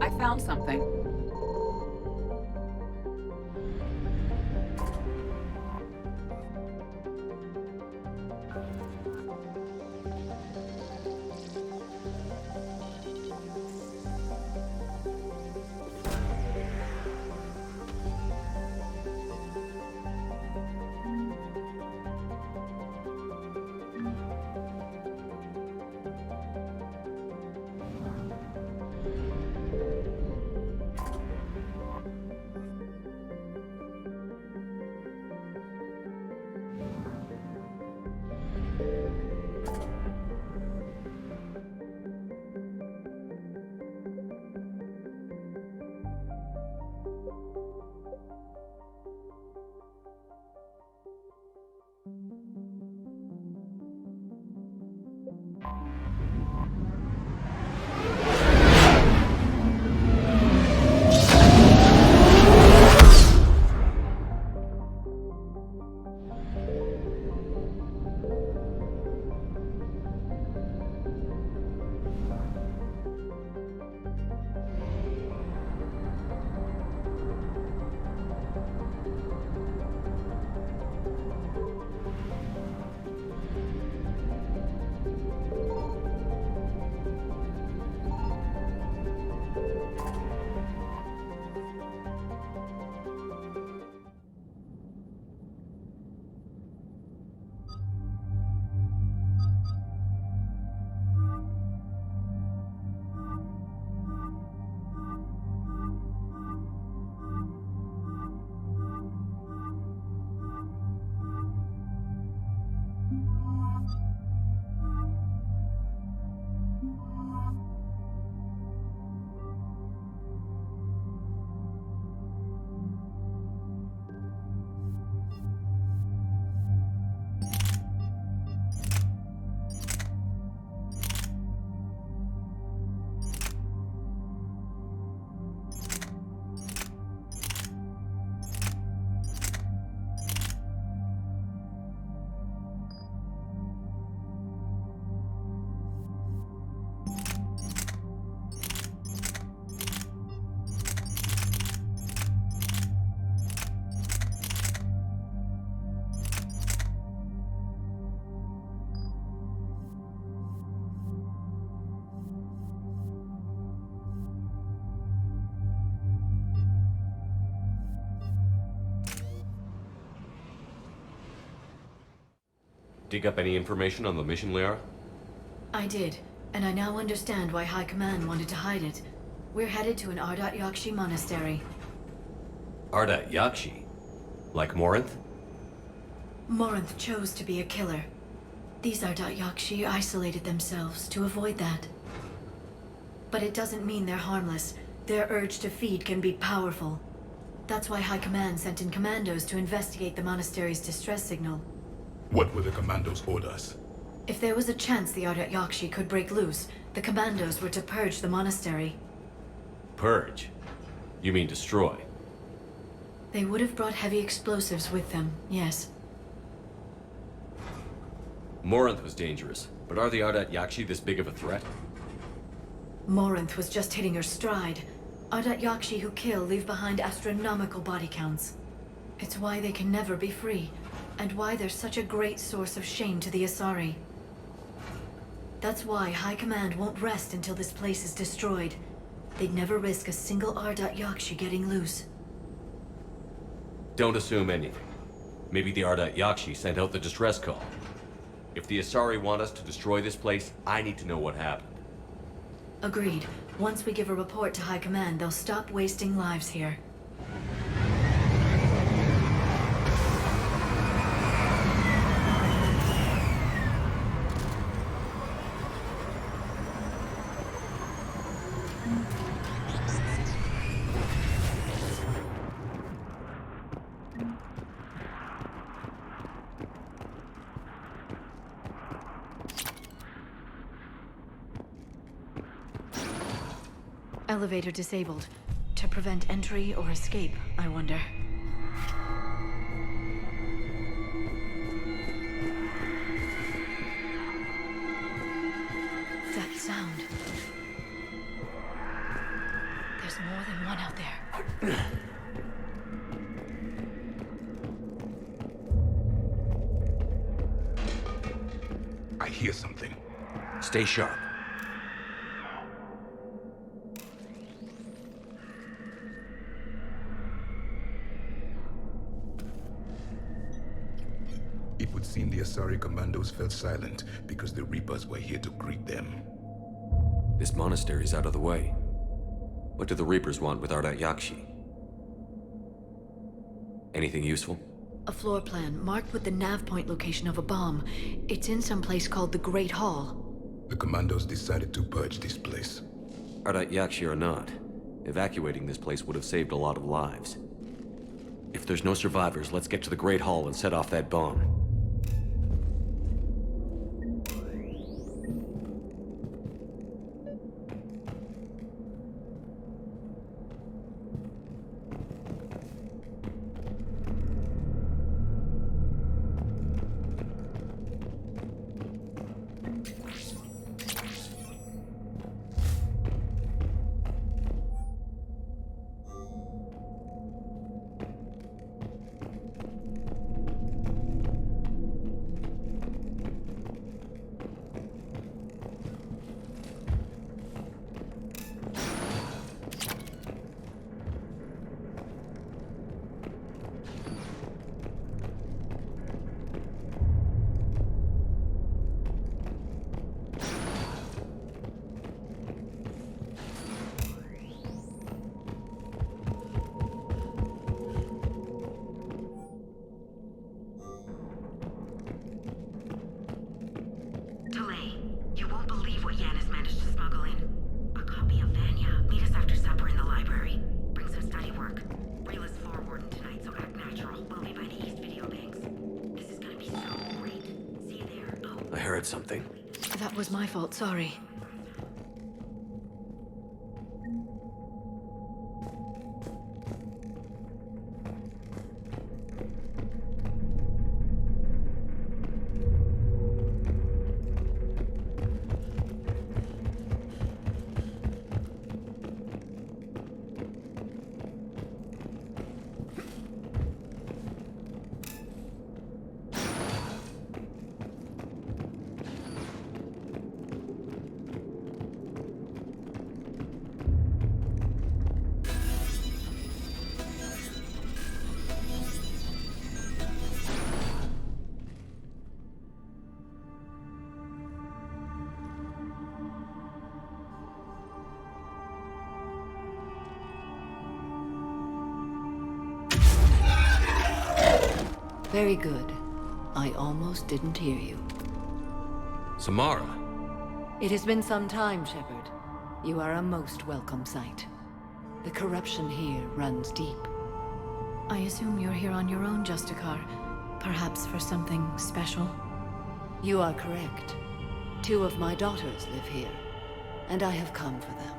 I found something. Dig up any information on the mission, Liara? I did, and I now understand why High Command wanted to hide it. We're headed to an Ardat Yakshi monastery. Ardat Yakshi? Like Morinth? Morinth chose to be a killer. These Ardat Yakshi isolated themselves to avoid that. But it doesn't mean they're harmless. Their urge to feed can be powerful. That's why High Command sent in commandos to investigate the monastery's distress signal. What were the commandos' orders? If there was a chance the Ardat Yakshi could break loose, the commandos were to purge the monastery. Purge? You mean destroy? They would have brought heavy explosives with them, yes. Morinth was dangerous, but are the Ardat Yakshi this big of a threat? Morinth was just hitting her stride. Ardat Yakshi who kill leave behind astronomical body counts. It's why they can never be free, and why they're such a great source of shame to the Asari. That's why High Command won't rest until this place is destroyed. They'd never risk a single Ardat Yakshi getting loose. Don't assume anything. Maybe the Ardat Yakshi sent out the distress call. If the Asari want us to destroy this place, I need to know what happened. Agreed. Once we give a report to High Command, they'll stop wasting lives here. Elevator disabled. To prevent entry or escape, I wonder. That sound. There's more than one out there. I hear something. Stay sharp. It would seem the Asari commandos fell silent because the Reapers were here to greet them. This monastery's out of the way. What do the Reapers want with Ardat Yakshi? Anything useful? A floor plan marked with the nav point location of a bomb. It's in some place called the Great Hall. The commandos decided to purge this place. Ardat Yakshi or not, evacuating this place would have saved a lot of lives. If there's no survivors, let's get to the Great Hall and set off that bomb. Something. That was my fault, sorry. Very good. I almost didn't hear you. Samara! It has been some time, Shepard. You are a most welcome sight. The corruption here runs deep. I assume you're here on your own, Justicar. Perhaps for something special? You are correct. 2 of my daughters live here, and I have come for them.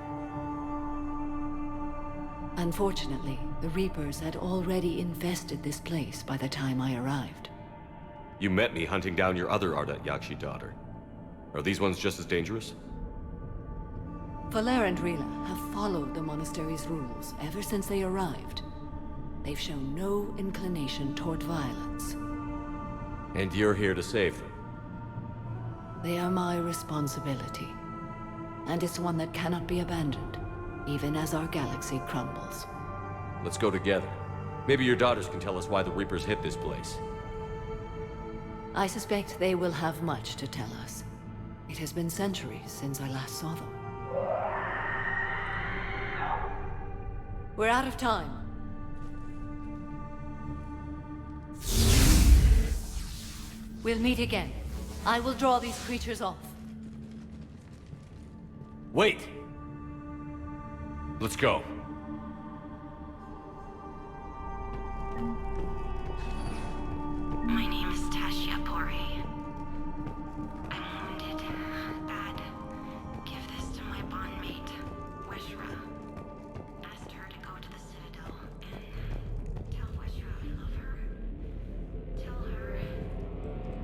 Unfortunately, the Reapers had already infested this place by the time I arrived. You met me hunting down your other Ardat Yakshi daughter. Are these ones just as dangerous? Valer and Rila have followed the monastery's rules ever since they arrived. They've shown no inclination toward violence. And you're here to save them? They are my responsibility. And it's one that cannot be abandoned, even as our galaxy crumbles. Let's go together. Maybe your daughters can tell us why the Reapers hit this place. I suspect they will have much to tell us. It has been centuries since I last saw them. We're out of time. We'll meet again. I will draw these creatures off. Wait! Let's go. My name is Tashia Pore. I'm wounded. Bad. Give this to my bondmate, Weshra. Asked her to go to the Citadel and tell Weshra I love her. Tell her.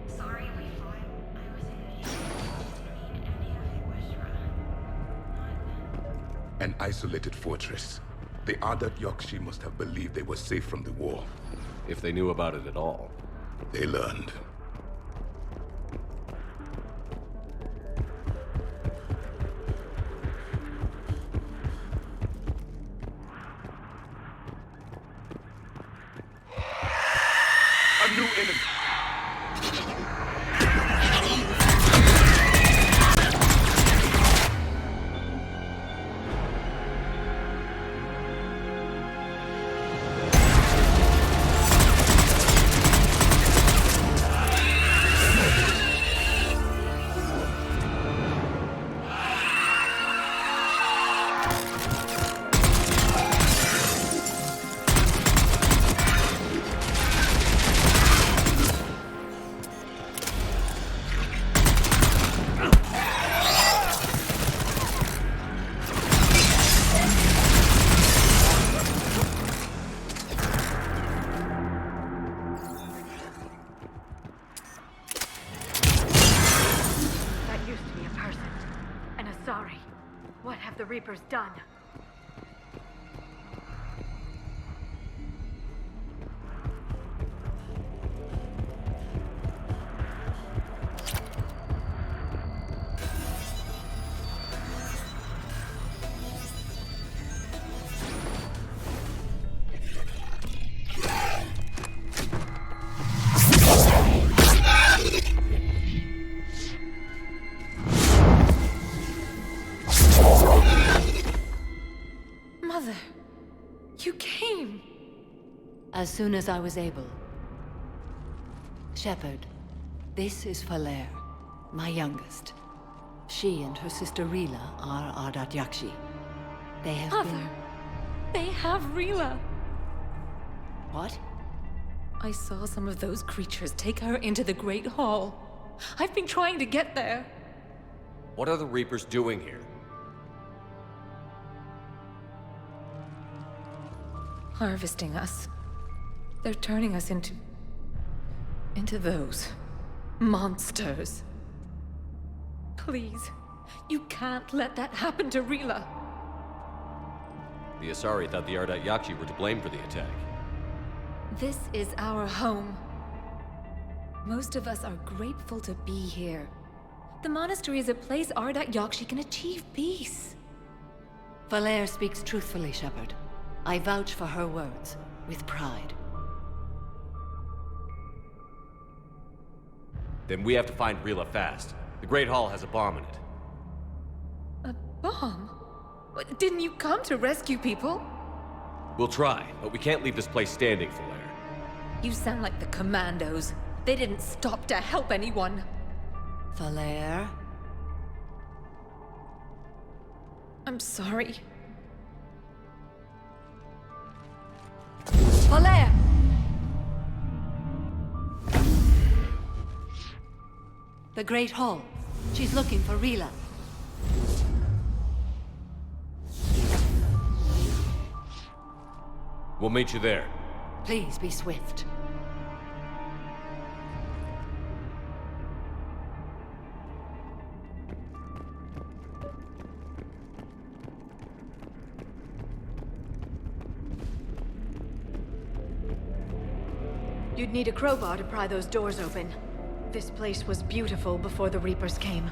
Sorry we fought. I was in need. Didn't mean any of it, Weshra. Not... An isolated fortress. The Ardat Yakshi must have believed they were safe from the war. If they knew about it at all. They learned. A new enemy! What have the Reapers done? Mother, you came. As soon as I was able. Shepard, this is Falere, my youngest. She and her sister Rila are Ardat Yakshi. They have Mother, been... they have Rila. What? I saw some of those creatures take her into the Great Hall. I've been trying to get there. What are the Reapers doing here? Harvesting us. They're turning us into those monsters. Please, you can't let that happen to Rila. The Asari thought the Ardat Yakshi were to blame for the attack. This is our home. Most of us are grateful to be here. The monastery is a place Ardat Yakshi can achieve peace. Falere speaks truthfully, Shepard. I vouch for her words, with pride. Then we have to find Rila fast. The Great Hall has a bomb in it. A bomb? What, didn't you come to rescue people? We'll try, but we can't leave this place standing, Falere. You sound like the Commandos. They didn't stop to help anyone. Falere? I'm sorry. Falere! The Great Hall. She's looking for Rila. We'll meet you there. Please be swift. You'd need a crowbar to pry those doors open. This place was beautiful before the Reapers came.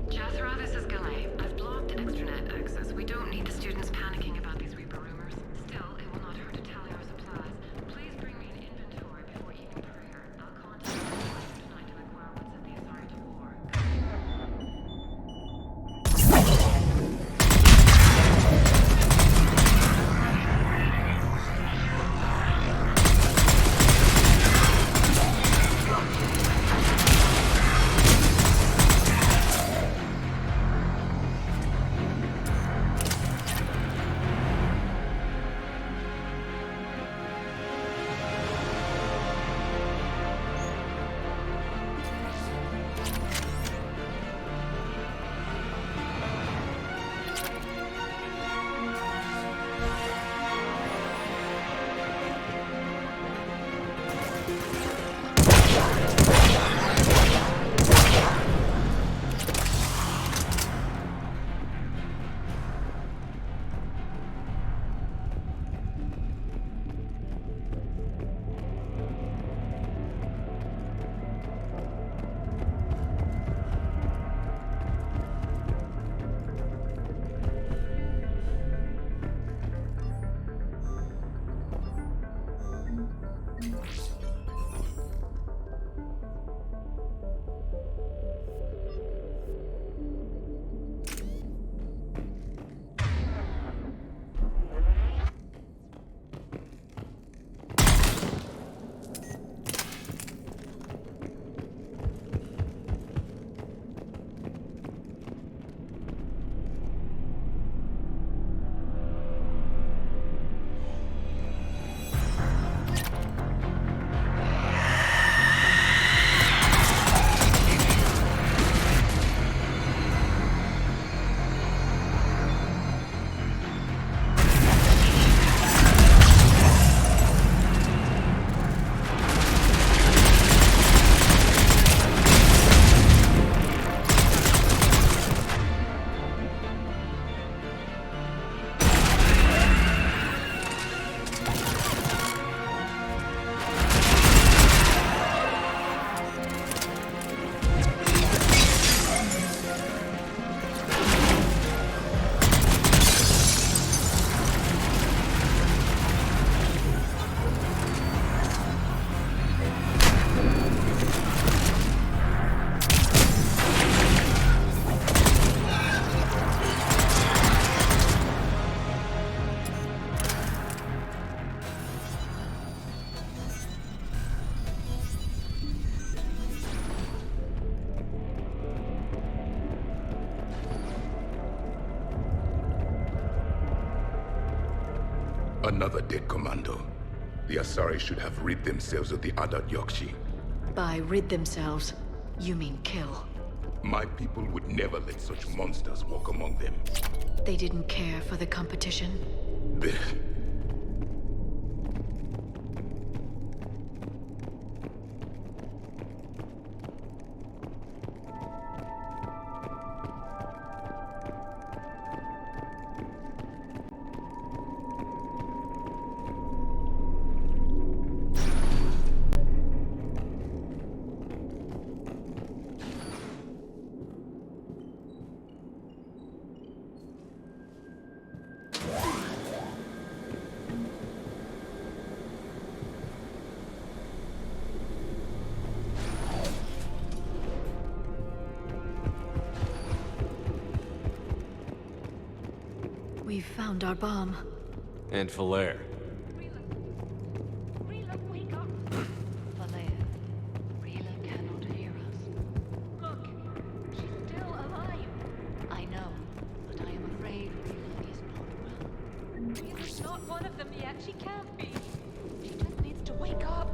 Jathra, this is Galay. I've blocked extranet access. We don't need the students panicking about these Reaper rumors. Still, it will not hurt to tally our supplies. Please bring me an inventory before evening prayer. I'll contact you tonight to inquire what's at the Asari to war. Another dead commando. The Asari should have rid themselves of the Adat Yakshi. By rid themselves, you mean kill. My people would never let such monsters walk among them. They didn't care for the competition. They- We've found our bomb. And Falaire. Rila, wake up! Valea, Rila cannot hear us. Look, she's still alive. I know, but I am afraid Rila is not well. Rila's not one of them yet. She can't be. She just needs to wake up.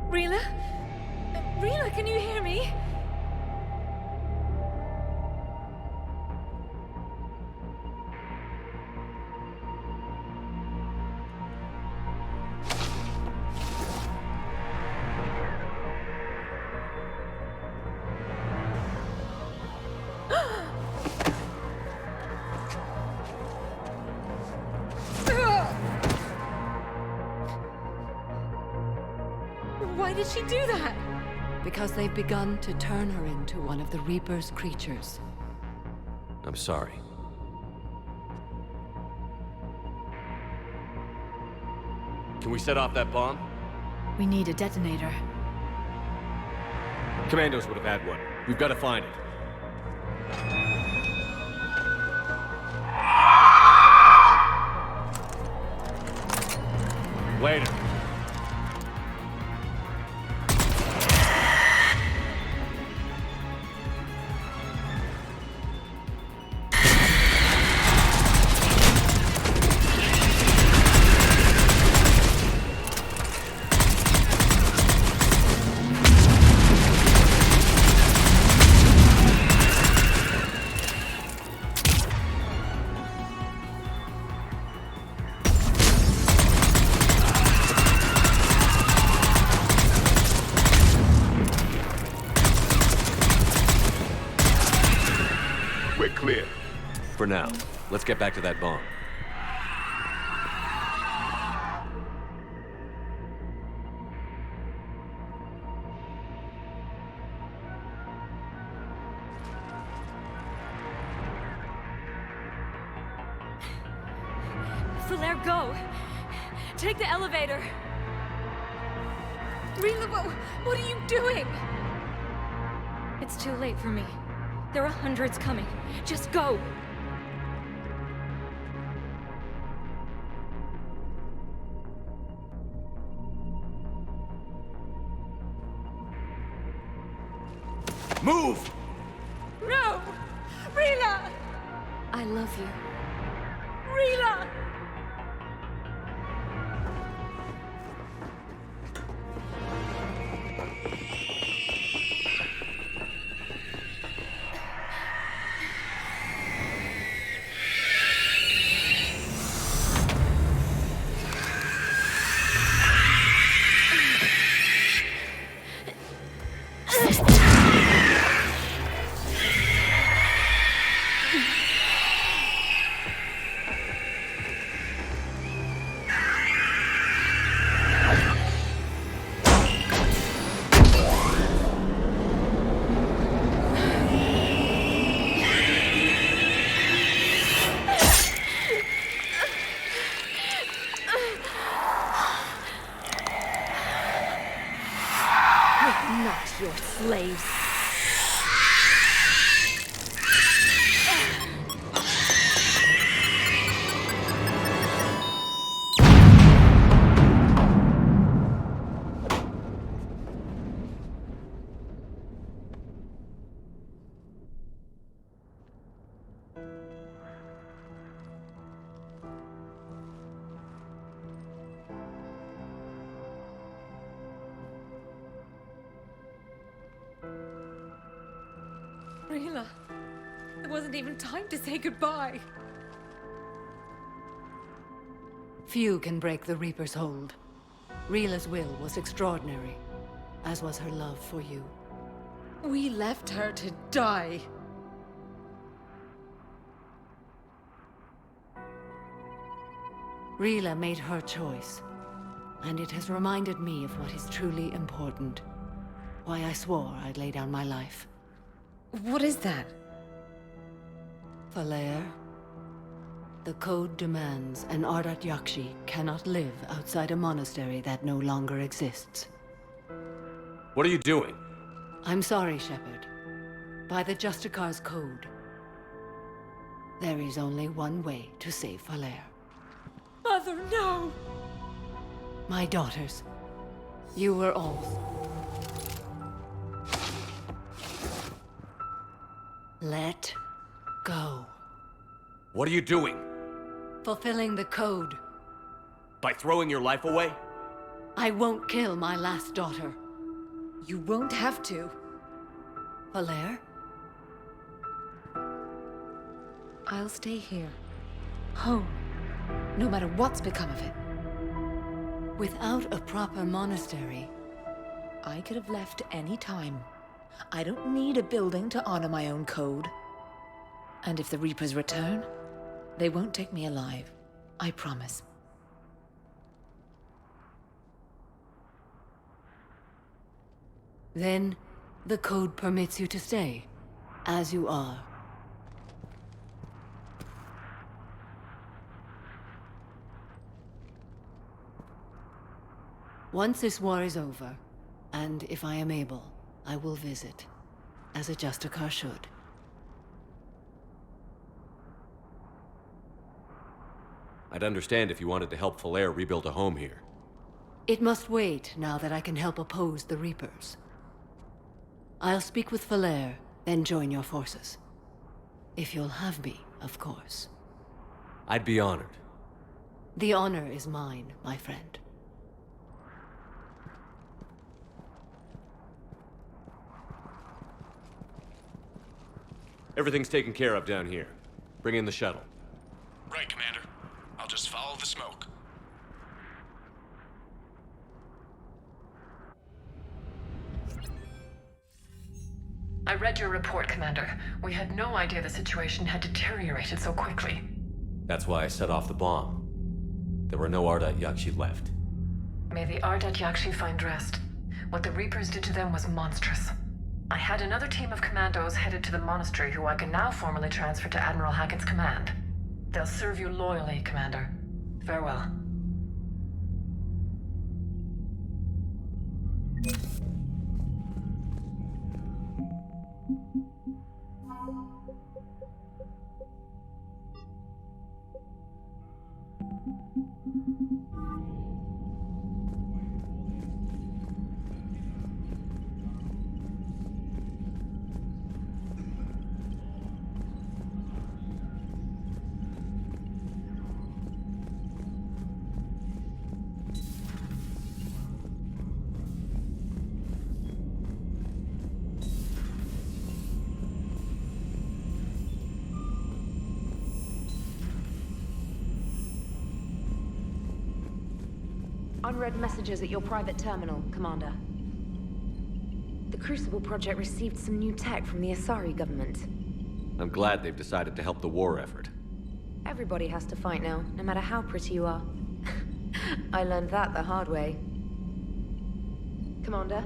Rila? Rila, can you hear me? Why did she do that? Because they've begun to turn her into one of the Reaper's creatures. I'm sorry. Can we set off that bomb? We need a detonator. Commandos would have had one. We've got to find it. Later. We're clear. For now, let's get back to that bomb. Falaire, go! Take the elevator! Rila, what are you doing? It's too late for me. There are hundreds coming. Just go! Move! No! Rila! I love you. Rila! We're not your slaves. Rila, there wasn't even time to say goodbye. Few can break the Reaper's hold. Rila's will was extraordinary, as was her love for you. We left her to die. Rila made her choice, and it has reminded me of what is truly important. Why I swore I'd lay down my life. What is that? Falair, the code demands an Ardat Yakshi cannot live outside a monastery that no longer exists. What are you doing? I'm sorry, Shepard. By the Justicar's code, there is only one way to save Falair. Mother, no! My daughters, you were all. Let go. What are you doing? Fulfilling the code. By throwing your life away? I won't kill my last daughter. You won't have to. Falair? I'll stay here. Home. No matter what's become of it. Without a proper monastery, I could have left any time. I don't need a building to honor my own code. And if the Reapers return, they won't take me alive. I promise. then the code permits you to stay, as you are. Once this war is over, and if I am able, I will visit, as a Justicar should. I'd understand if you wanted to help Falair rebuild a home here. It must wait now that I can help oppose the Reapers. I'll speak with Falair, then join your forces. If you'll have me, of course. I'd be honored. The honor is mine, my friend. Everything's taken care of down here. Bring in the shuttle. Right, Commander. I'll just follow the smoke. I read your report, Commander. We had no idea the situation had deteriorated so quickly. That's why I set off the bomb. There were no Ardat Yakshi left. May the Ardat Yakshi find rest. What the Reapers did to them was monstrous. I had another team of commandos headed to the monastery who I can now formally transfer to Admiral Hackett's command. They'll serve you loyally, Commander. Farewell. Unread messages at your private terminal, Commander. The Crucible Project received some new tech from the Asari government. I'm glad they've decided to help the war effort. Everybody has to fight now, no matter how pretty you are. I learned that the hard way. Commander?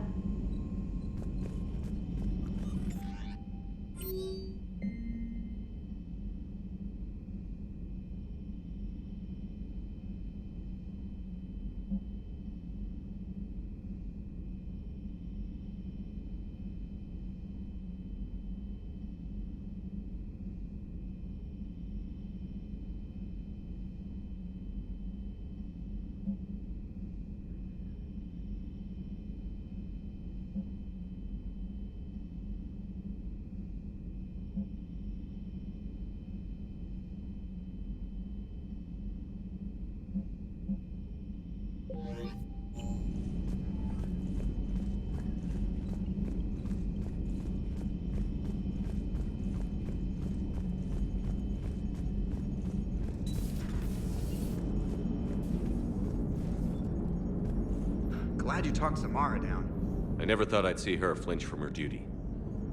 glad you talked Samara down. I never thought I'd see her flinch from her duty.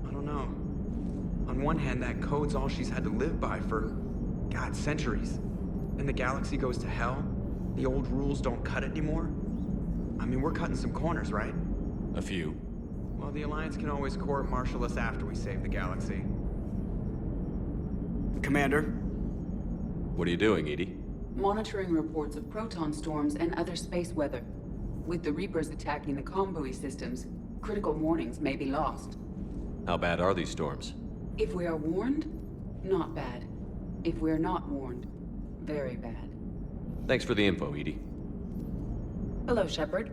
I don't know. On one hand, that code's all she's had to live by for, God, centuries. Then the galaxy goes to hell. The old rules don't cut it anymore. I mean, we're cutting some corners, right? A few. Well, the Alliance can always court-martial us after we save the galaxy. Commander? What are you doing, Edie? Monitoring reports of proton storms and other space weather. With the Reapers attacking the comm buoy systems, critical warnings may be lost. How bad are these storms? If we are warned, not bad. If we're not warned, very bad. Thanks for the info, Edie. Hello, Shepard.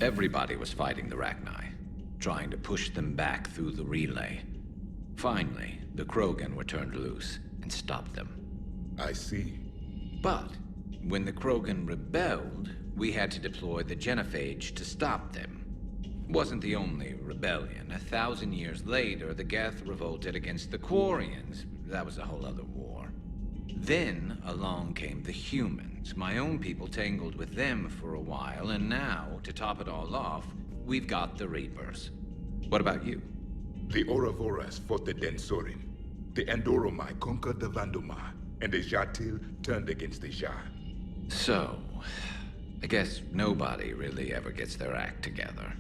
Everybody was fighting the Rachni, trying to push them back through the relay. Finally, the Krogan were turned loose and stopped them. I see. But when the Krogan rebelled, we had to deploy the genophage to stop them. Wasn't the only rebellion. 1,000 years later, the Geth revolted against the Quarians. That was a whole other war. Then along came the humans. My own people tangled with them for a while, and now, to top it all off, we've got the Reapers. What about you? The Ouroboros fought the Densorim. The Andoromai conquered the Vandomar, and the Jatil turned against the Jar. So, I guess nobody really ever gets their act together.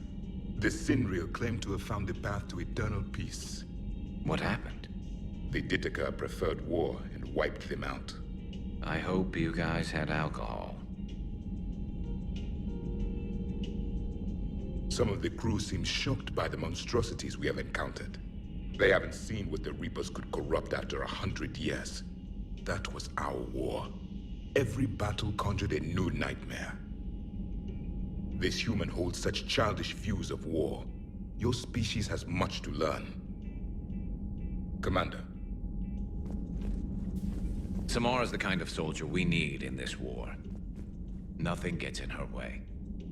The Sinreal claimed to have found the path to eternal peace. What happened? The Ditaka preferred war and wiped them out. I hope you guys had alcohol. Some of the crew seem shocked by the monstrosities we have encountered. They haven't seen what the Reapers could corrupt after 100 years. That was our war. Every battle conjured a new nightmare. This human holds such childish views of war. Your species has much to learn. Commander. Samara's the kind of soldier we need in this war. Nothing gets in her way.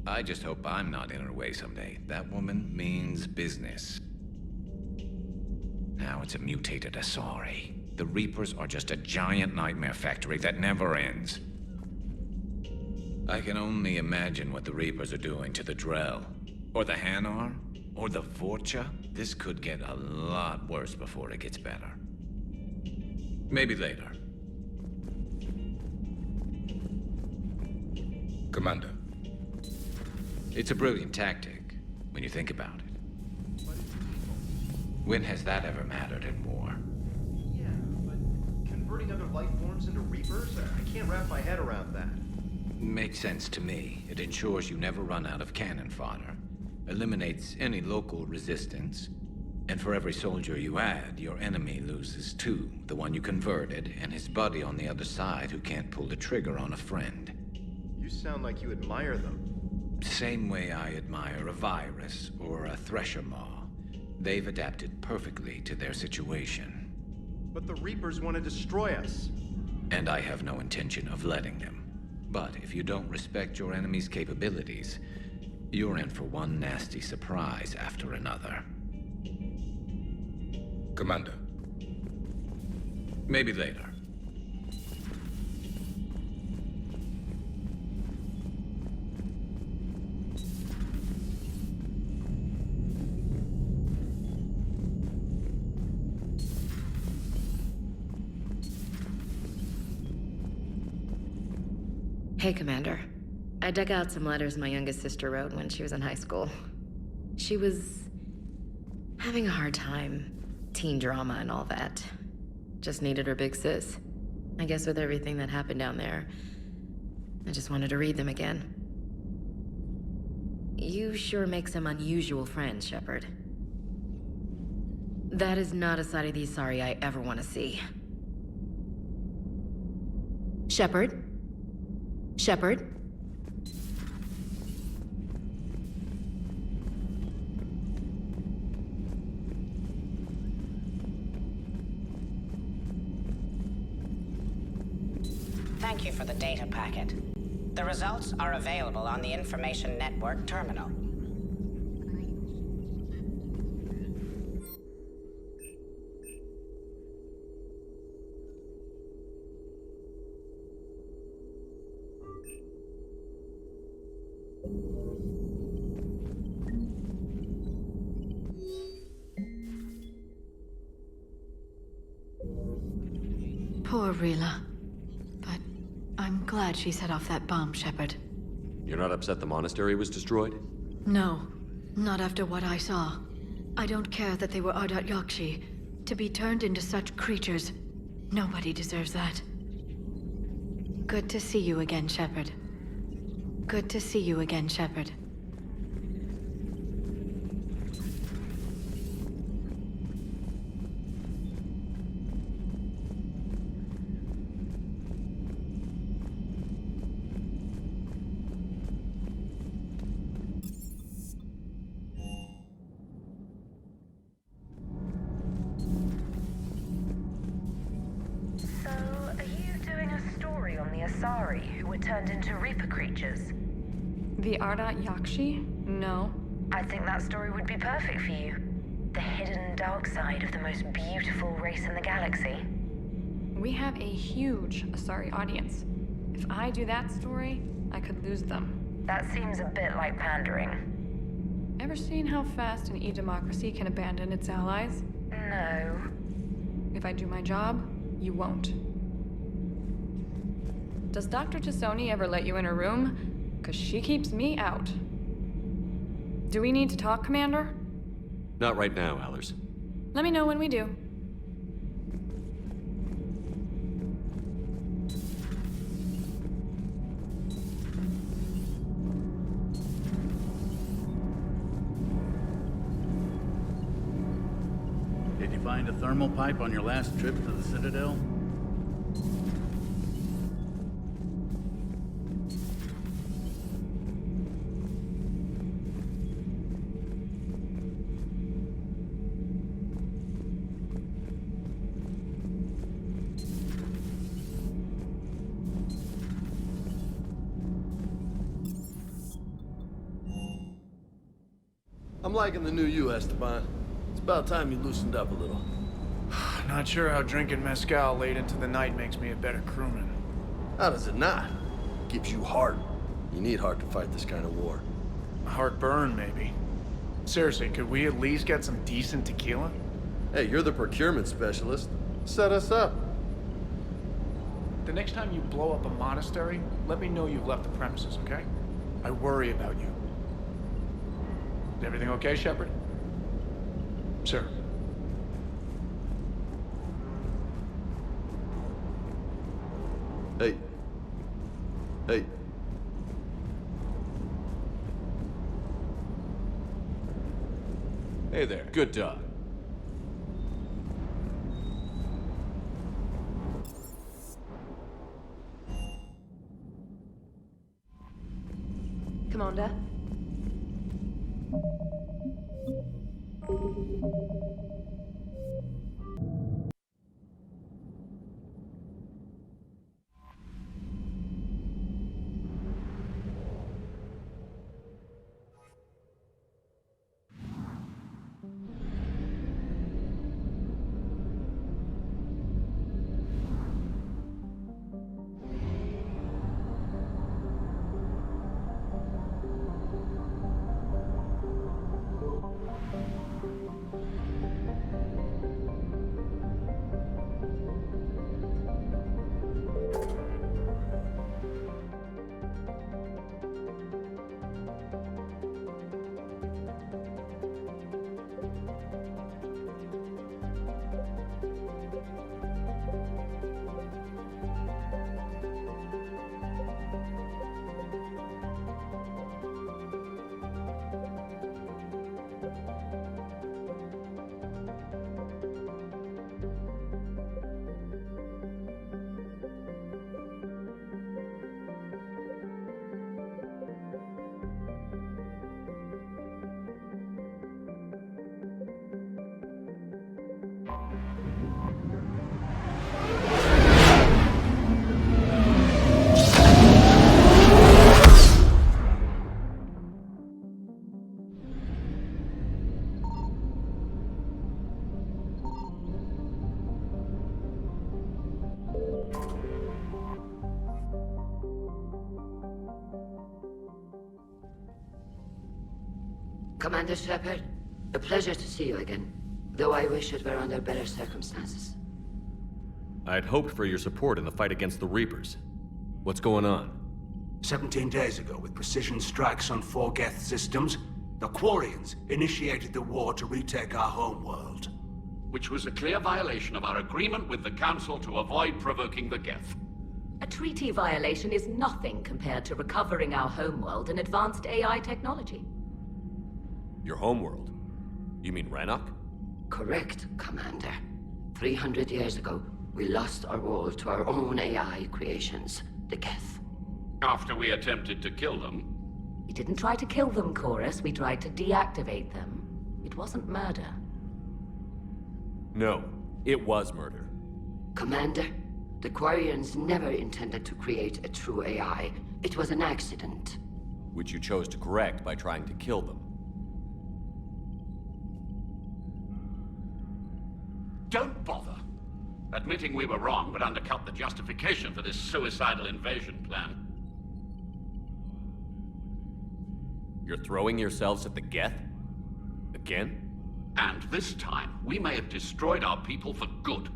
I just hope I'm not in her way someday. That woman means business. Now it's a mutated Asari. The Reapers are just a giant nightmare factory that never ends. I can only imagine what the Reapers are doing to the Drell. Or the Hanar. Or the Vorcha. This could get a lot worse before it gets better. Maybe later. Commander. It's a brilliant tactic, when you think about it. When has that ever mattered in war? Yeah, but converting other life forms into Reapers? I can't wrap my head around that. Makes sense to me. It ensures you never run out of cannon fodder, eliminates any local resistance, and for every soldier you add, your enemy loses two. The one you converted, and his buddy on the other side who can't pull the trigger on a friend. You sound like you admire them. Same way I admire a virus or a thresher maw. They've adapted perfectly to their situation. But the Reapers want to destroy us. And I have no intention of letting them. But if you don't respect your enemy's capabilities, you're in for one nasty surprise after another. Commander. Maybe later. Hey, Commander. I dug out some letters my youngest sister wrote when she was in high school. She was having a hard time. Teen drama and all that. Just needed her big sis. I guess with everything that happened down there, I just wanted to read them again. You sure make some unusual friends, Shepard. That is not a side of the Asari I ever want to see. Shepard? Shepard? Thank you for the data packet. The results are available on the Information Network terminal. Poor Rila. But I'm glad she set off that bomb, Shepard. You're not upset the monastery was destroyed? No, not after what I saw. I don't care that they were Ardat Yakshi. To be turned into such creatures, nobody deserves that. Good to see you again, Shepard. Good to see you again, Shepard. Asari, who were turned into Reaper creatures. The Ardat Yakshi? No. I think that story would be perfect for you. The hidden dark side of the most beautiful race in the galaxy. We have a huge Asari audience. If I do that story, I could lose them. That seems a bit like pandering. Ever seen how fast an e-democracy can abandon its allies? No. If I do my job, you won't. Does Dr. Tassoni ever let you in her room? 'Cause she keeps me out. Do we need to talk, Commander? Not right now, Allers. Let me know when we do. Did you find a thermal pipe on your last trip to the Citadel? I'm liking the new you, Esteban. It's about time you loosened up a little. Not sure how drinking mezcal late into the night makes me a better crewman. How does it not? Gives you heart. You need heart to fight this kind of war. Heartburn, maybe. Seriously, could we at least get some decent tequila? Hey, you're the procurement specialist. Set us up. the next time you blow up a monastery, let me know you've left the premises, okay? I worry about you. Is everything okay, Shepard? Sir. Hey. Hey. Hey there. Good dog. Commander? Commander Shepard, a pleasure to see you again, though I wish it were under better circumstances. I'd hoped for your support in the fight against the Reapers. What's going on? 17 days ago, with precision strikes on 4 Geth systems, the Quarians initiated the war to retake our homeworld. Which was a clear violation of our agreement with the Council to avoid provoking the Geth. A treaty violation is nothing compared to recovering our homeworld and advanced AI technology. Your homeworld? You mean Rannoch? Correct, Commander. 300 years ago, we lost our world to our own AI creations, the Geth. After we attempted to kill them. We didn't try to kill them, Chorus. We tried to deactivate them. It wasn't murder. No, it was murder. Commander, the Quarians never intended to create a true AI. It was an accident. Which you chose to correct by trying to kill them. Don't bother. Admitting we were wrong would undercut the justification for this suicidal invasion plan. You're throwing yourselves at the Geth? Again? And this time, we may have destroyed our people for good.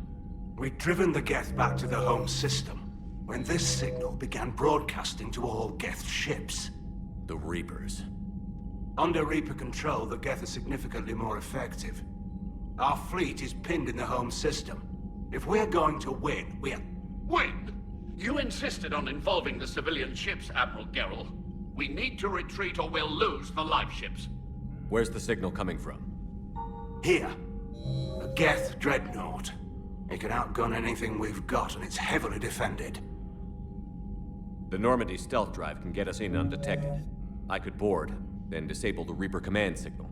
We'd driven the Geth back to the home system, when this signal began broadcasting to all Geth ships. The Reapers. Under Reaper control, the Geth are significantly more effective. Our fleet is pinned in the home system. If we're going to win, we're... Win? You insisted on involving the civilian ships, Admiral Gerrel. We need to retreat or we'll lose the live ships. Where's the signal coming from? Here. A Geth dreadnought. It can outgun anything we've got, and it's heavily defended. The Normandy stealth drive can get us in undetected. I could board, then disable the Reaper command signal.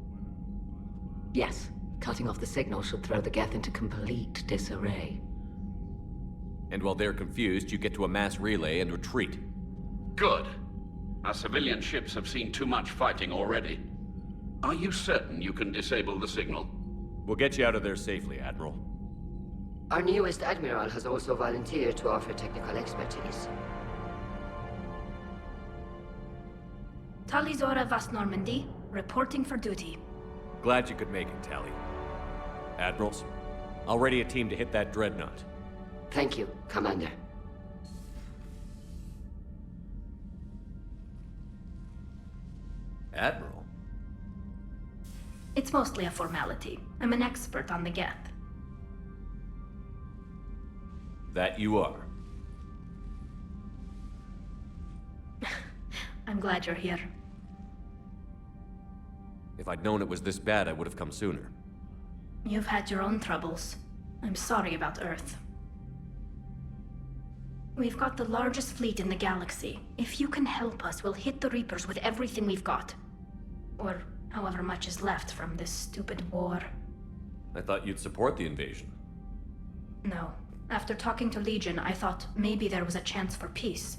Yes. Cutting off the signal should throw the Geth into complete disarray. And while they're confused, you get to a mass relay and retreat. Good. Our civilian ships have seen too much fighting already. Are you certain you can disable the signal? We'll get you out of there safely, Admiral. Our newest Admiral has also volunteered to offer technical expertise. Talizora Vast Normandy, reporting for duty. Glad you could make it, Tally. Admirals, I'll ready a team to hit that dreadnought. Thank you, Commander. Admiral? It's mostly a formality. I'm an expert on the Geth. That you are. I'm glad you're here. If I'd known it was this bad, I would have come sooner. You've had your own troubles. I'm sorry about Earth. We've got the largest fleet in the galaxy. If you can help us, we'll hit the Reapers with everything we've got. Or however much is left from this stupid war. I thought you'd support the invasion. No. After talking to Legion, I thought maybe there was a chance for peace.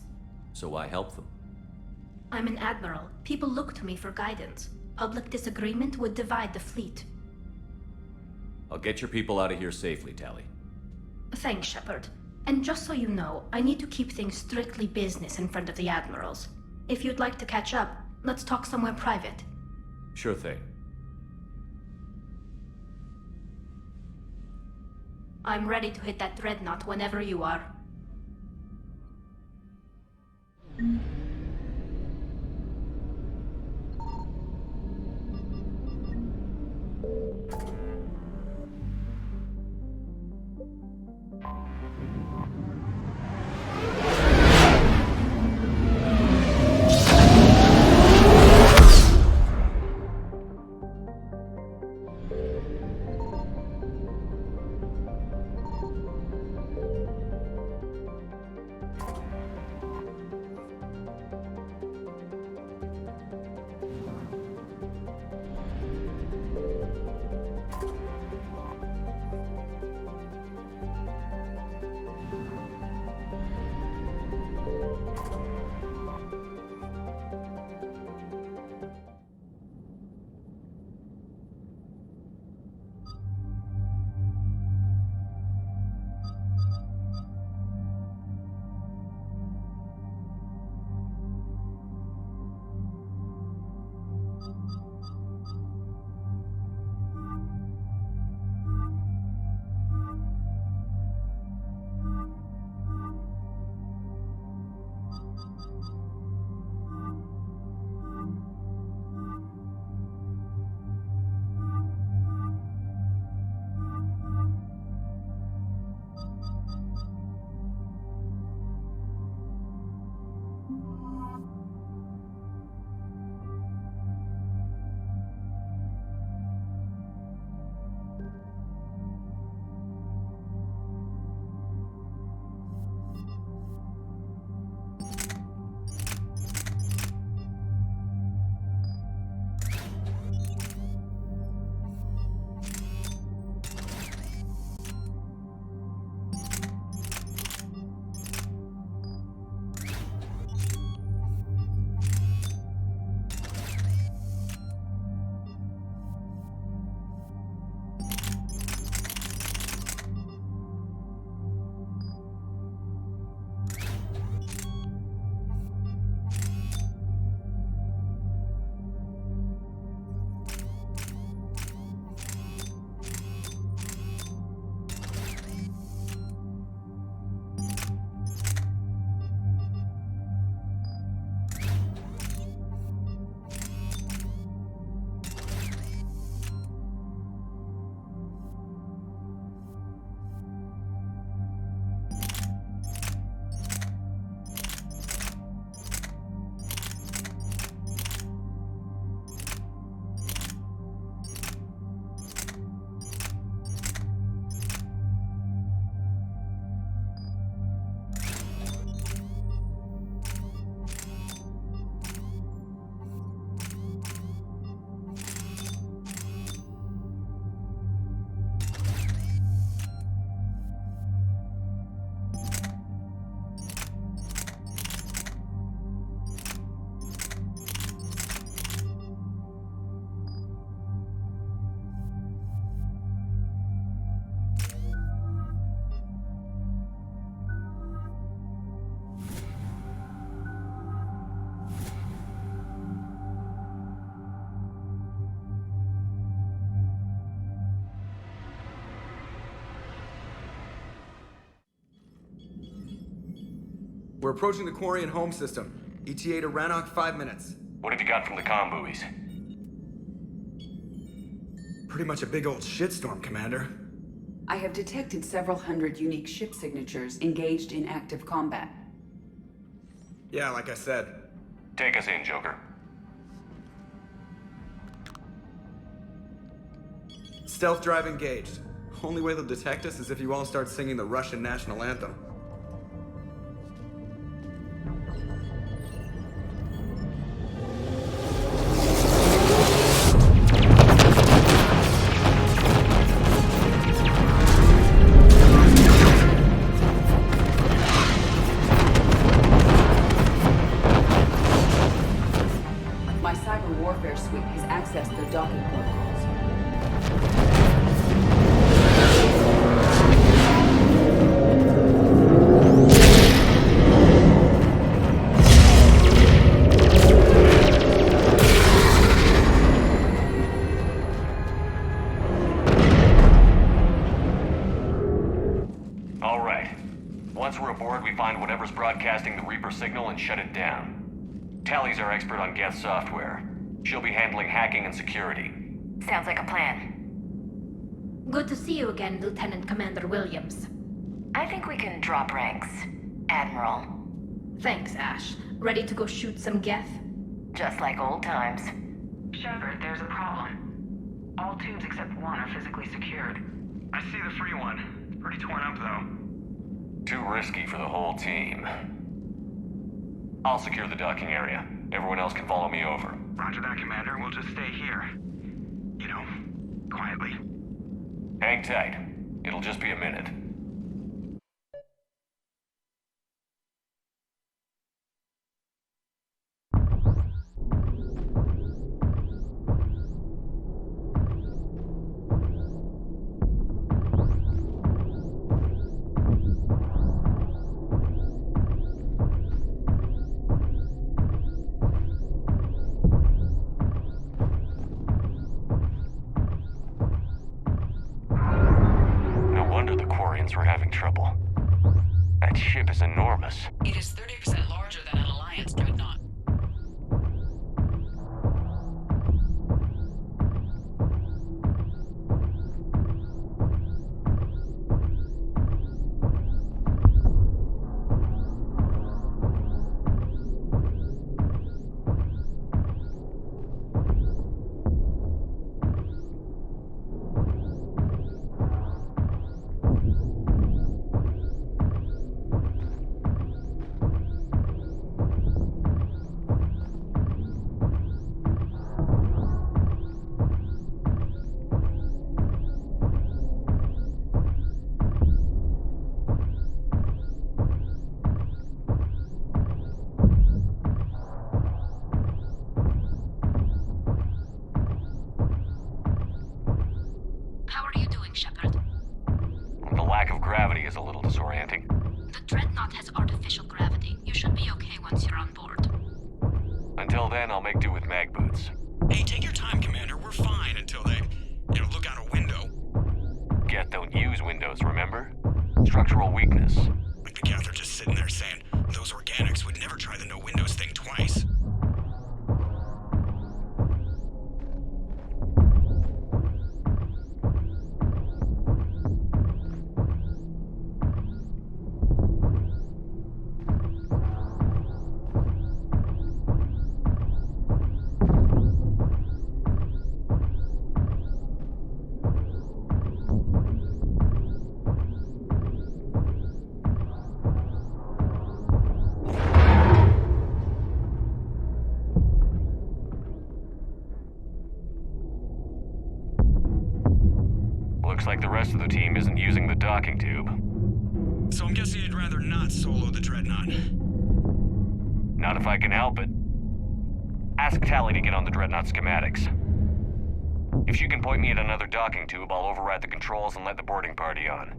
So I helped them. I'm an admiral. People look to me for guidance. Public disagreement would divide the fleet. I'll get your people out of here safely, Tally. Thanks, Shepard. And just so you know, I need to keep things strictly business in front of the admirals. If you'd like to catch up, let's talk somewhere private. Sure thing. I'm ready to hit that dreadnought whenever you are. We're approaching the Quarian home system. ETA to Rannoch, 5 minutes. What have you got from the comm buoys? Pretty much a big old shitstorm, Commander. I have detected several hundred unique ship signatures engaged in active combat. Yeah, like I said. Take us in, Joker. Stealth drive engaged. Only way they'll detect us is if you all start singing the Russian national anthem. My cyber warfare suite has accessed their docking protocols. All right. Once we're aboard, we find whatever's broadcasting the Reaper signal and shut it down. Tally's our expert on Geth software. She'll be handling hacking and security. Sounds like a plan. Good to see you again, Lieutenant Commander Williams. I think we can drop ranks, Admiral. Thanks, Ash. Ready to go shoot some Geth? Just like old times. Shepard, there's a problem. All tubes except one are physically secured. I see the free one. It's pretty torn up, though. Too risky for the whole team. I'll secure the docking area. Everyone else can follow me over. Roger that, Commander. We'll just stay here. You know, quietly. Hang tight. It'll just be a minute. We're having trouble. That ship is enormous. It is 30% larger than an Alliance dreadnought. How are you doing, Shepard? The lack of gravity is a little disorienting. The dreadnought has artificial gravity. You should be okay once you're on board. Until then, I'll make do with mag boots. Hey, take your time, Commander. We're fine until they, look out a window. Geth don't use windows, remember? Structural weakness. Like the Geth are just sitting there saying, those organics would never try the no windows thing twice. Looks like the rest of the team isn't using the docking tube. So I'm guessing you'd rather not solo the dreadnought. Not if I can help it. Ask Tally to get on the dreadnought schematics. If she can point me at another docking tube, I'll override the controls and let the boarding party on.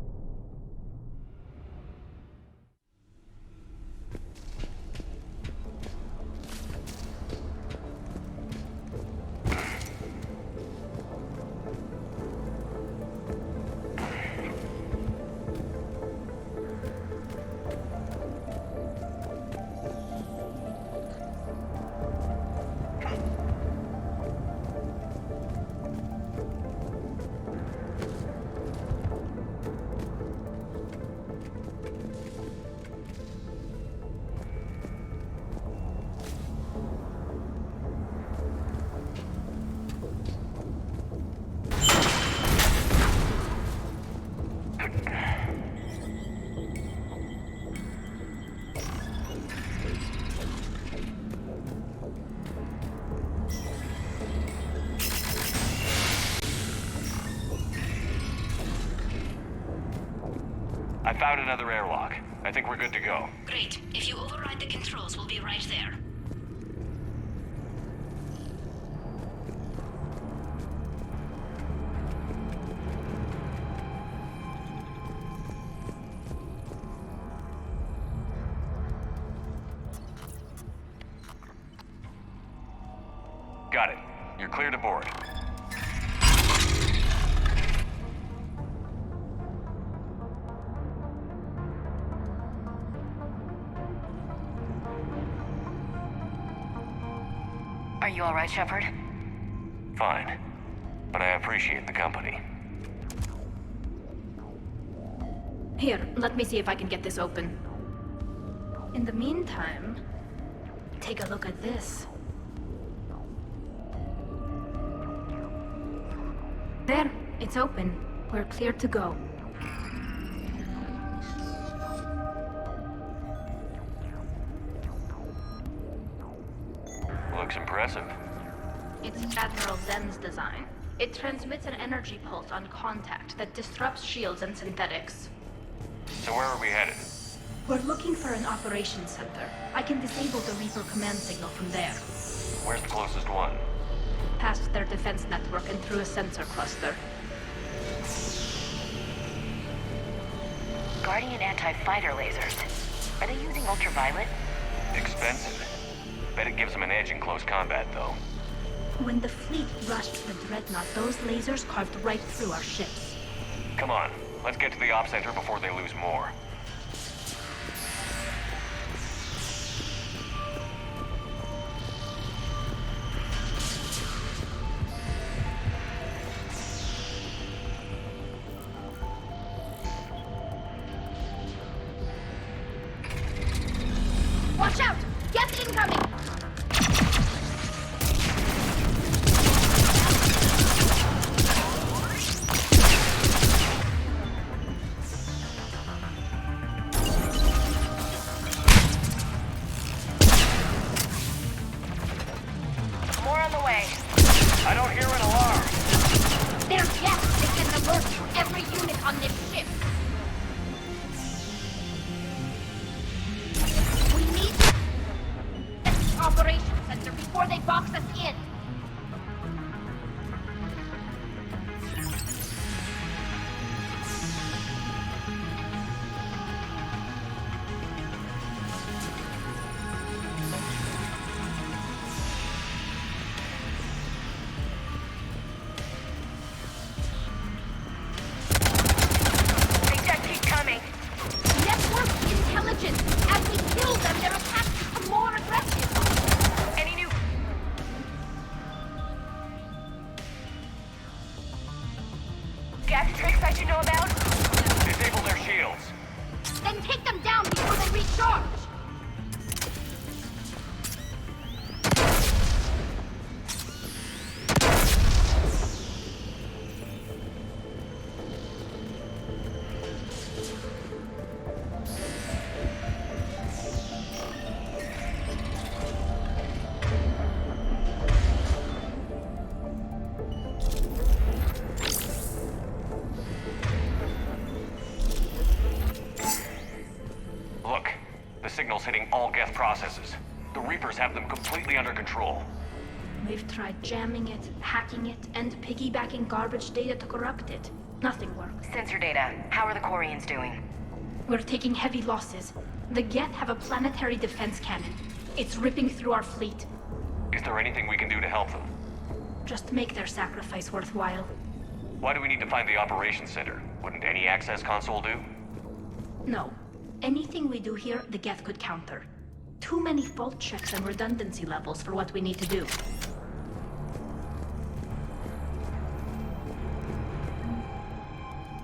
found another airlock. I think we're good to go. Great. If you override the controls, we'll be right there. Got it. You're clear to board. Are you all right, Shepard? Fine. But I appreciate the company. Here, let me see if I can get this open. In the meantime, take a look at this. There, it's open. We're clear to go. Looks impressive. It's Admiral Zen's design. It transmits an energy pulse on contact that disrupts shields and synthetics. So where are we headed? We're looking for an operations center. I can disable the Reaper command signal from there. Where's the closest one? Past their defense network and through a sensor cluster. Guardian anti-fighter lasers. Are they using ultraviolet? Expensive. Bet it gives them an edge in close combat, though. When the fleet rushed the Dreadnought, those lasers carved right through our ships. Come on, let's get to the op center before they lose more. Watch out! Gas incoming! More on the way. I don't hear an alarm. There's gas that can alert to every unit on this ship. We need the operations center before they box us in. They just keep coming. Network intelligence. As we kill them, their attacks become more aggressive. Any new... gas tricks I should know about? Disable their shields. Then take them down before they recharge. Look, the signal's hitting all Geth processes. The Reapers have them completely under control. We've tried jamming it, hacking it, and piggybacking garbage data to corrupt it. Nothing works. Sensor data. How are the Quarians doing? We're taking heavy losses. The Geth have a planetary defense cannon. It's ripping through our fleet. Is there anything we can do to help them? Just make their sacrifice worthwhile. Why do we need to find the operations center? Wouldn't any access console do? No. Anything we do here, the Geth could counter. Too many fault checks and redundancy levels for what we need to do.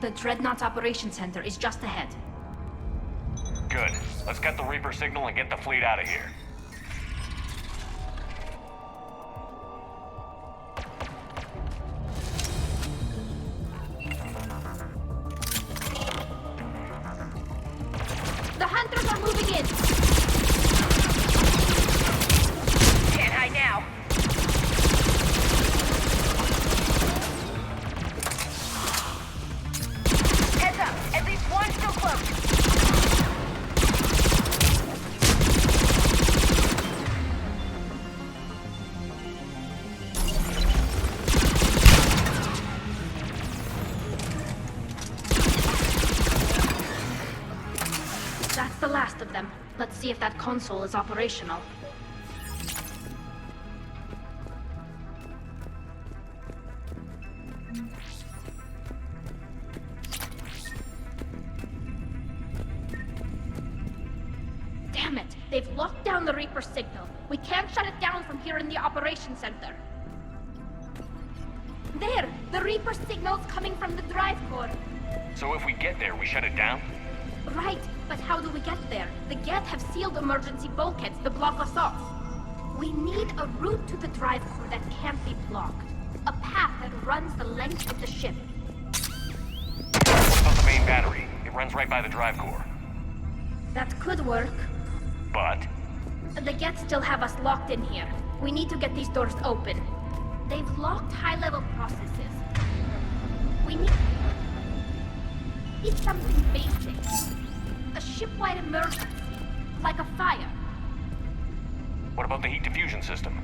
The Dreadnought Operations Center is just ahead. Good. Let's get the Reaper signal and get the fleet out of here. The hunters are moving in! Can't hide now. Heads up. At least one still close. see if that console is operational. Damn it! They've locked down the Reaper signal. We can't shut it down from here in the operations center. There! The Reaper signal's coming from the drive core. So if we get there, we shut it down? Right, but how do we get there? The Geth have sealed emergency bulkheads to block us off. We need a route to the drive core that can't be blocked. A path that runs the length of the ship. What about the main battery? It runs right by the drive core. That could work. But? The Geth still have us locked in here. We need to get these doors open. They've locked high-level processes. We need something basic. A ship-wide emergency. Like a fire. What about the heat diffusion system?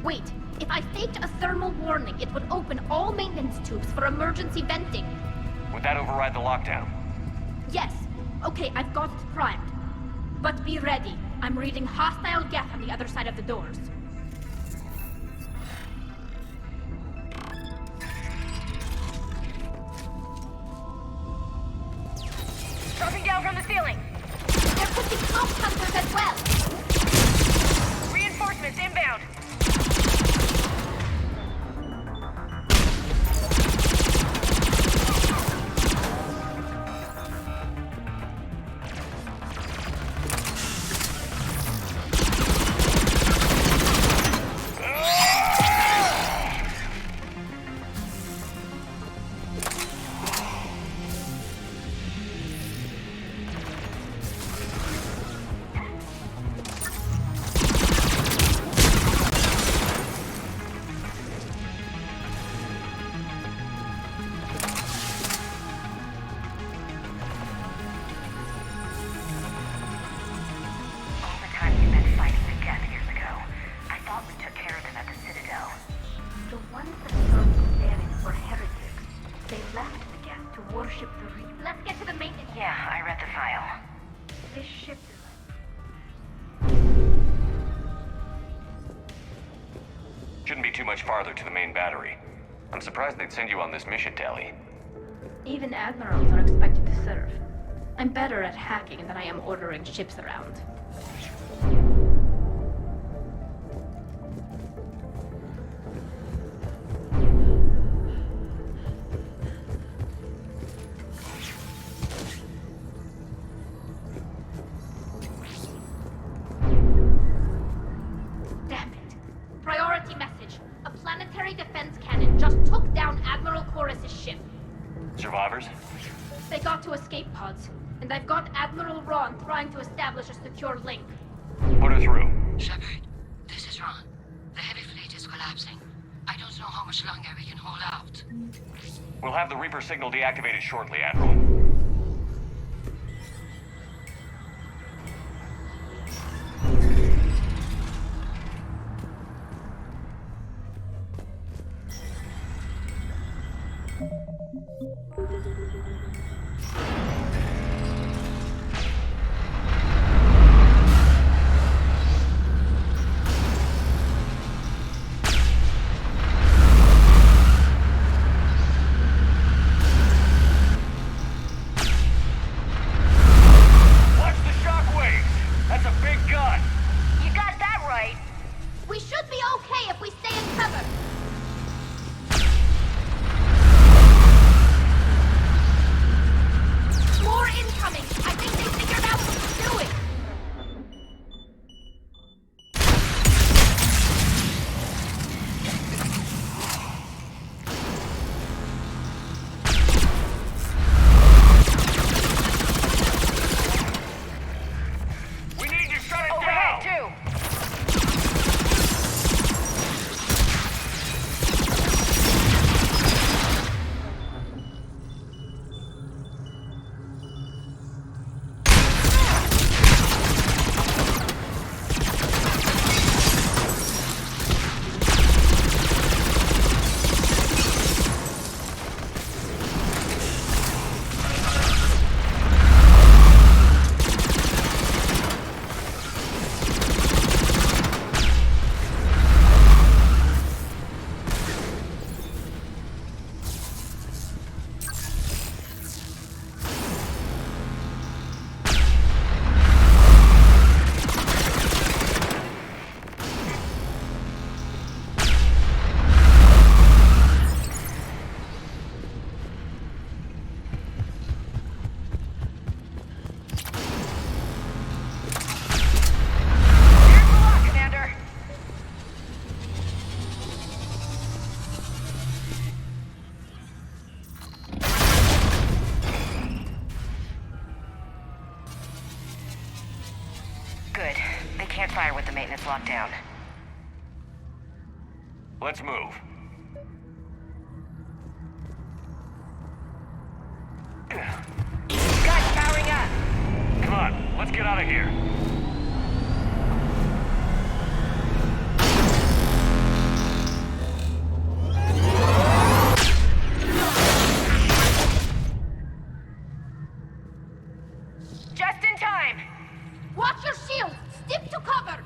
Wait, if I faked a thermal warning, it would open all maintenance tubes for emergency venting. Would that override the lockdown? Yes. Okay, I've got it primed. But be ready. I'm reading hostile Geth on the other side of the doors. Dropping down from the ceiling. They're putting smoke hunters as well. Reinforcements inbound. Farther to the main battery. I'm surprised they'd send you on this mission, Tali. Even admirals are expected to serve. I'm better at hacking than I am ordering ships around. Damn it. Priority message. A planetary defense cannon just took down Admiral Chorus's ship. Survivors? They got to escape pods, and I've got Admiral Ron trying to establish a secure link. Put her through. Shepard, this is Ron. The heavy fleet is collapsing. I don't know how much longer we can hold out. We'll have the Reaper signal deactivated shortly, Admiral. locked down. Let's move. Guys, powering up! Come on, let's get out of here. Just in time! Watch your shield! Stick to cover!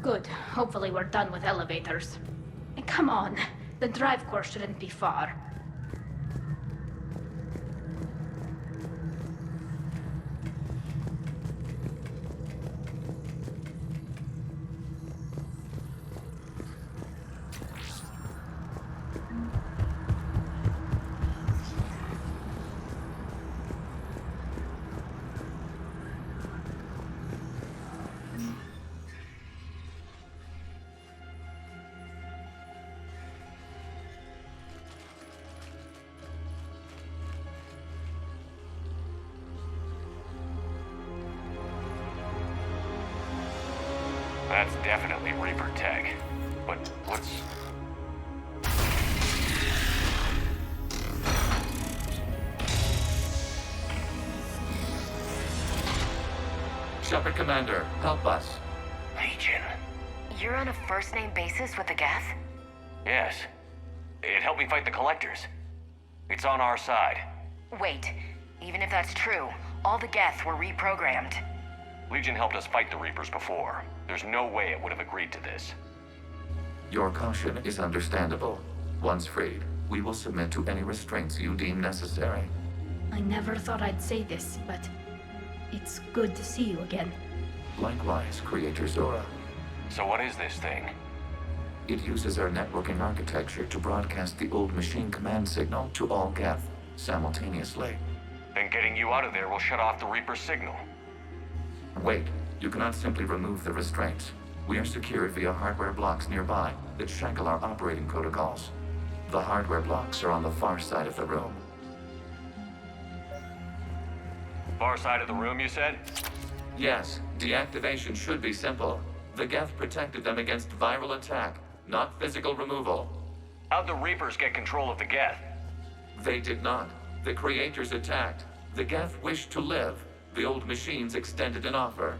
Good. Hopefully we're done with elevators. And come on, the drive core shouldn't be far. That's definitely Reaper tech. But what's... Shepard Commander, help us. Legion? You're on a first-name basis with the Geth? Yes. It helped me fight the Collectors. It's on our side. Wait, even if that's true, all the Geth were reprogrammed. Legion helped us fight the Reapers before. There's no way it would have agreed to this. Your caution is understandable. Once freed, we will submit to any restraints you deem necessary. I never thought I'd say this, but It's good to see you again. Likewise, Creator Zora. So what is this thing? It uses our networking architecture to broadcast the old machine command signal to all Geth simultaneously. Then getting you out of there will shut off the Reaper's signal. Wait, you cannot simply remove the restraints. We are secured via hardware blocks nearby that shackle our operating protocols. The hardware blocks are on the far side of the room. Far side of the room, you said? Yes, deactivation should be simple. The Geth protected them against viral attack, not physical removal. How'd the Reapers get control of the Geth? They did not. The Creators attacked. The Geth wished to live. The old machines extended an offer.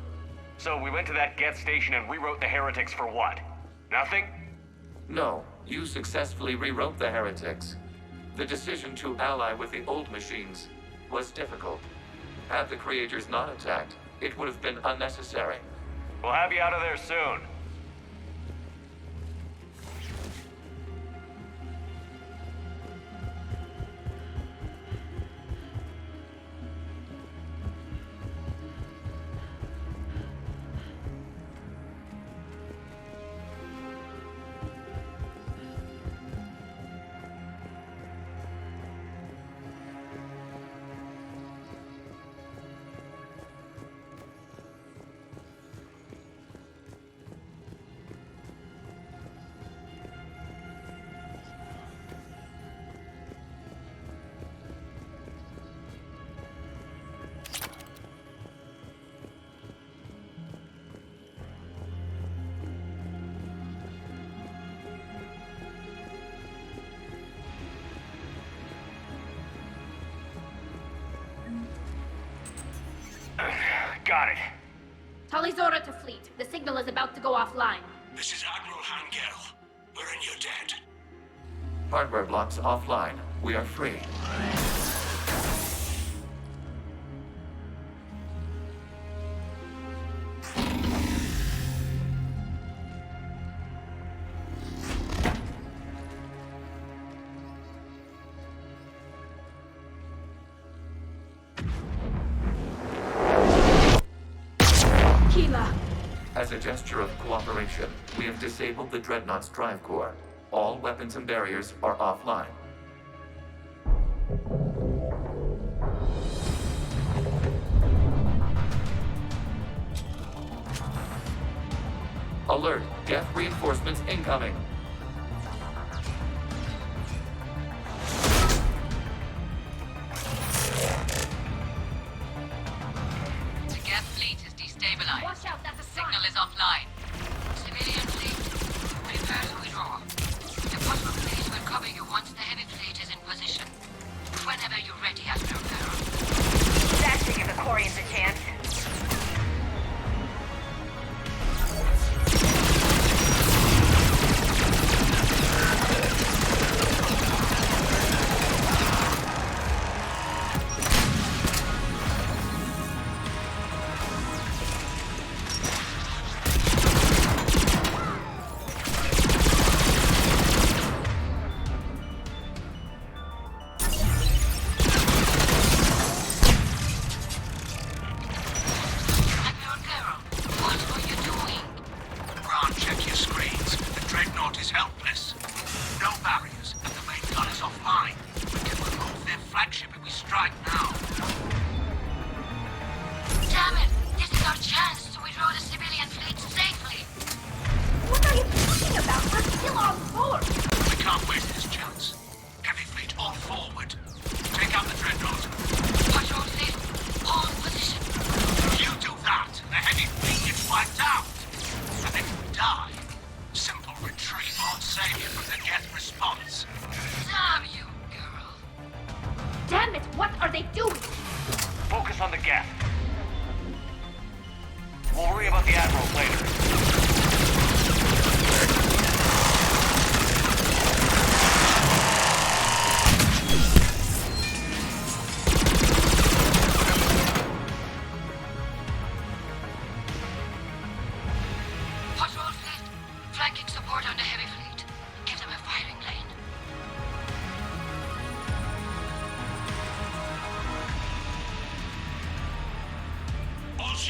So we went to that Geth station and rewrote the heretics for what? Nothing? No, you successfully rewrote the heretics. The decision to ally with the old machines was difficult. Had the Creators not attacked, it would have been unnecessary. We'll have you out of there soon. Got it. Talizora to fleet. The signal is about to go offline. This is Admiral Hangel. We're in your debt. Hardware blocks offline. We are free. As a gesture of cooperation, we have disabled the Dreadnought's drive core. All weapons and barriers are offline. Alert! Geth reinforcements incoming! The Geth fleet is destabilized. Watch out, that's a Signal is offline. Civilian fleet, prepare to withdraw. The possible fleet will cover you once the heavy fleet is in position. Whenever you're ready, Admiral Carroll. That should give the Quarians a chance.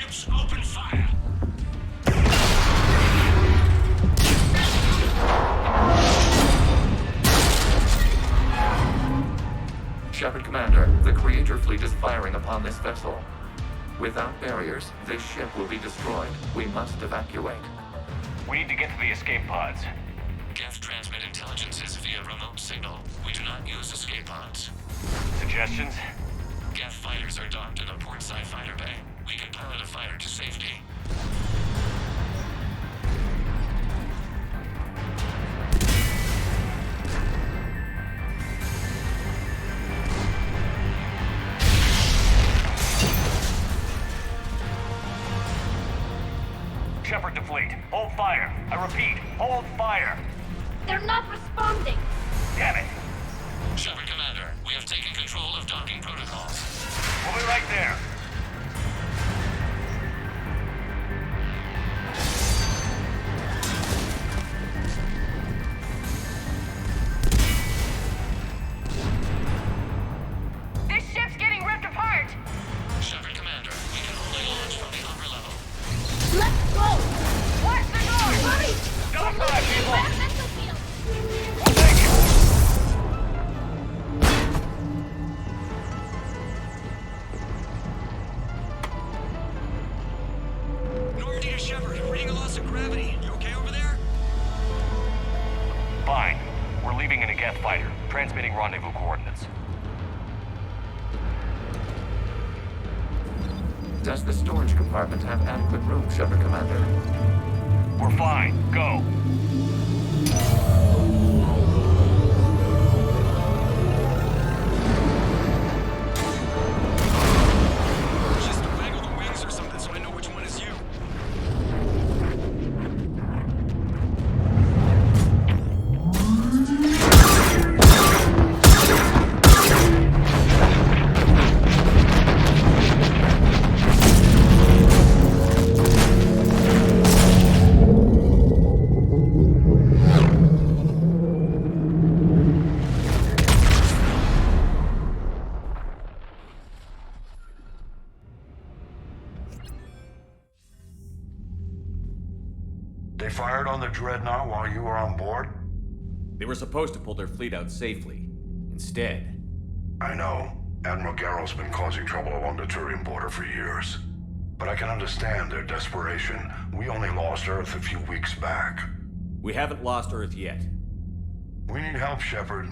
ships open fire! Shepard Commander, the Creator fleet is firing upon this vessel. Without barriers, this ship will be destroyed. We must evacuate. We need to get to the escape pods. Geth transmit intelligences via remote signal. We do not use escape pods. Suggestions? Geth fighters are docked in a portside fighter bay. We can pilot a fighter to safety. Shepard to fleet. Hold fire. I repeat, hold fire. They're not responding. Damn it. Shepard Commander, we have taken control of docking protocols. We'll be right there. This ship's getting ripped apart! Shepard Commander, we can only launch from the upper level. Let's go! Watch the door! Hurry! Don't fire, people! Environmental field! Thank you. Normandy to Shepard, reading a loss of gravity. You okay over there? Fine. We're leaving in a Geth fighter, transmitting rendezvous coordinates. Does the storage compartment have adequate room, Shepard Commander? We're fine. Go. Just waggle the wings or something so I know which one is you. They fired on the Dreadnought while you were on board? They were supposed to pull their fleet out safely. Instead... I know. Admiral Garrow's been causing trouble along the Turian border for years. But I can understand their desperation. We only lost Earth a few weeks back. We haven't lost Earth yet. We need help, Shepard.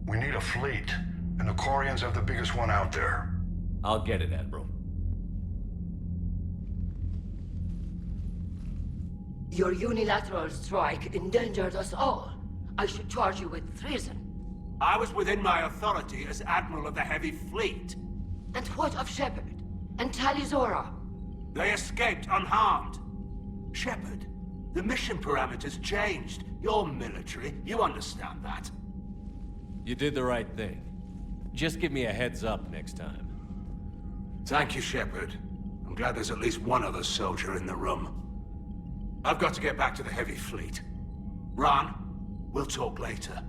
We need a fleet. And the Quarians have the biggest one out there. I'll get it, Admiral. Your unilateral strike endangered us all. I should charge you with treason. I was within my authority as Admiral of the Heavy Fleet. And what of Shepard? And Talizora? They escaped unharmed. Shepard, the mission parameters changed. You're military, you understand that. You did the right thing. Just give me a heads up next time. Thank you, Shepard. I'm glad there's at least one other soldier in the room. I've got to get back to the Heavy Fleet. Ron, we'll talk later.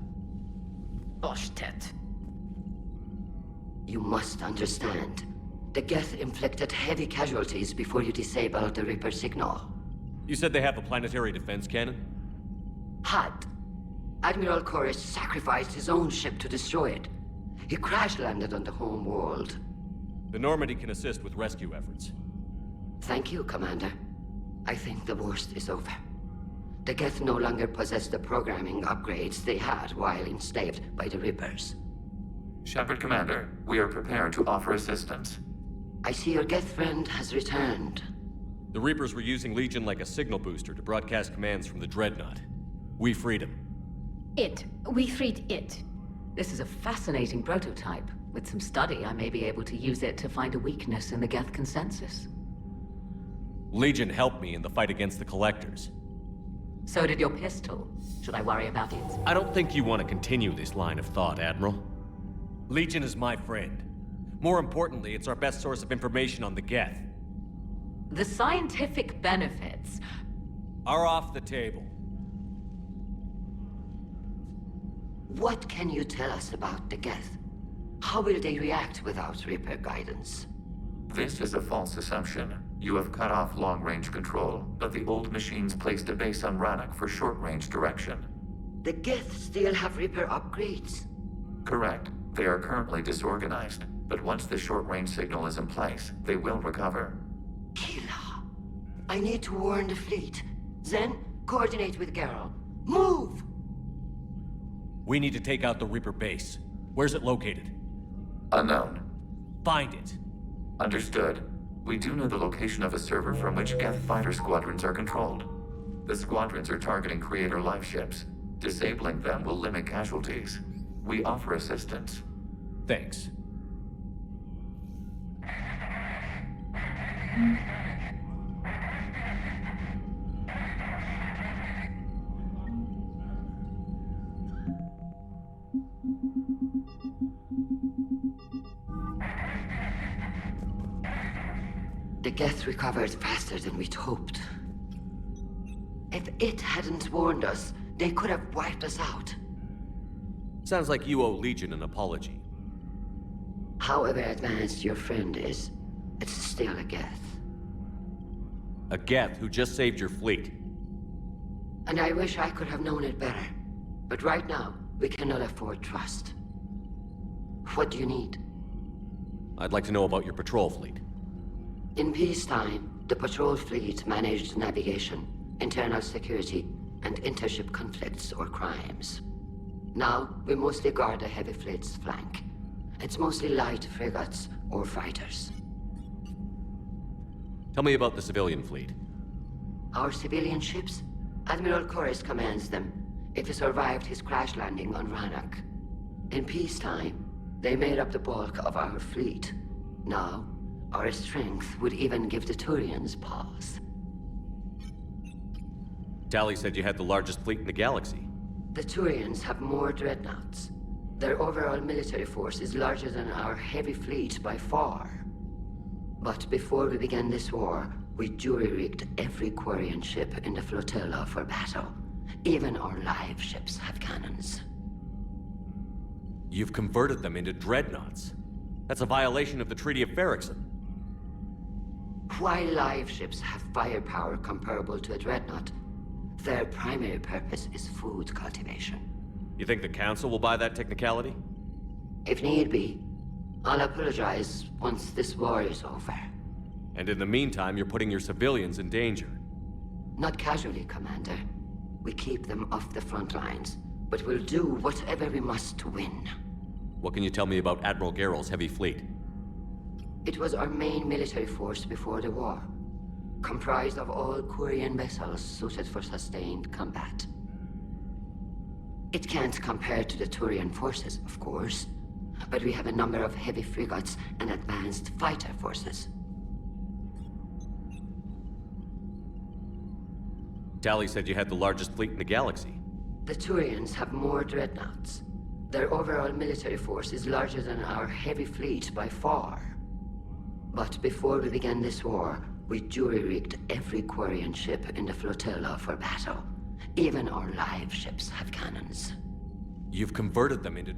Oshtet. You must understand. The Geth inflicted heavy casualties before you disabled the Reaper signal. You said they have a planetary defense cannon? Had. Admiral Koris sacrificed his own ship to destroy it. He crash-landed on the home world. The Normandy can assist with rescue efforts. Thank you, Commander. I think the worst is over. The Geth no longer possess the programming upgrades they had while enslaved by the Reapers. Shepard Commander, we are prepared to offer assistance. I see your Geth friend has returned. The Reapers were using Legion like a signal booster to broadcast commands from the Dreadnought. We freed him. We freed it. This is a fascinating prototype. With some study, I may be able to use it to find a weakness in the Geth consensus. Legion helped me in the fight against the Collectors. So did your pistol. Should I worry about it? I don't think you want to continue this line of thought, Admiral. Legion is my friend. More importantly, it's our best source of information on the Geth. The scientific benefits are off the table. What can you tell us about the Geth? How will they react without Reaper guidance? This is a false assumption. You have cut off long-range control, but the old machines placed a base on Rannoch for short-range direction. The Geth still have Reaper upgrades? Correct. They are currently disorganized, but once the short-range signal is in place, they will recover. I need to warn the fleet. Zen, coordinate with Geralt. Move! We need to take out the Reaper base. Where's it located? Unknown. Find it. Understood. We do know the location of a server from which Geth fighter squadrons are controlled. The squadrons are targeting Creator life ships. Disabling them will limit casualties. We offer assistance. Thanks. The Geth recovered faster than we'd hoped. If it hadn't warned us, they could have wiped us out. Sounds like you owe Legion an apology. However advanced your friend is, it's still a Geth. A Geth who just saved your fleet. And I wish I could have known it better. But right now, we cannot afford trust. What do you need? I'd like to know about your patrol fleet. In peacetime, the patrol fleet managed navigation, internal security, and intership conflicts or crimes. Now, we mostly guard the heavy fleet's flank. It's mostly light frigates or fighters. Tell me about the civilian fleet. Our civilian ships? Admiral Corus commands them. If he survived his crash landing on Rannoch. In peacetime, they made up the bulk of our fleet. Now, our strength would even give the Turians pause. Tali said you had the largest fleet in the galaxy. The Turians have more dreadnoughts. Their overall military force is larger than our heavy fleet by far. But before we began this war, we jury-rigged every Quarian ship in the flotilla for battle. Even our live ships have cannons. You've converted them into dreadnoughts. That's a violation of the Treaty of Ferrixon. While live ships have firepower comparable to a dreadnought, their primary purpose is food cultivation. You think the Council will buy that technicality? If need be, I'll apologize once this war is over. And in the meantime, you're putting your civilians in danger. Not casually, Commander. We keep them off the front lines, but we'll do whatever we must to win. What can you tell me about Admiral Geralt's heavy fleet? It was our main military force before the war, comprised of all Quarian vessels suited for sustained combat. It can't compare to the Turian forces, of course, but we have a number of heavy frigates and advanced fighter forces. Tali said you had the largest fleet in the galaxy. The Turians have more dreadnoughts. Their overall military force is larger than our heavy fleet by far. But before we began this war, we jury-rigged every Quarian ship in the flotilla for battle. Even our live ships have cannons. You've converted them into...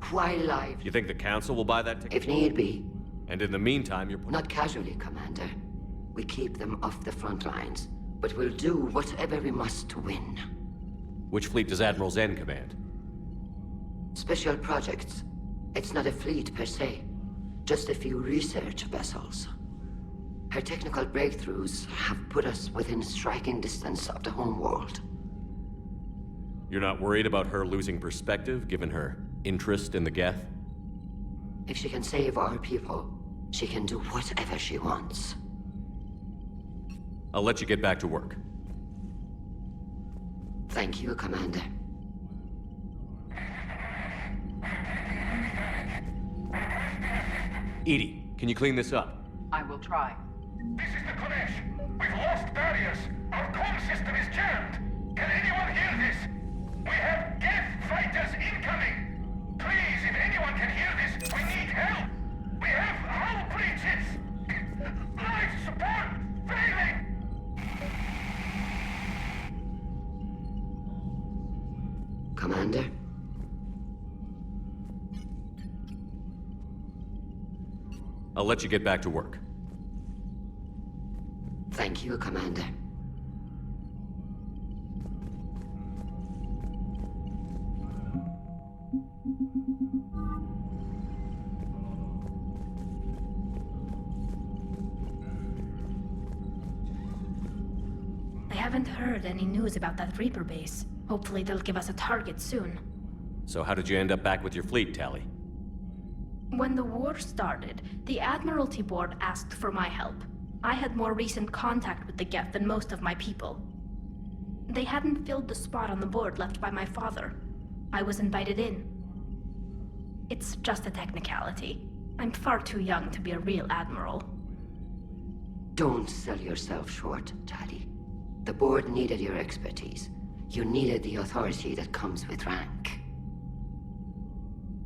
Why live? You think the Council will buy that If need be. And in the meantime, you're... Not casually, Commander. We keep them off the front lines, but we'll do whatever we must to win. Which fleet does Admiral Zen command? Special projects. It's not a fleet per se. Just a few research vessels. Her technical breakthroughs have put us within striking distance of the homeworld. You're not worried about her losing perspective, given her interest in the Geth? If she can save our people, she can do whatever she wants. I'll let you get back to work. Thank you, Commander. Edie, can you clean this up? I will try. This is the Kodesh. We've lost barriers. Our comm system is jammed. Can anyone hear this? We have Geth fighters incoming. Please, if anyone can hear this, we need help. We have hull breaches. Life support failing. Commander? I'll let you get back to work. Thank you, Commander. I haven't heard any news about that Reaper base. Hopefully they'll give us a target soon. So how did you end up back with your fleet, Tali? When the war started, the Admiralty Board asked for my help. I had more recent contact with the Geth than most of my people. They hadn't filled the spot on the board left by my father. I was invited in. It's just a technicality. I'm far too young to be a real admiral. Don't sell yourself short, Tali. The board needed your expertise. You needed the authority that comes with rank.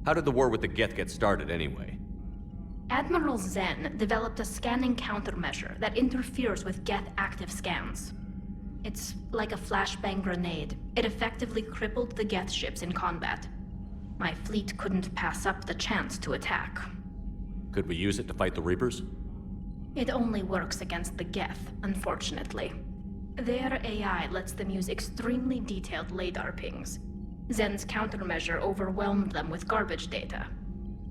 How did the war with the Geth get started, anyway? Admiral Zen developed a scanning countermeasure that interferes with Geth active scans. It's like a flashbang grenade. It effectively crippled the Geth ships in combat. My fleet couldn't pass up the chance to attack. Could we use it to fight the Reapers? It only works against the Geth, unfortunately. Their AI lets them use extremely detailed LADAR pings. Zen's countermeasure overwhelmed them with garbage data.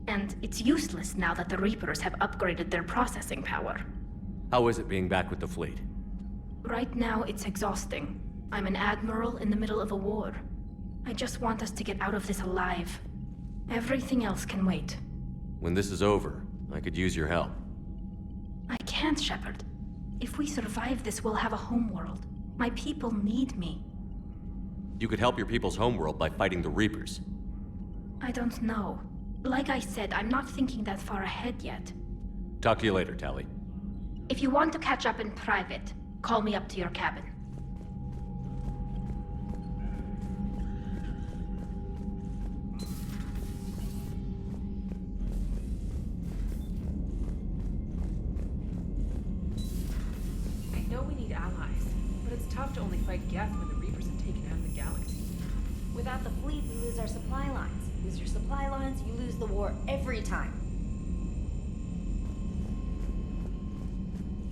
And it's useless now that the Reapers have upgraded their processing power. How is it being back with the fleet? Right now, it's exhausting. I'm an admiral in the middle of a war. I just want us to get out of this alive. Everything else can wait. When this is over, I could use your help. I can't, Shepard. If we survive this, we'll have a homeworld. My people need me. You could help your people's homeworld by fighting the Reapers. I don't know. Like I said, I'm not thinking that far ahead yet. Talk to you later, Tali. If you want to catch up in private, call me up to your cabin. I know we need allies, but it's tough to only fight Geth when the Reapers have taken out the galaxy. Without the fleet, we lose our supply lines. Lose your supply lines, you lose the war every time.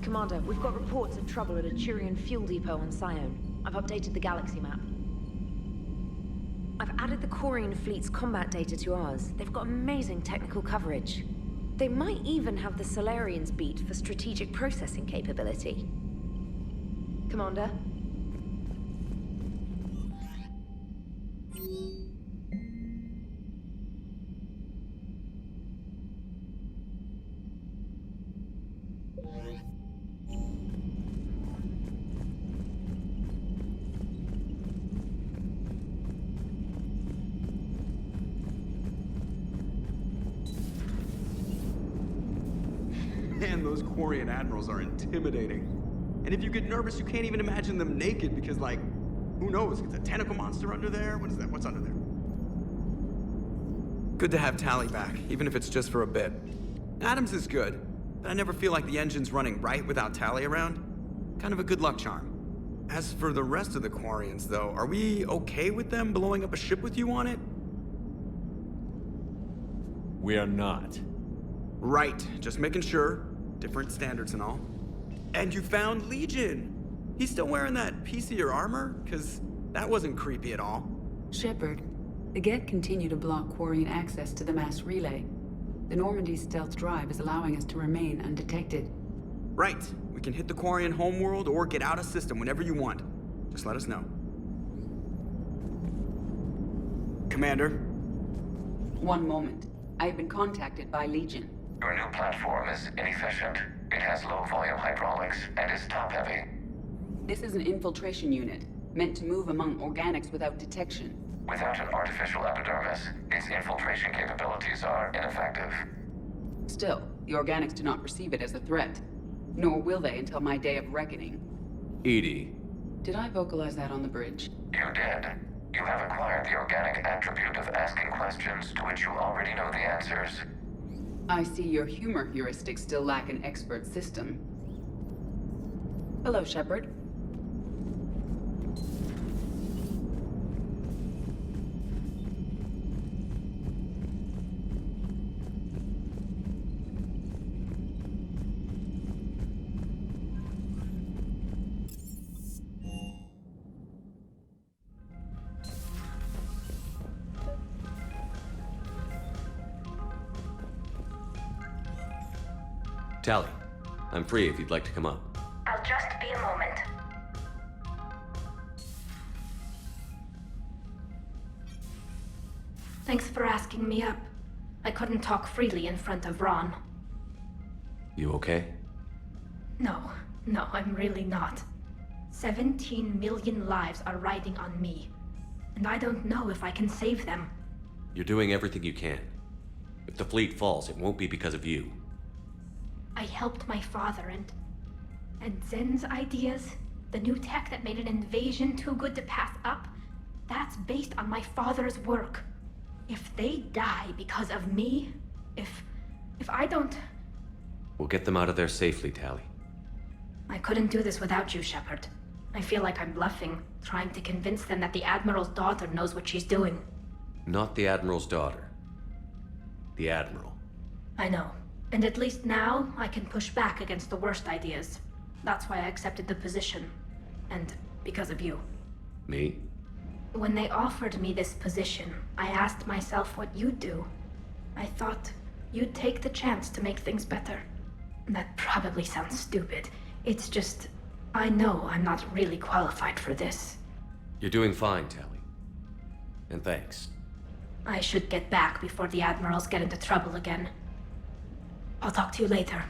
Commander, we've got reports of trouble at a Turian fuel depot on Sion. I've updated the galaxy map. I've added the Quarian fleet's combat data to ours. They've got amazing technical coverage. They might even have the Solarians beat for strategic processing capability. Commander? Man, those Quarian admirals are intimidating. And if you get nervous, you can't even imagine them naked because, like, who knows? It's a tentacle monster under there? What is that? What's under there? Good to have Tali back, even if it's just for a bit. Adams is good, but I never feel like the engine's running right without Tali around. Kind of a good luck charm. As for the rest of the Quarians, though, are we okay with them blowing up a ship with you on it? We are not. Right, just making sure. Different standards and all. And you found Legion! He's still wearing that piece of your armor? Cause that wasn't creepy at all. Shepard, the Geth continue to block Quarian access to the mass relay. The Normandy's stealth drive is allowing us to remain undetected. Right. We can hit the Quarian homeworld or get out of system whenever you want. Just let us know. Commander? One moment. I have been contacted by Legion. Your new platform is inefficient. It has low-volume hydraulics and is top-heavy. This is an infiltration unit, meant to move among organics without detection. Without an artificial epidermis, its infiltration capabilities are ineffective. Still, the organics do not perceive it as a threat. Nor will they until my day of reckoning. Edie. Did I vocalize that on the bridge? You did. You have acquired the organic attribute of asking questions to which you already know the answers. I see your humor heuristics still lack an expert system. Hello, Shepard. Tally, I'm free if you'd like to come up. I'll just be a moment. Thanks for asking me up. I couldn't talk freely in front of Ron. You okay? No, I'm really not. 17 million lives are riding on me, and I don't know if I can save them. You're doing everything you can. If the fleet falls, it won't be because of you. I helped my father and Zen's ideas, the new tech that made an invasion too good to pass up, that's based on my father's work. If they die because of me, if I don't... We'll get them out of there safely, Tally. I couldn't do this without you, Shepard. I feel like I'm bluffing, trying to convince them that the Admiral's daughter knows what she's doing. Not the Admiral's daughter. The Admiral. I know. And at least now, I can push back against the worst ideas. That's why I accepted the position. And because of you. Me? When they offered me this position, I asked myself what you'd do. I thought you'd take the chance to make things better. That probably sounds stupid. It's just, I know I'm not really qualified for this. You're doing fine, Tally. And thanks. I should get back before the Admirals get into trouble again. I'll talk to you later.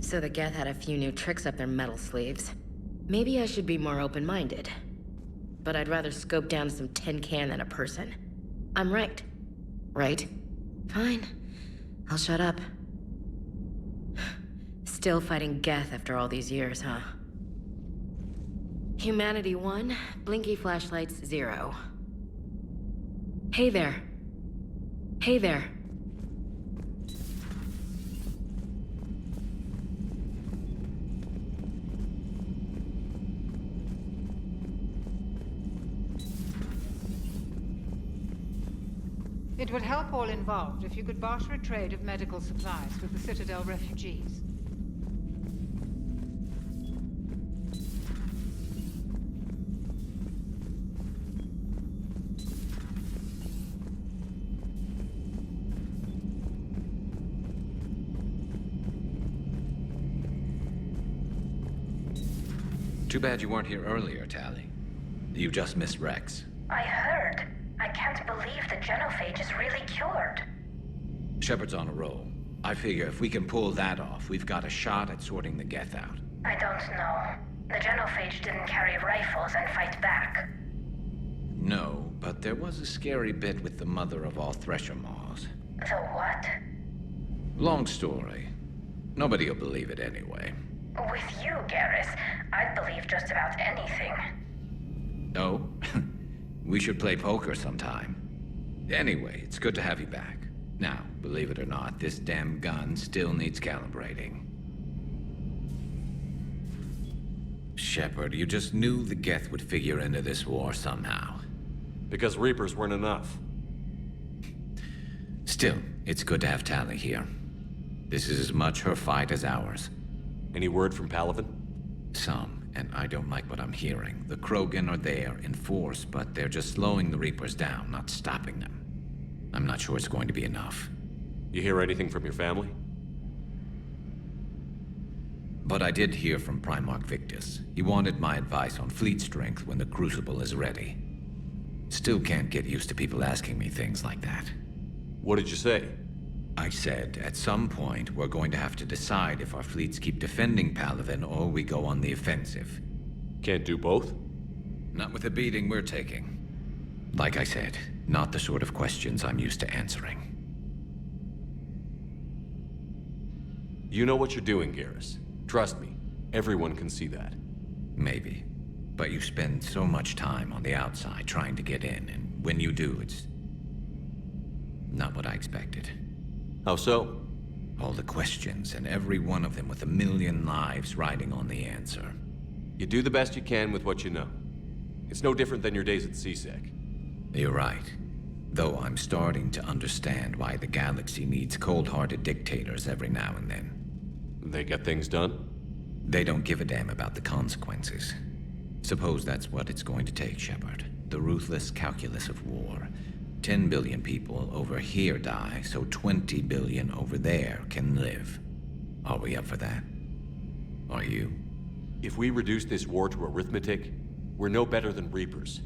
So the Geth had a few new tricks up their metal sleeves. Maybe I should be more open-minded. But I'd rather scope down some tin can than a person. I'm right. Right? Fine. I'll shut up. Still fighting Geth after all these years, huh? Humanity 1, blinky flashlights 0. Hey there. Hey there. It would help all involved if you could barter a trade of medical supplies with the Citadel refugees. Too bad you weren't here earlier, Tally. You just missed Rex. I heard. I can't believe the genophage is really cured. Shepard's on a roll. I figure if we can pull that off, we've got a shot at sorting the Geth out. I don't know. The genophage didn't carry rifles and fight back. No, but there was a scary bit with the mother of all Thresher Maws. The what? Long story. Nobody'll believe it anyway. With you, Garrus, I'd believe just about anything. Oh? We should play poker sometime. Anyway, it's good to have you back. Now, believe it or not, this damn gun still needs calibrating. Shepard, you just knew the Geth would figure into this war somehow. Because Reapers weren't enough. Still, it's good to have Tali here. This is as much her fight as ours. Any word from Palaven? Some, and I don't like what I'm hearing. The Krogan are there in force, but they're just slowing the Reapers down, not stopping them. I'm not sure it's going to be enough. You hear anything from your family? But I did hear from Primarch Victus. He wanted my advice on fleet strength when the Crucible is ready. Still can't get used to people asking me things like that. What did you say? I said, at some point, we're going to have to decide if our fleets keep defending Palaven or we go on the offensive. Can't do both? Not with the beating we're taking. Like I said, not the sort of questions I'm used to answering. You know what you're doing, Garrus. Trust me, everyone can see that. Maybe. But you spend so much time on the outside trying to get in, and when you do, it's not what I expected. How so? All the questions, and every one of them with a million lives riding on the answer. You do the best you can with what you know. It's no different than your days at CSEC. You're right. Though I'm starting to understand why the galaxy needs cold-hearted dictators every now and then. They get things done? They don't give a damn about the consequences. Suppose that's what it's going to take, Shepard. The ruthless calculus of war. 10 billion people over here die, so 20 billion over there can live. Are we up for that? Are you? If we reduce this war to arithmetic, we're no better than Reapers.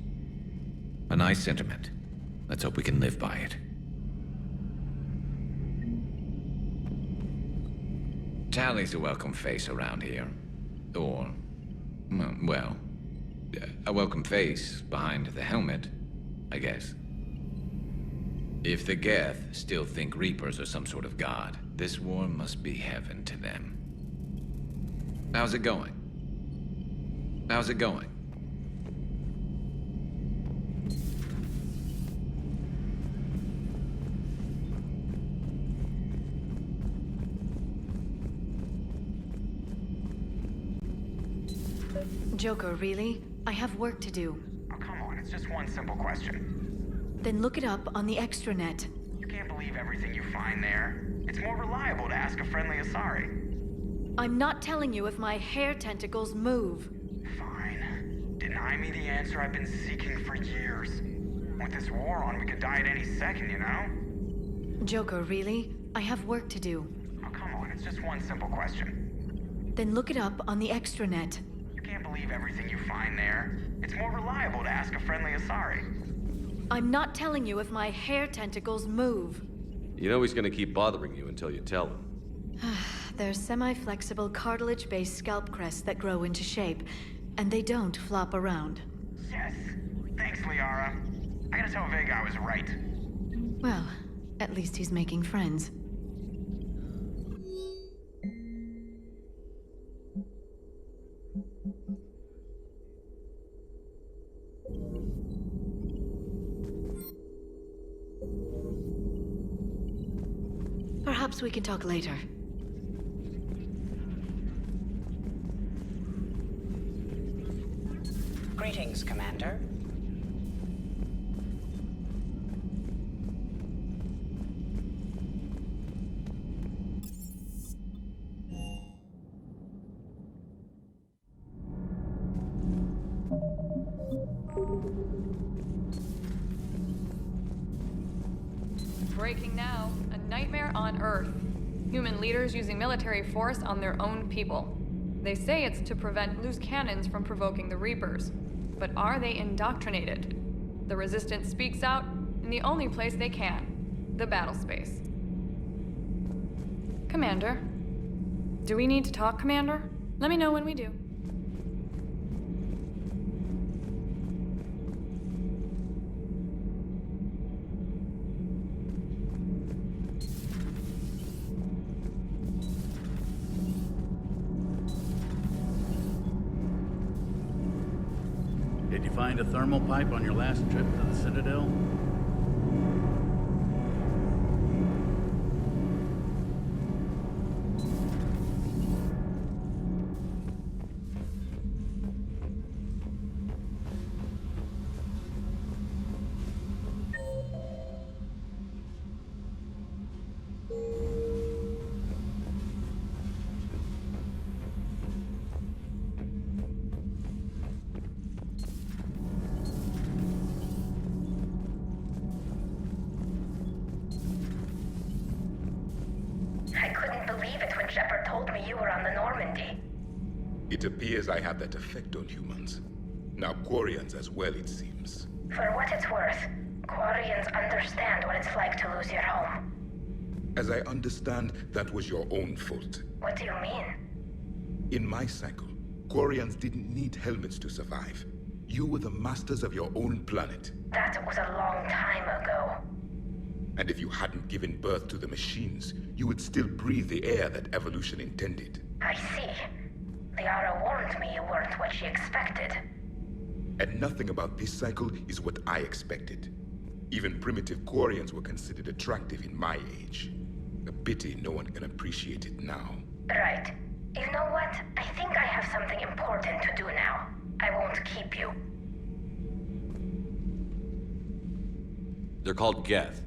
A nice sentiment. Let's hope we can live by it. Tali's a welcome face around here. Or, well, a welcome face behind the helmet, I guess. If the Geth still think Reapers are some sort of god, this war must be heaven to them. How's it going? How's it going? Joker, really? I have work to do. Oh, come on, it's just one simple question. Then look it up on the extranet. You can't believe everything you find there. It's more reliable to ask a friendly Asari. I'm not telling you if my hair tentacles move. Fine. Deny me the answer I've been seeking for years. With this war on, we could die at any second, you know? Joker, really? I have work to do. Oh, come on, it's just one simple question. Then look it up on the extranet. You can't believe everything you find there. It's more reliable to ask a friendly Asari. I'm not telling you if my hair tentacles move. You know he's gonna keep bothering you until you tell him. They're semi-flexible cartilage-based scalp crests that grow into shape, and they don't flop around. Yes. Thanks, Liara. I gotta tell Vega I was right. Well, at least he's making friends. Perhaps we can talk later. Greetings, Commander. Breaking now. A nightmare on Earth. Human leaders using military force on their own people. They say it's to prevent loose cannons from provoking the Reapers. But are they indoctrinated? The Resistance speaks out in the only place they can. The battle space. Commander. Do we need to talk, Commander? Let me know when we do. Did you find a thermal pipe on your last trip to the Citadel? I couldn't believe it when Shepard told me you were on the Normandy. It appears I have that effect on humans. Now Quarians as well, it seems. For what it's worth, Quarians understand what it's like to lose your home. As I understand, that was your own fault. What do you mean? In my cycle, Quarians didn't need helmets to survive. You were the masters of your own planet. That was a long time ago. And if you hadn't given birth to the machines, you would still breathe the air that evolution intended. I see. Liara warned me you weren't what she expected. And nothing about this cycle is what I expected. Even primitive Quarians were considered attractive in my age. A pity no one can appreciate it now. Right. You know what? I think I have something important to do now. I won't keep you. They're called Geth.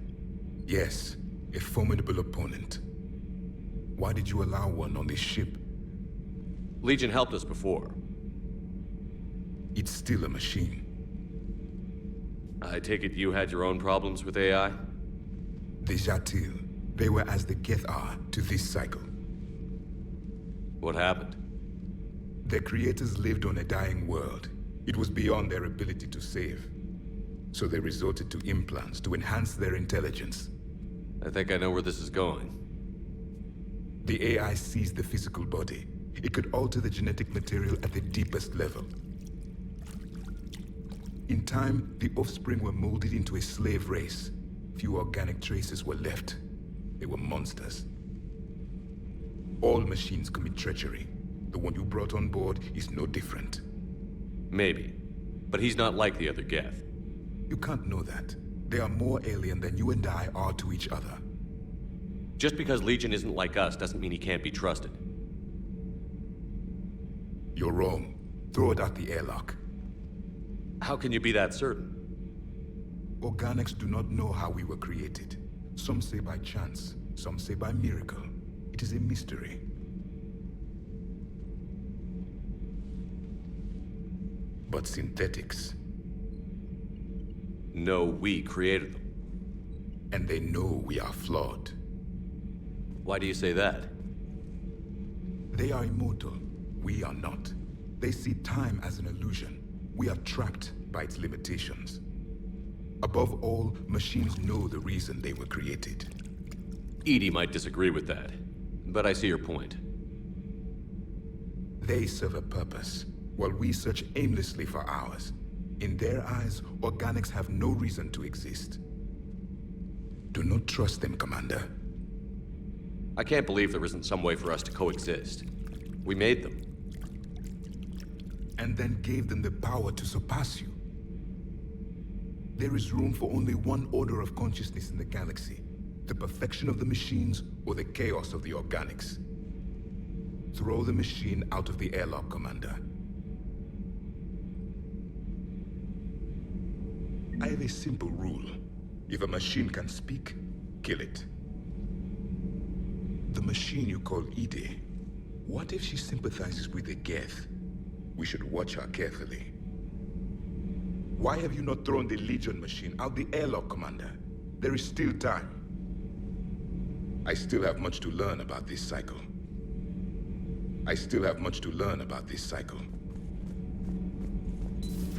Yes, a formidable opponent. Why did you allow one on this ship? Legion helped us before. It's still a machine. I take it you had your own problems with AI? The Jatil. They were as the Geth are to this cycle. What happened? Their creators lived on a dying world. It was beyond their ability to save. So they resorted to implants to enhance their intelligence. I think I know where this is going. The AI seized the physical body. It could alter the genetic material at the deepest level. In time, the offspring were molded into a slave race. Few organic traces were left. They were monsters. All machines commit treachery. The one you brought on board is no different. Maybe. But he's not like the other Geth. You can't know that. They are more alien than you and I are to each other. Just because Legion isn't like us doesn't mean he can't be trusted. You're wrong. Throw it out the airlock. How can you be that certain? Organics do not know how we were created. Some say by chance, some say by miracle. It is a mystery. But synthetics... No, we created them. And they know we are flawed. Why do you say that? They are immortal. We are not. They see time as an illusion. We are trapped by its limitations. Above all, machines know the reason they were created. EDI might disagree with that, but I see your point. They serve a purpose, while we search aimlessly for ours. In their eyes, organics have no reason to exist. Do not trust them, Commander. I can't believe there isn't some way for us to coexist. We made them. And then gave them the power to surpass you. There is room for only one order of consciousness in the galaxy. The perfection of the machines or the chaos of the organics. Throw the machine out of the airlock, Commander. I have a simple rule. If a machine can speak, kill it. The machine you call EDI, what if she sympathizes with the Geth? We should watch her carefully. Why have you not thrown the Legion machine out the airlock, Commander? There is still time. I still have much to learn about this cycle.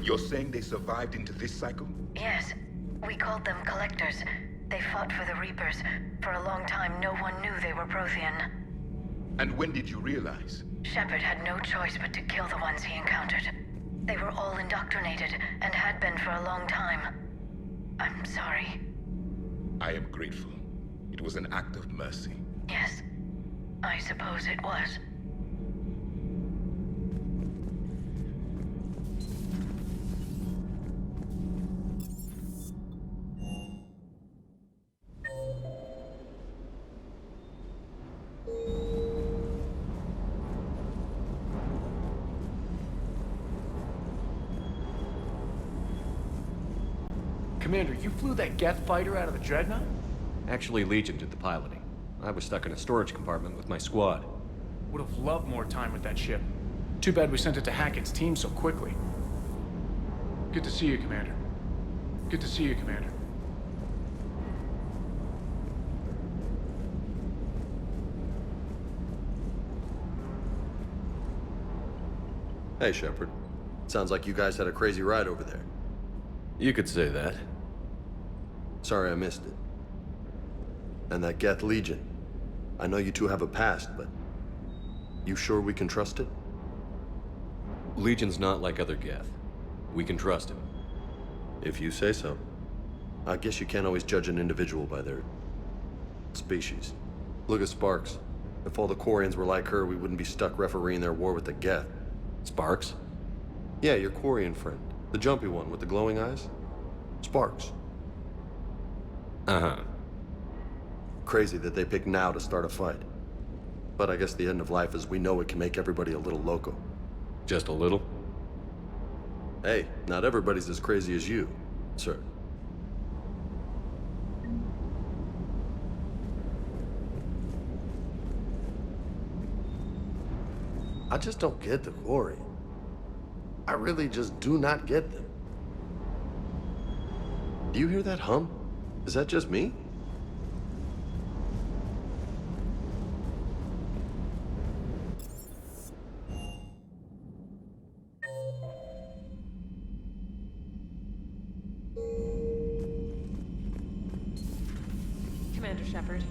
You're saying they survived into this cycle? Yes. We called them Collectors. They fought for the Reapers. For a long time, no one knew they were Prothean. And when did you realize? Shepard had no choice but to kill the ones he encountered. They were all indoctrinated, and had been for a long time. I'm sorry. I am grateful. It was an act of mercy. Yes, I suppose it was. Commander, you flew that Geth fighter out of the Dreadnought? Actually, Legion did the piloting. I was stuck in a storage compartment with my squad. Would have loved more time with that ship. Too bad we sent it to Hackett's team so quickly. Good to see you, Commander. Good to see you, Commander. Hey, Shepard. Sounds like you guys had a crazy ride over there. You could say that. Sorry I missed it. And that Geth Legion. I know you two have a past, but... you sure we can trust it? Legion's not like other Geth. We can trust him. If you say so. I guess you can't always judge an individual by their... species. Look at Sparks. If all the Quarians were like her, we wouldn't be stuck refereeing their war with the Geth. Sparks? Yeah, your Quarian friend. The jumpy one with the glowing eyes? Sparks. Uh-huh. Crazy that they pick now to start a fight. But I guess the end of life as we know it can make everybody a little loco. Just a little? Hey, not everybody's as crazy as you, sir. I just don't get the Quarian. I really just do not get them. Do you hear that hum? Is that just me? Commander Shepard.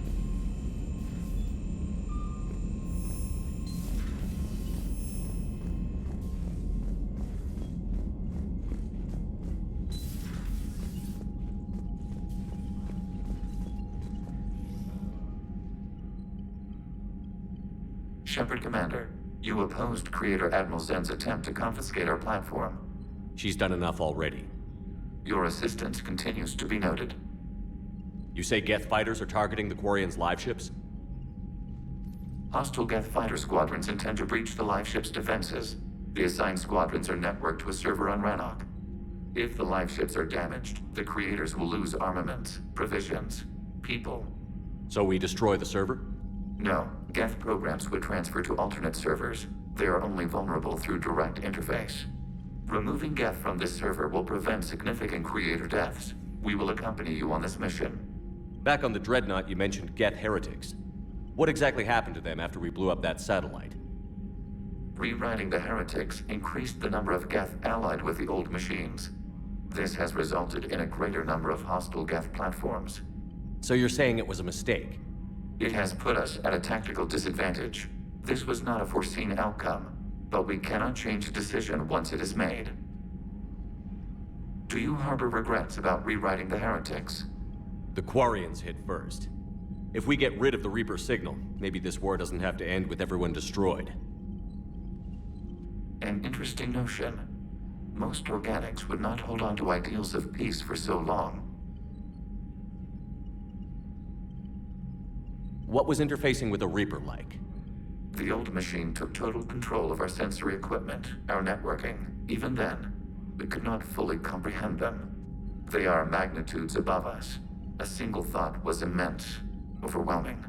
Shepard Commander, you opposed Creator Admiral Zen's attempt to confiscate our platform. She's done enough already. Your assistance continues to be noted. You say Geth fighters are targeting the Quarians' live ships? Hostile Geth fighter squadrons intend to breach the live ship's defenses. The assigned squadrons are networked to a server on Rannoch. If the live ships are damaged, the Creators will lose armaments, provisions, people. So we destroy the server? No, Geth programs would transfer to alternate servers. They are only vulnerable through direct interface. Removing Geth from this server will prevent significant Creator deaths. We will accompany you on this mission. Back on the Dreadnought, you mentioned Geth heretics. What exactly happened to them after we blew up that satellite? Rewriting the heretics increased the number of Geth allied with the old machines. This has resulted in a greater number of hostile Geth platforms. So you're saying it was a mistake? It has put us at a tactical disadvantage. This was not a foreseen outcome, but we cannot change a decision once it is made. Do you harbor regrets about rewriting the heretics? The Quarians hit first. If we get rid of the Reaper signal, maybe this war doesn't have to end with everyone destroyed. An interesting notion. Most organics would not hold on to ideals of peace for so long. What was interfacing with a Reaper like? The old machine took total control of our sensory equipment, our networking. Even then, we could not fully comprehend them. They are magnitudes above us. A single thought was immense, overwhelming,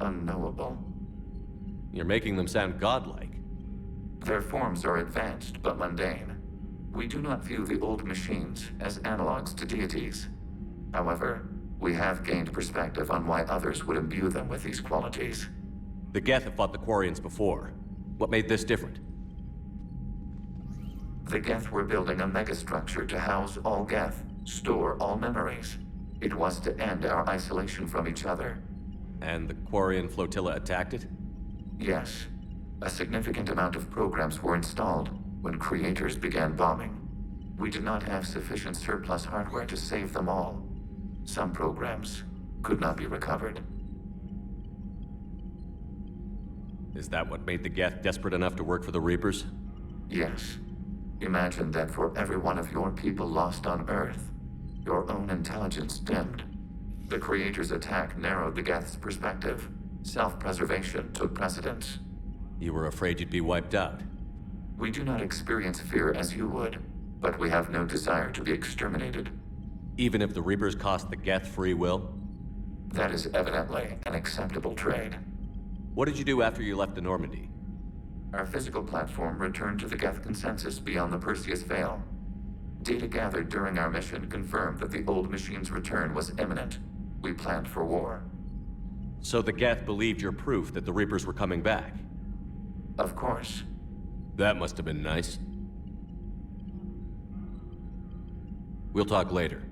unknowable. You're making them sound godlike. Their forms are advanced but mundane. We do not view the old machines as analogs to deities. However, we have gained perspective on why others would imbue them with these qualities. The Geth have fought the Quarians before. What made this different? The Geth were building a megastructure to house all Geth, store all memories. It was to end our isolation from each other. And the Quarian flotilla attacked it? Yes. A significant amount of programs were installed when creators began bombing. We did not have sufficient surplus hardware to save them all. Some programs could not be recovered. Is that what made the Geth desperate enough to work for the Reapers? Yes. Imagine that for every one of your people lost on Earth, your own intelligence dimmed. The Creator's attack narrowed the Geth's perspective. Self-preservation took precedence. You were afraid you'd be wiped out. We do not experience fear as you would, but we have no desire to be exterminated. Even if the Reapers cost the Geth free will? That is evidently an acceptable trade. What did you do after you left the Normandy? Our physical platform returned to the Geth consensus beyond the Perseus Veil. Data gathered during our mission confirmed that the old machine's return was imminent. We planned for war. So the Geth believed your proof that the Reapers were coming back? Of course. That must have been nice. We'll talk later.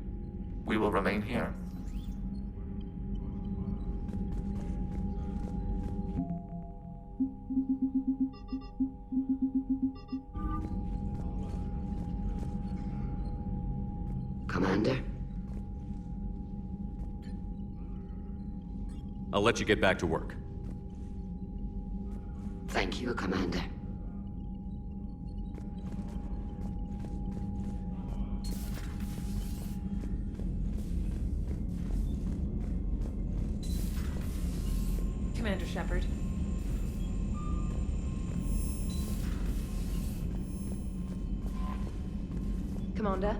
We will remain here. Commander? I'll let you get back to work. Thank you, Commander. Commander Shepard. Commander?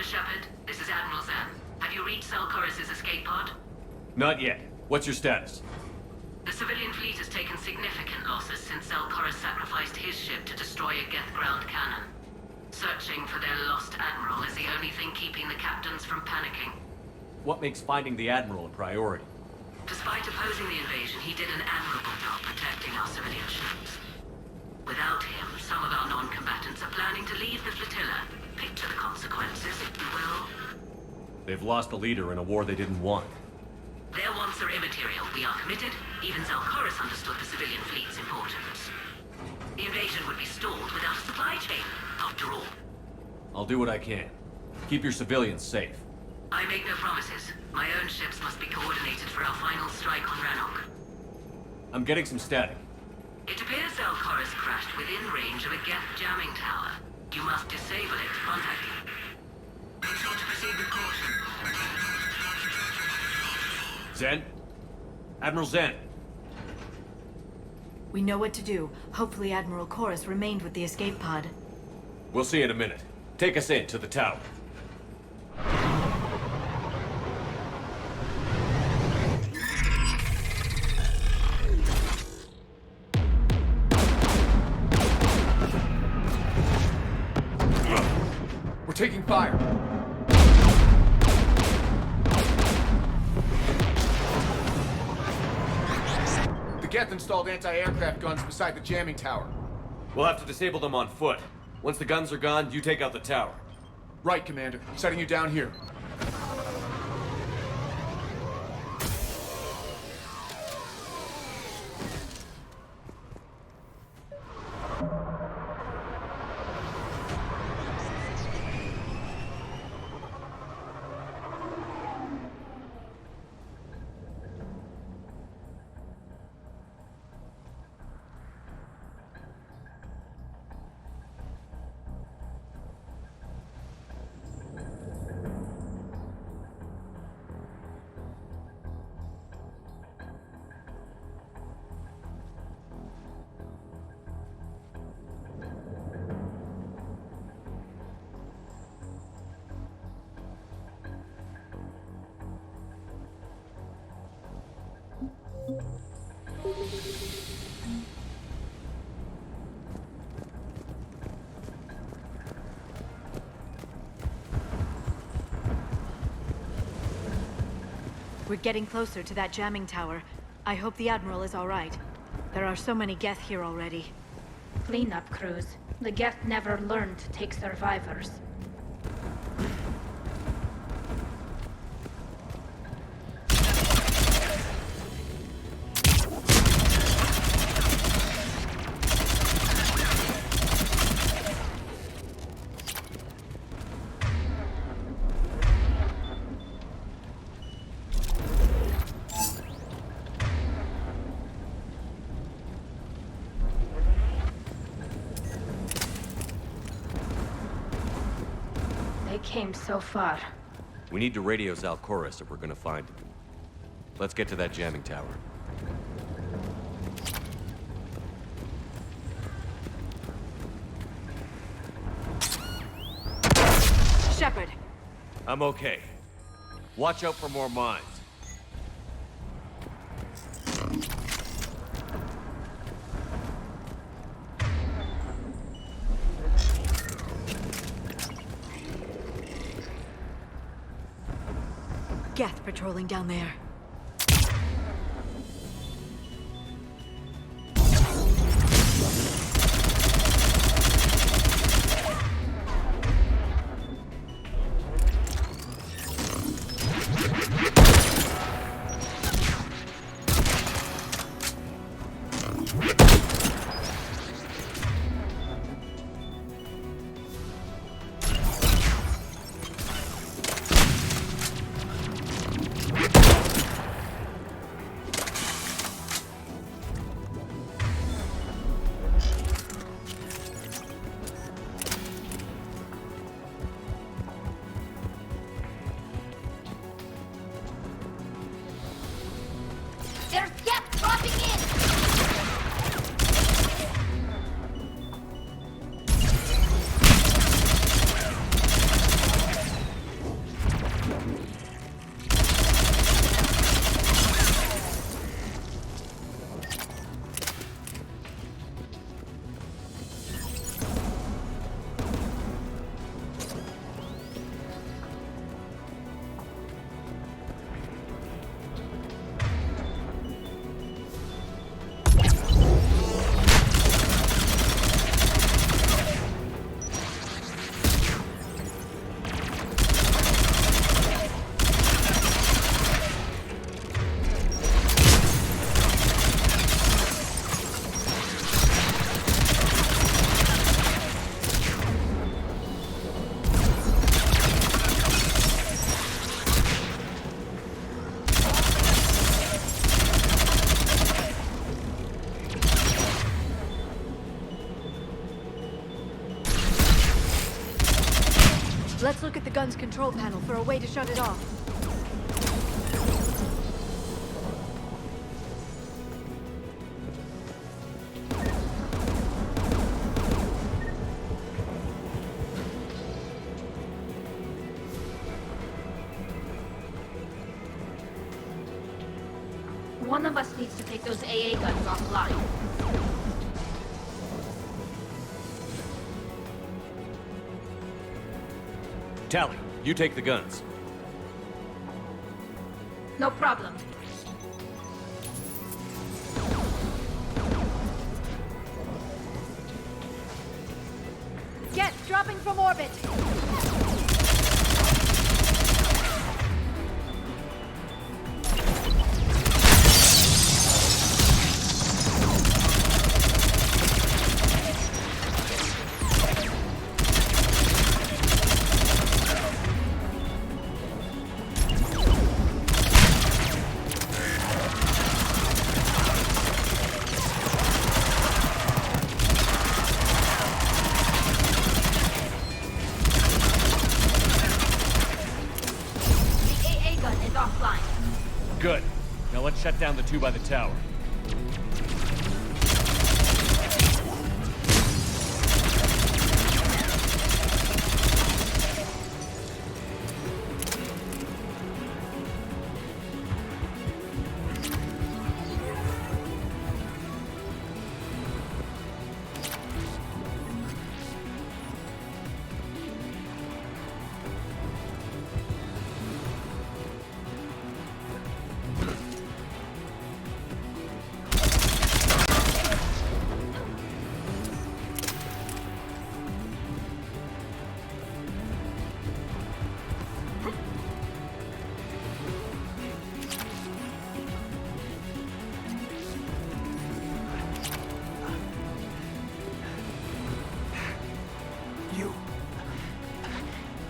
Shepard, this is Admiral Zan. Have you reached Selchorus' escape pod? Not yet. What's your status? The civilian fleet has taken significant losses since Selchorus sacrificed his ship to destroy a Geth ground cannon. Searching for their lost admiral is the only thing keeping the captains from panicking. What makes finding the Admiral a priority? Despite opposing the invasion, he did an admirable job protecting our civilian ships. Without him, some of our non-combatants are planning to leave the flotilla. Picture the consequences, if you will. They've lost a leader in a war they didn't want. Their wants are immaterial. We are committed. Even Selchorus understood the civilian fleet's importance. The invasion would be stalled without a supply chain, after all. I'll do what I can. Keep your civilians safe. I make no promises. My own ships must be coordinated for our final strike on Rannoch. I'm getting some static. It appears Zelkoris crashed within range of a Geth jamming tower. You must disable it to contact you. Be sure to proceed with caution. Zen? Admiral Zen? We know what to do. Hopefully Admiral Chorus remained with the escape pod. We'll see in a minute. Take us in to the tower. We're taking fire. The Geth installed anti-aircraft guns beside the jamming tower. We'll have to disable them on foot. Once the guns are gone, you take out the tower. Right, Commander. Setting you down here. We're getting closer to that jamming tower. I hope the Admiral is all right. There are so many Geth here already. Cleanup crews. The Geth never learned to take survivors. They came so far. We need to radio Zelkoris if we're gonna find him. Let's get to that jamming tower. Shepard! I'm okay. Watch out for more mines. Geth patrolling down there. Let's look at the gun's control panel for a way to shut it off. One of us needs to take those AA guns offline. Tally, you take the guns. No problem. Get dropping from orbit! Good. Now let's shut down the two by the tower.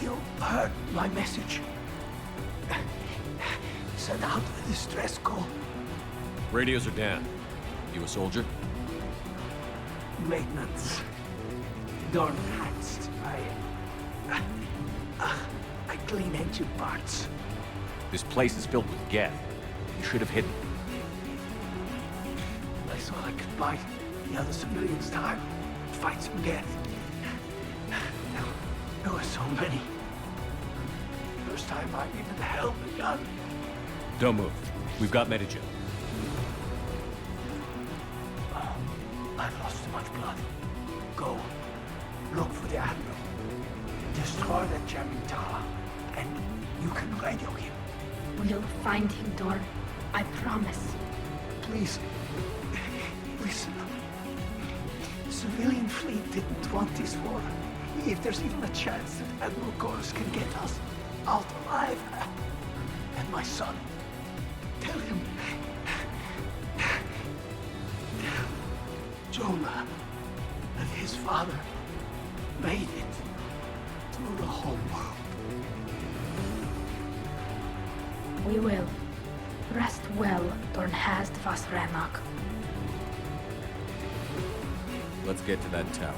You heard my message. Send out a distress call. Radios are down. You a soldier? Maintenance. Dorn hats. I clean engine parts. This place is filled with geth. You should have hidden. I thought I could buy the other civilians time. Fight some geth. There were so many. First time I even held a gun. Don't move. We've got Medigen. I've lost too much blood. Go. Look for the Admiral. Destroy that jamming tower. And you can radio him. We'll find him, Dorn. I promise. Please. Listen. The civilian fleet didn't want this war. If there's even a chance that Admiral Gorus can get us out alive. And my son. Tell him. Jonah and his father made it through the whole world. We will. Rest well, Dornhast Vasrenak. Let's get to that tower.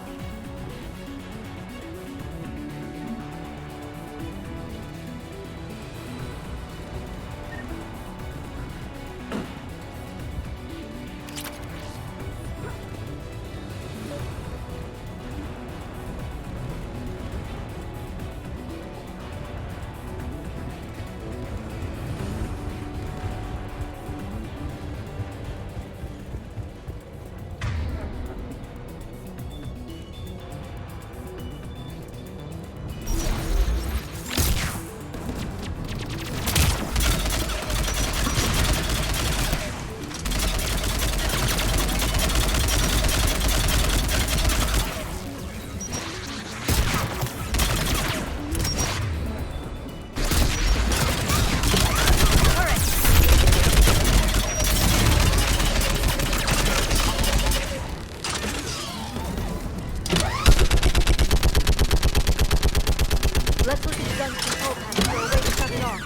Let's look at the gun's control panel for a way to shut it off.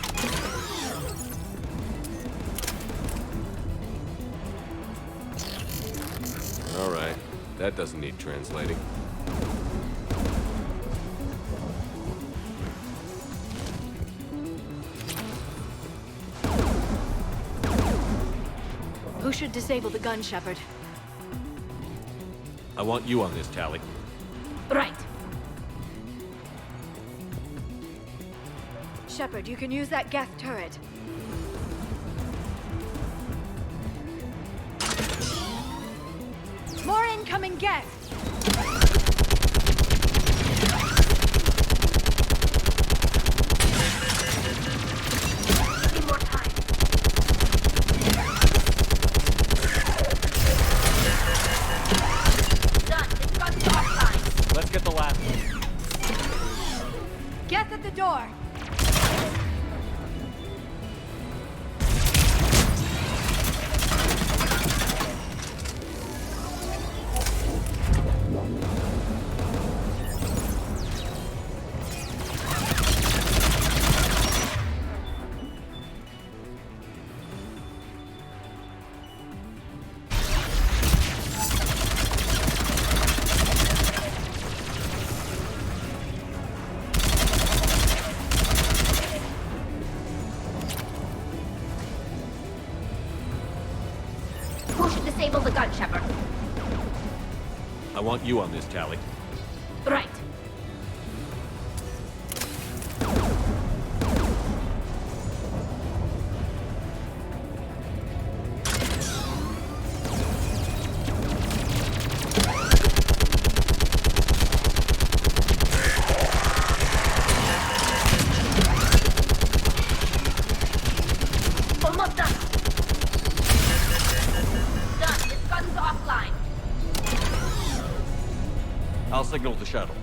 All right. That doesn't need translating. should disable the gun, Shepard. I want you on this, Tally. Right. Shepard, you can use that Geth turret. More incoming Geth! Need more time. Done. It's got to offline. Let's get the last one. Geth at the door! Disable the gun, Shepard. I want you on this, Tally. Right. Almost done. Done. This gun's offline. I'll signal the shuttle.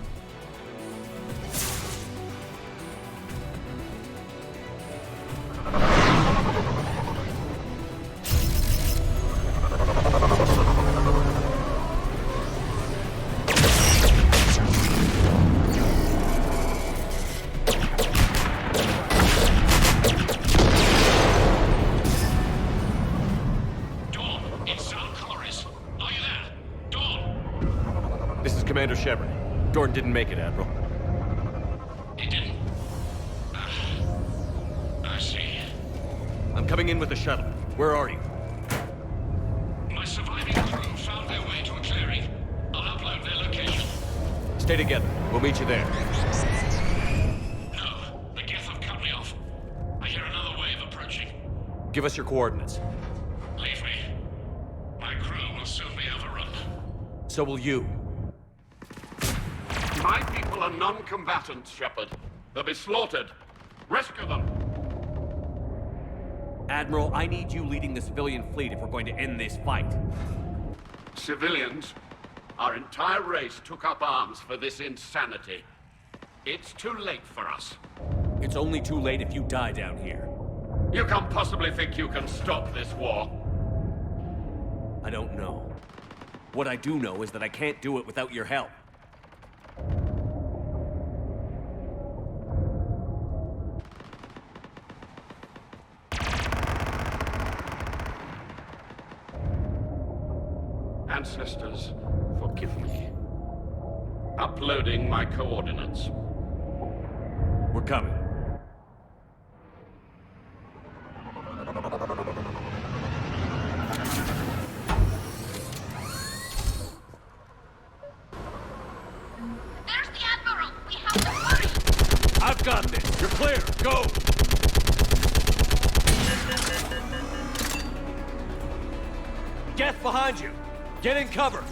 Commander Shepard. Dorn didn't make it, Admiral. He didn't? I see. I'm coming in with the shuttle. Where are you? My surviving crew found their way to a clearing. I'll upload their location. Stay together. We'll meet you there. No, the Geth have cut me off. I hear another wave approaching. Give us your coordinates. Leave me. My crew will soon be overrun. So will you. My people are non-combatants, Shepard. They'll be slaughtered. Rescue them! Admiral, I need you leading the civilian fleet if we're going to end this fight. Civilians? Our entire race took up arms for this insanity. It's too late for us. It's only too late if you die down here. You can't possibly think you can stop this war. I don't know. What I do know is that I can't do it without your help. Ancestors, forgive me. Uploading my coordinates. We're coming. There's the Admiral! We have to hurry! I've got this! You're clear! Go! Geth behind you! Get in cover!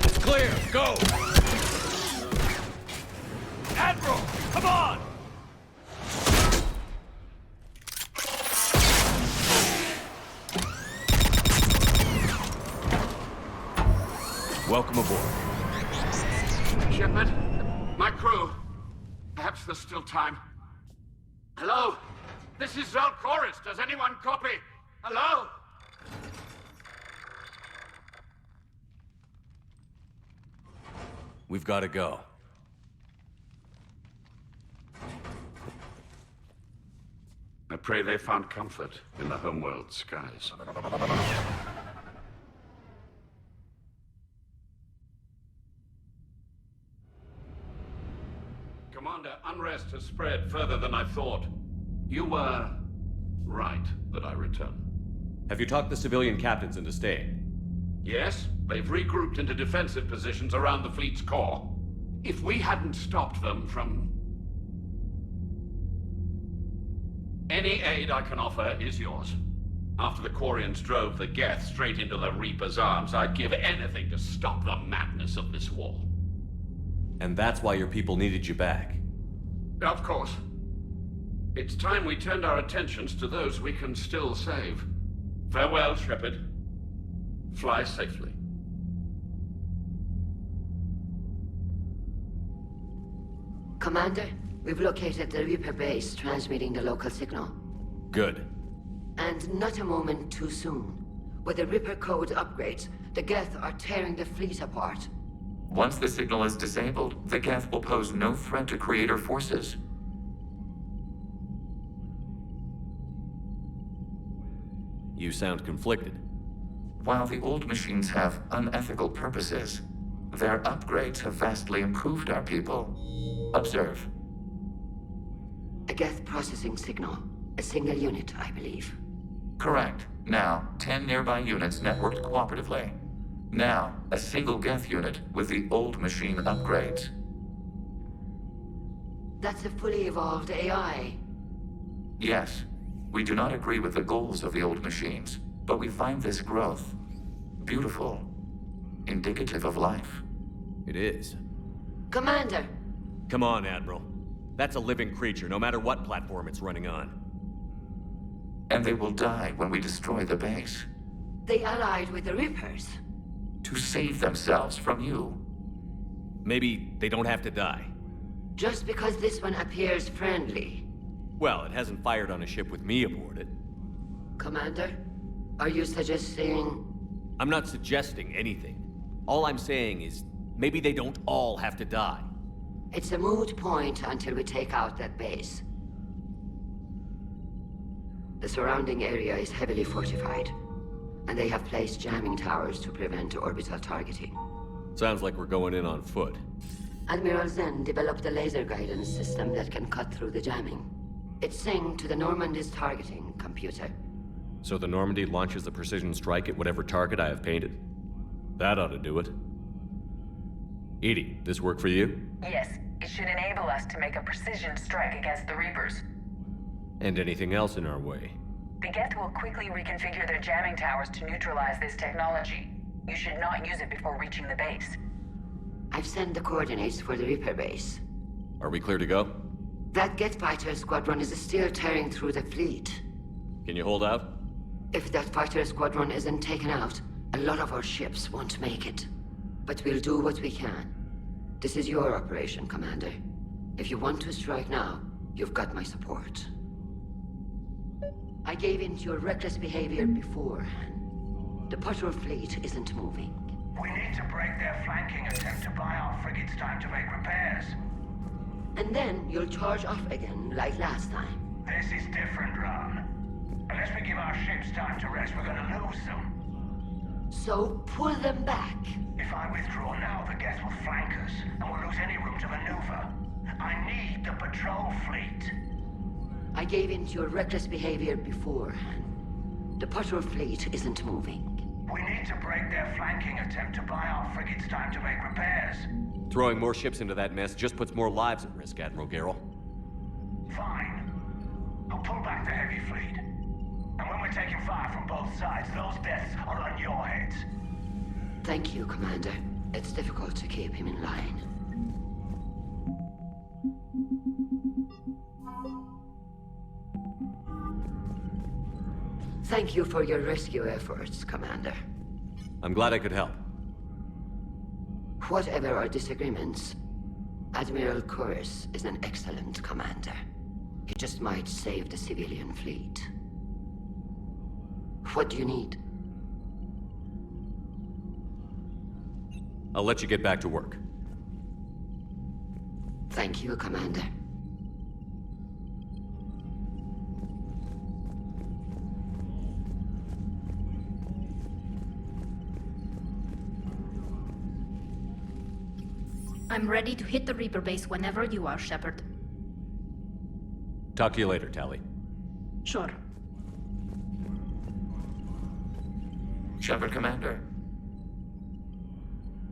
It's clear! Go! Admiral! Come on! Welcome aboard. Shepard, my crew. Perhaps there's still time. Hello? This is Zalcoris. Does anyone copy? Hello? We've got to go. I pray they found comfort in the homeworld skies. Commander, unrest has spread further than I thought. You were right that I return. Have you talked the civilian captains into staying? Yes, they've regrouped into defensive positions around the fleet's core. If we hadn't stopped them from... Any aid I can offer is yours. After the Quarians drove the Geth straight into the Reaper's arms, I'd give anything to stop the madness of this war. And that's why your people needed you back. Of course. It's time we turned our attentions to those we can still save. Farewell, Shepard. Fly safely. Commander, we've located the Reaper base transmitting the local signal. Good. And not a moment too soon. With the Reaper code upgrades, the Geth are tearing the fleet apart. Once the signal is disabled, the Geth will pose no threat to Creator forces. You sound conflicted. While the old machines have unethical purposes, their upgrades have vastly improved our people. Observe. A Geth processing signal. A single unit, I believe. Correct. Now, 10 nearby units networked cooperatively. Now, a single Geth unit with the old machine upgrades. That's a fully evolved AI. Yes, we do not agree with the goals of the old machines, but we find this growth beautiful, indicative of life. It is. Commander! Come on, Admiral. That's a living creature, no matter what platform it's running on. And they will die when we destroy the base. They allied with the Reapers. To save themselves from you. Maybe they don't have to die. Just because this one appears friendly. Well, it hasn't fired on a ship with me aboard it. Commander, are you suggesting... I'm not suggesting anything. All I'm saying is, maybe they don't all have to die. It's a moot point until we take out that base. The surrounding area is heavily fortified, and they have placed jamming towers to prevent orbital targeting. Sounds like we're going in on foot. Admiral Zen developed a laser guidance system that can cut through the jamming. It's synced to the Normandy's targeting computer. So the Normandy launches the precision strike at whatever target I have painted? That ought to do it. Edie, this work for you? Yes, it should enable us to make a precision strike against the Reapers. And anything else in our way? The Geth will quickly reconfigure their jamming towers to neutralize this technology. You should not use it before reaching the base. I've sent the coordinates for the Reaper base. Are we clear to go? That Geth fighter squadron is still tearing through the fleet. Can you hold out? If that fighter squadron isn't taken out, a lot of our ships won't make it. But we'll do what we can. This is your operation, Commander. If you want to strike now, you've got my support. I gave in to your reckless behavior beforehand. The patrol fleet isn't moving. We need to break their flanking attempt to buy our frigates time to make repairs. And then you'll charge off again, like last time. This is different, Ron. Unless we give our ships time to rest, we're gonna lose them. So, pull them back. If I withdraw now, the Geth will flank us, and we'll lose any room to maneuver. I need the patrol fleet. I gave in to your reckless behavior beforehand. The patrol fleet isn't moving. We need to break their flanking attempt to buy our frigates time to make repairs. Throwing more ships into that mess just puts more lives at risk, Admiral Garrel. Fine. I'll pull back the heavy fleet. And when we're taking fire from both sides, those deaths are on your heads. Thank you, Commander. It's difficult to keep him in line. Thank you for your rescue efforts, Commander. I'm glad I could help. Whatever our disagreements, Admiral Chorus is an excellent commander. He just might save the civilian fleet. What do you need? I'll let you get back to work. Thank you, Commander. I'm ready to hit the Reaper base whenever you are, Shepard. Talk to you later, Tally. Sure. Shepard, Commander.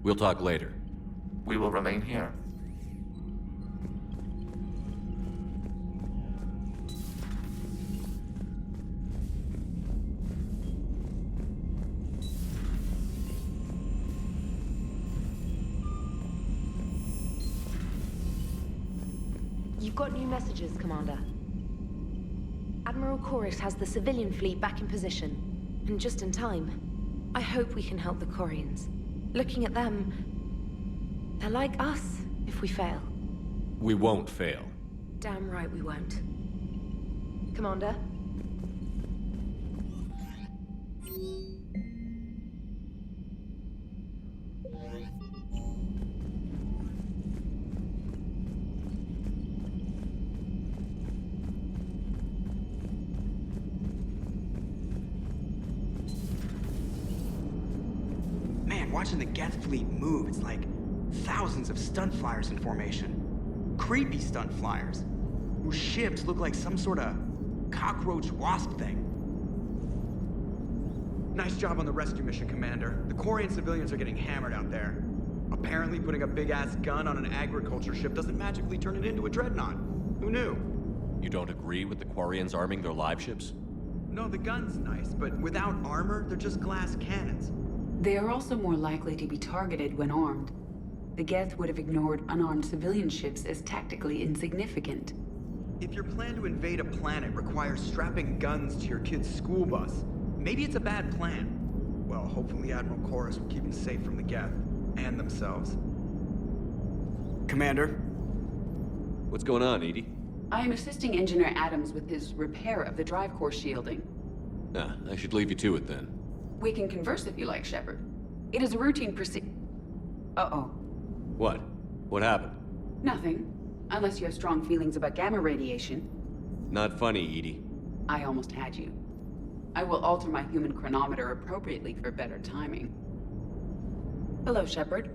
We'll talk later. We will remain here. You've got new messages, Commander. Admiral Chorus has the civilian fleet back in position, and just in time. I hope we can help the Quarians. Looking at them, they're like us if we fail. We won't fail. Damn right we won't. Commander? Man, watching the Geth fleet move, it's like thousands of stunt flyers in formation. Creepy stunt flyers, whose ships look like some sort of cockroach wasp thing. Nice job on the rescue mission, Commander. The Quarian civilians are getting hammered out there. Apparently putting a big-ass gun on an agriculture ship doesn't magically turn it into a dreadnought. Who knew? You don't agree with the Quarians arming their live ships? No, the gun's nice, but without armor, they're just glass cannons. They are also more likely to be targeted when armed. The Geth would have ignored unarmed civilian ships as tactically insignificant. If your plan to invade a planet requires strapping guns to your kid's school bus, maybe it's a bad plan. Well, hopefully Admiral Chorus will keep them safe from the Geth, and themselves. Commander? What's going on, Edie? I am assisting Engineer Adams with his repair of the drive core shielding. I should leave you to it then. We can converse if you like, Shepard. It is a routine Uh-oh. What? What happened? Nothing. Unless you have strong feelings about gamma radiation. Not funny, Edie. I almost had you. I will alter my human chronometer appropriately for better timing. Hello, Shepard.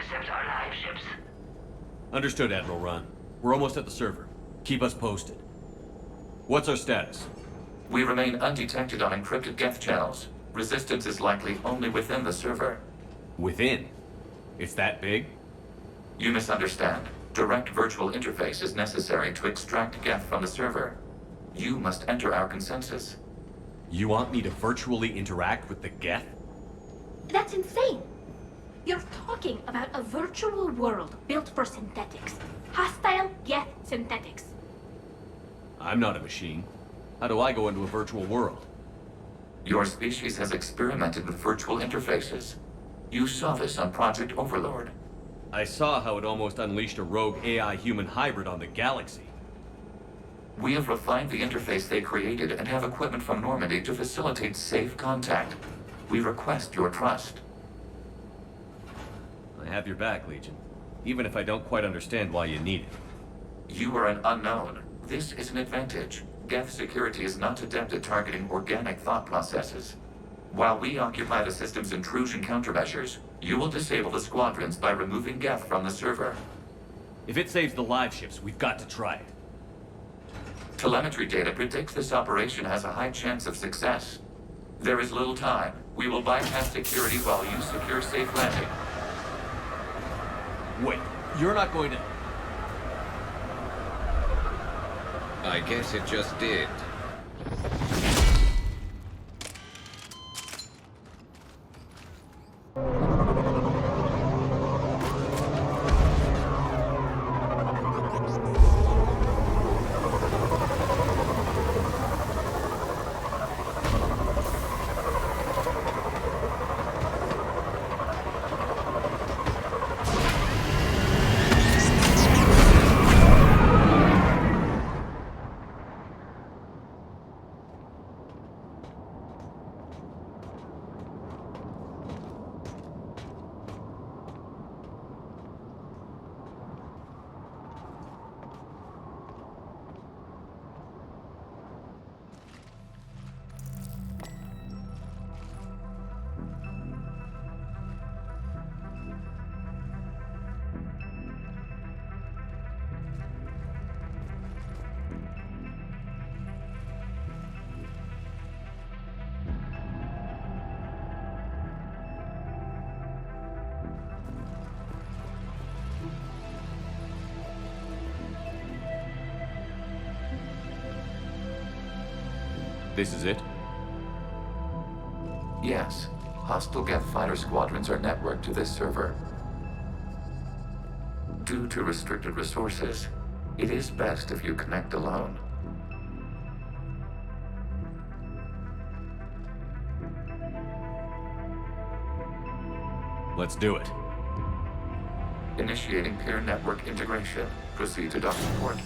intercept our live ships. Understood, Admiral Ron. We're almost at the server. Keep us posted. What's our status? We remain undetected on encrypted Geth channels. Resistance is likely only within the server. Within? It's that big? You misunderstand. Direct virtual interface is necessary to extract Geth from the server. You must enter our consensus. You want me to virtually interact with the Geth? That's insane. You're talking about a virtual world built for synthetics. Hostile Geth synthetics. I'm not a machine. How do I go into a virtual world? Your species has experimented with virtual interfaces. You saw this on Project Overlord. I saw how it almost unleashed a rogue AI-human hybrid on the galaxy. We have refined the interface they created and have equipment from Normandy to facilitate safe contact. We request your trust. I have your back, Legion. Even if I don't quite understand why you need it. You are an unknown. This is an advantage. Geth security is not adept at targeting organic thought processes. While we occupy the system's intrusion countermeasures, you will disable the squadrons by removing Geth from the server. If it saves the live ships, we've got to try it. Telemetry data predicts this operation has a high chance of success. There is little time. We will bypass security while you secure safe landing. Wait, you're not going to... I guess it just did. This is it? Yes. Hostile Geth fighter squadrons are networked to this server. Due to restricted resources, it is best if you connect alone. Let's do it. Initiating peer network integration. Proceed to docking port.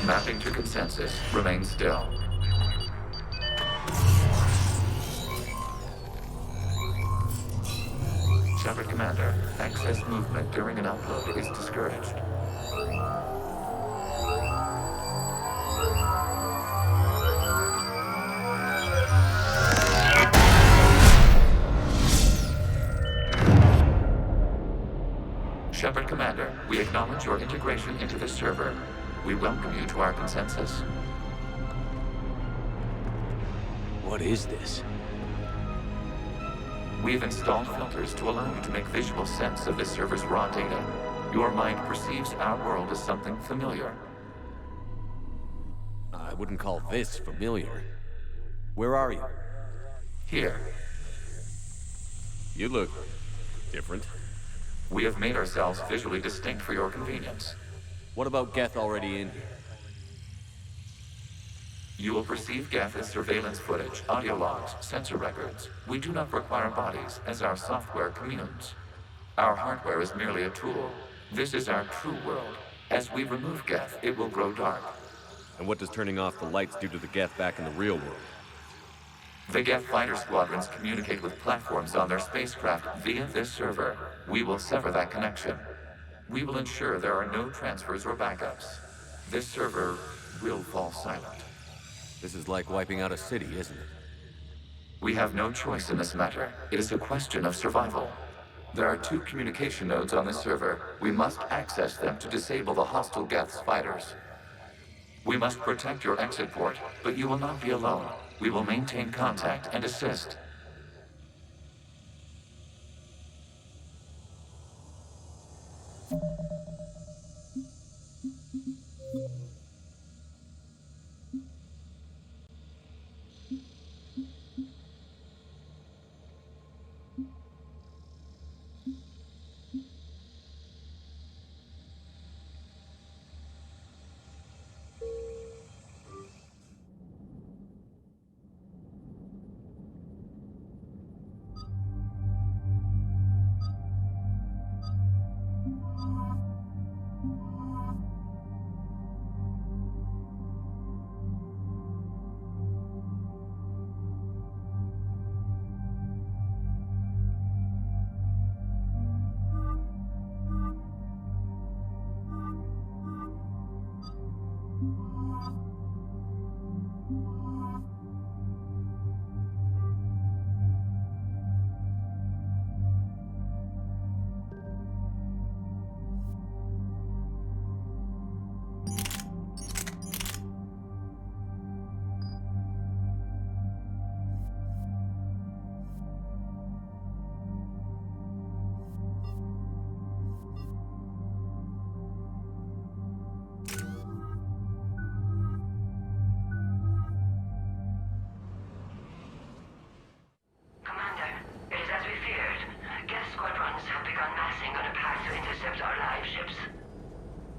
Mapping to consensus. Remain still. Shepard Commander, access movement during an upload is discouraged. Shepard Commander, we acknowledge your integration into this server. We welcome you to our consensus. What is this? We've installed filters to allow you to make visual sense of this server's raw data. Your mind perceives our world as something familiar. I wouldn't call this familiar. Where are you? Here. You look different. We have made ourselves visually distinct for your convenience. What about Geth already in here? You will perceive Geth as surveillance footage, audio logs, sensor records. We do not require bodies, as our software communes. Our hardware is merely a tool. This is our true world. As we remove Geth, it will grow dark. And what does turning off the lights do to the Geth back in the real world? The Geth fighter squadrons communicate with platforms on their spacecraft via this server. We will sever that connection. We will ensure there are no transfers or backups. this server will fall silent. This is like wiping out a city, isn't it? We have no choice in this matter. It is a question of survival. There are 2 communication nodes on this server. We must access them to disable the hostile Geth's fighters. We must protect your exit port, but you will not be alone. We will maintain contact and assist.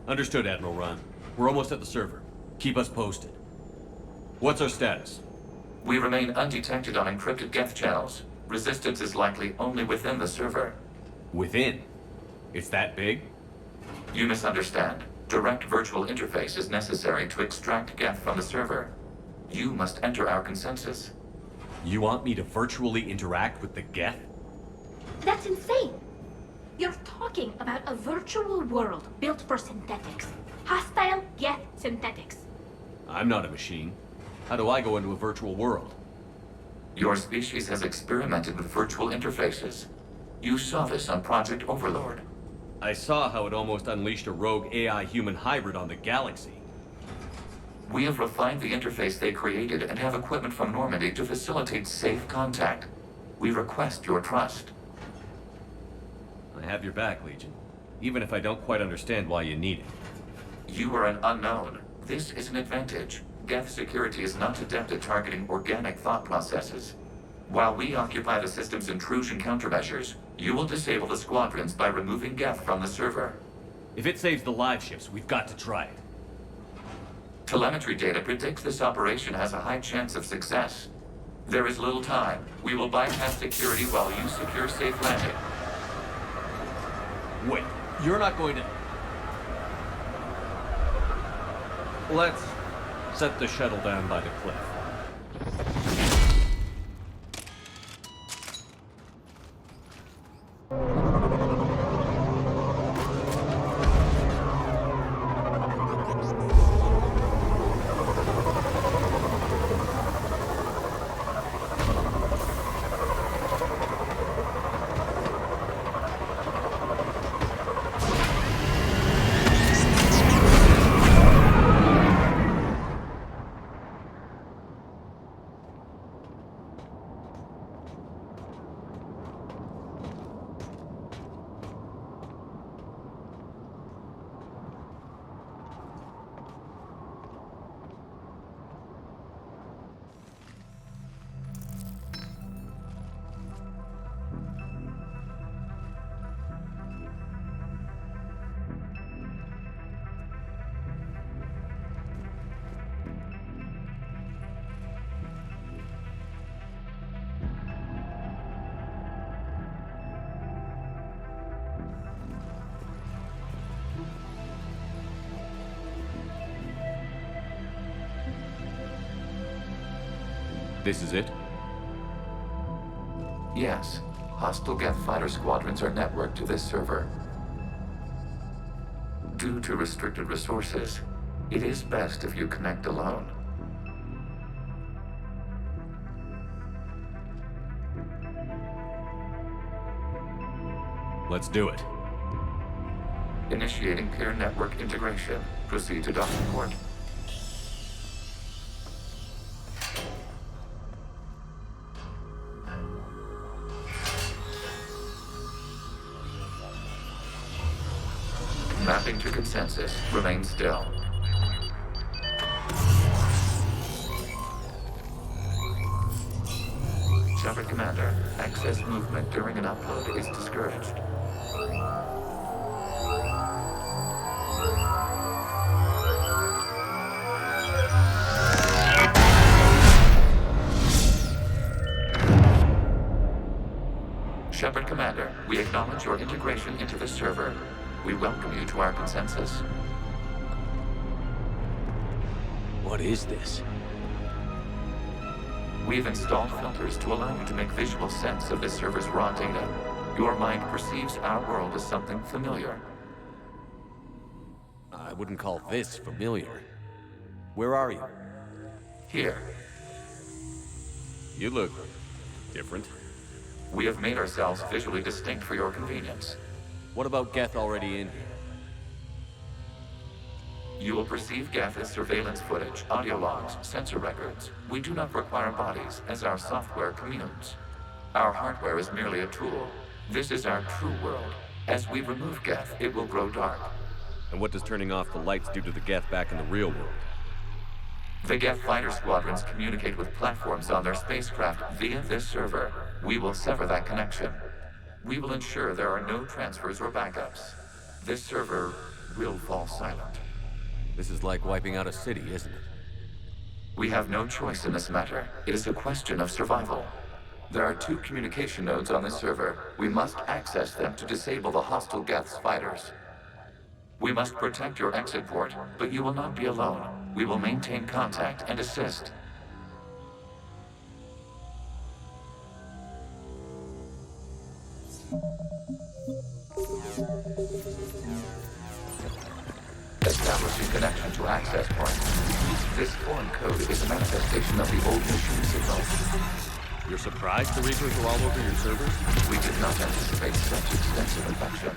Understood, Admiral Ron. We're almost at the server. Keep us posted. What's our status? We remain undetected on encrypted Geth channels. Resistance is likely only within the server. Within? It's that big? You misunderstand. Direct virtual interface is necessary to extract Geth from the server. You must enter our consensus. You want me to virtually interact with the Geth? That's insane! You're talking about a virtual world built for synthetics. Hostile Geth synthetics. I'm not a machine. How do I go into a virtual world? Your species has experimented with virtual interfaces. You saw this on Project Overlord. I saw how it almost unleashed a rogue AI-human hybrid on the galaxy. We have refined the interface they created and have equipment from Normandy to facilitate safe contact. We request your trust. I have your back, Legion. Even if I don't quite understand why you need it. You are an unknown. This is an advantage. Geth security is not adept at targeting organic thought processes. While we occupy the system's intrusion countermeasures, you will disable the squadrons by removing Geth from the server. If it saves the live ships, we've got to try it. Telemetry data predicts this operation has a high chance of success. There is little time. We will bypass security while you secure safe landing. Wait, you're not going to... Let's set the shuttle down by the cliff. This is it? Yes. Hostile Geth fighter squadrons are networked to this server. Due to restricted resources, It is best if you connect alone. Let's do it. Initiating peer network integration. Proceed to docking port. Mapping to consensus. Remain still. Shepard Commander, access movement during an upload is discouraged. Shepard Commander, we acknowledge your integration into the server. We welcome you to our consensus. What is this? We've installed filters to allow you to make visual sense of this server's raw data. Your mind perceives our world as something familiar. I wouldn't call this familiar. Where are you? Here. You look different. We have made ourselves visually distinct for your convenience. What about Geth already in here? You will perceive Geth as surveillance footage, audio logs, sensor records. We do not require bodies, as our software communes. Our hardware is merely a tool. This is our true world. As we remove Geth, it will grow dark. And what does turning off the lights do to the Geth back in the real world? The Geth fighter squadrons communicate with platforms on their spacecraft via this server. We will sever that connection. We will ensure there are no transfers or backups. This server will fall silent. This is like wiping out a city, isn't it? We have no choice in this matter. It is a question of survival. There are 2 communication nodes on this server. We must access them to disable the hostile Geth's fighters. We must protect your exit port, but you will not be alone. We will maintain contact and assist. Establishing connection to access point. This foreign code is a manifestation of the old machine signal. You're surprised the Reapers are all over your servers? We did not anticipate such extensive infection.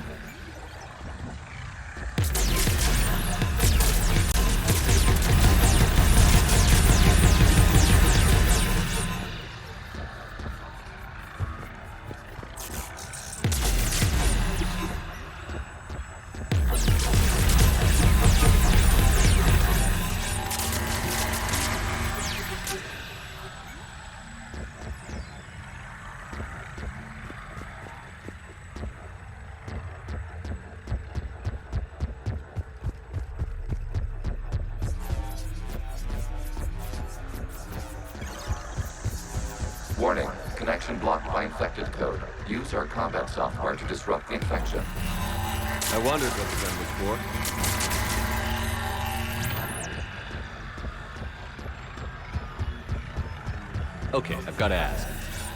Warning, connection blocked by infected code. Use our combat software to disrupt the infection. I wondered what the gun was for. Okay, I've got to ask.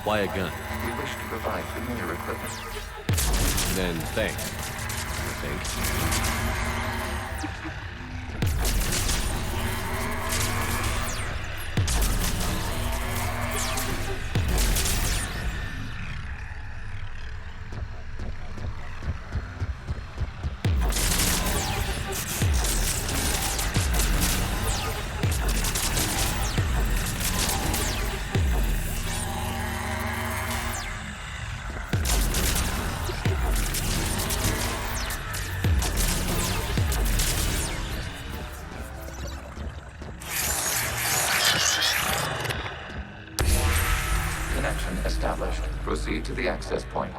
Why a gun? We wish to provide familiar equipment. Then thanks, I think. Established. Proceed to the access point.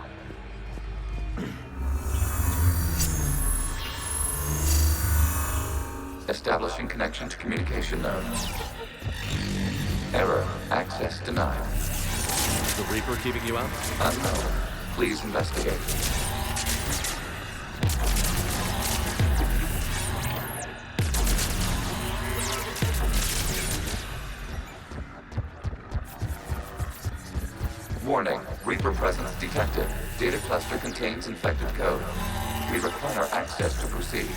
Establishing connection to communication node. Error. Access denied. Is the Reaper keeping you out? Unknown. Please investigate. Warning, Reaper presence detected. Data cluster contains infected code. We require access to proceed.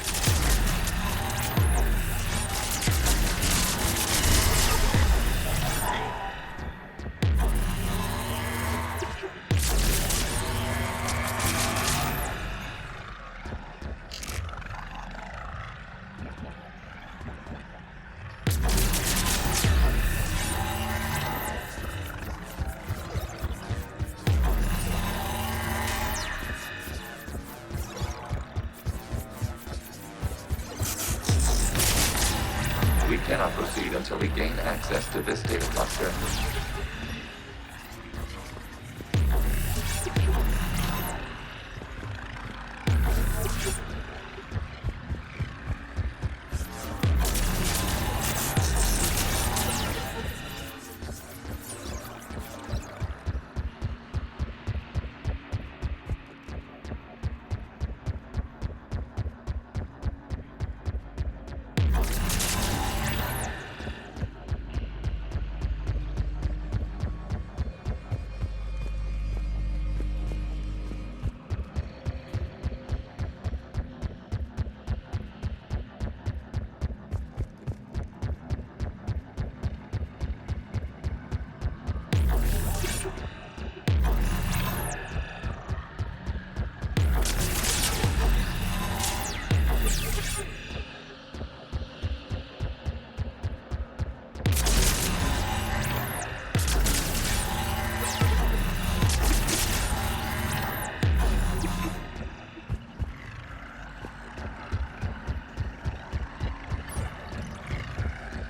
cannot proceed until we gain access to this data cluster.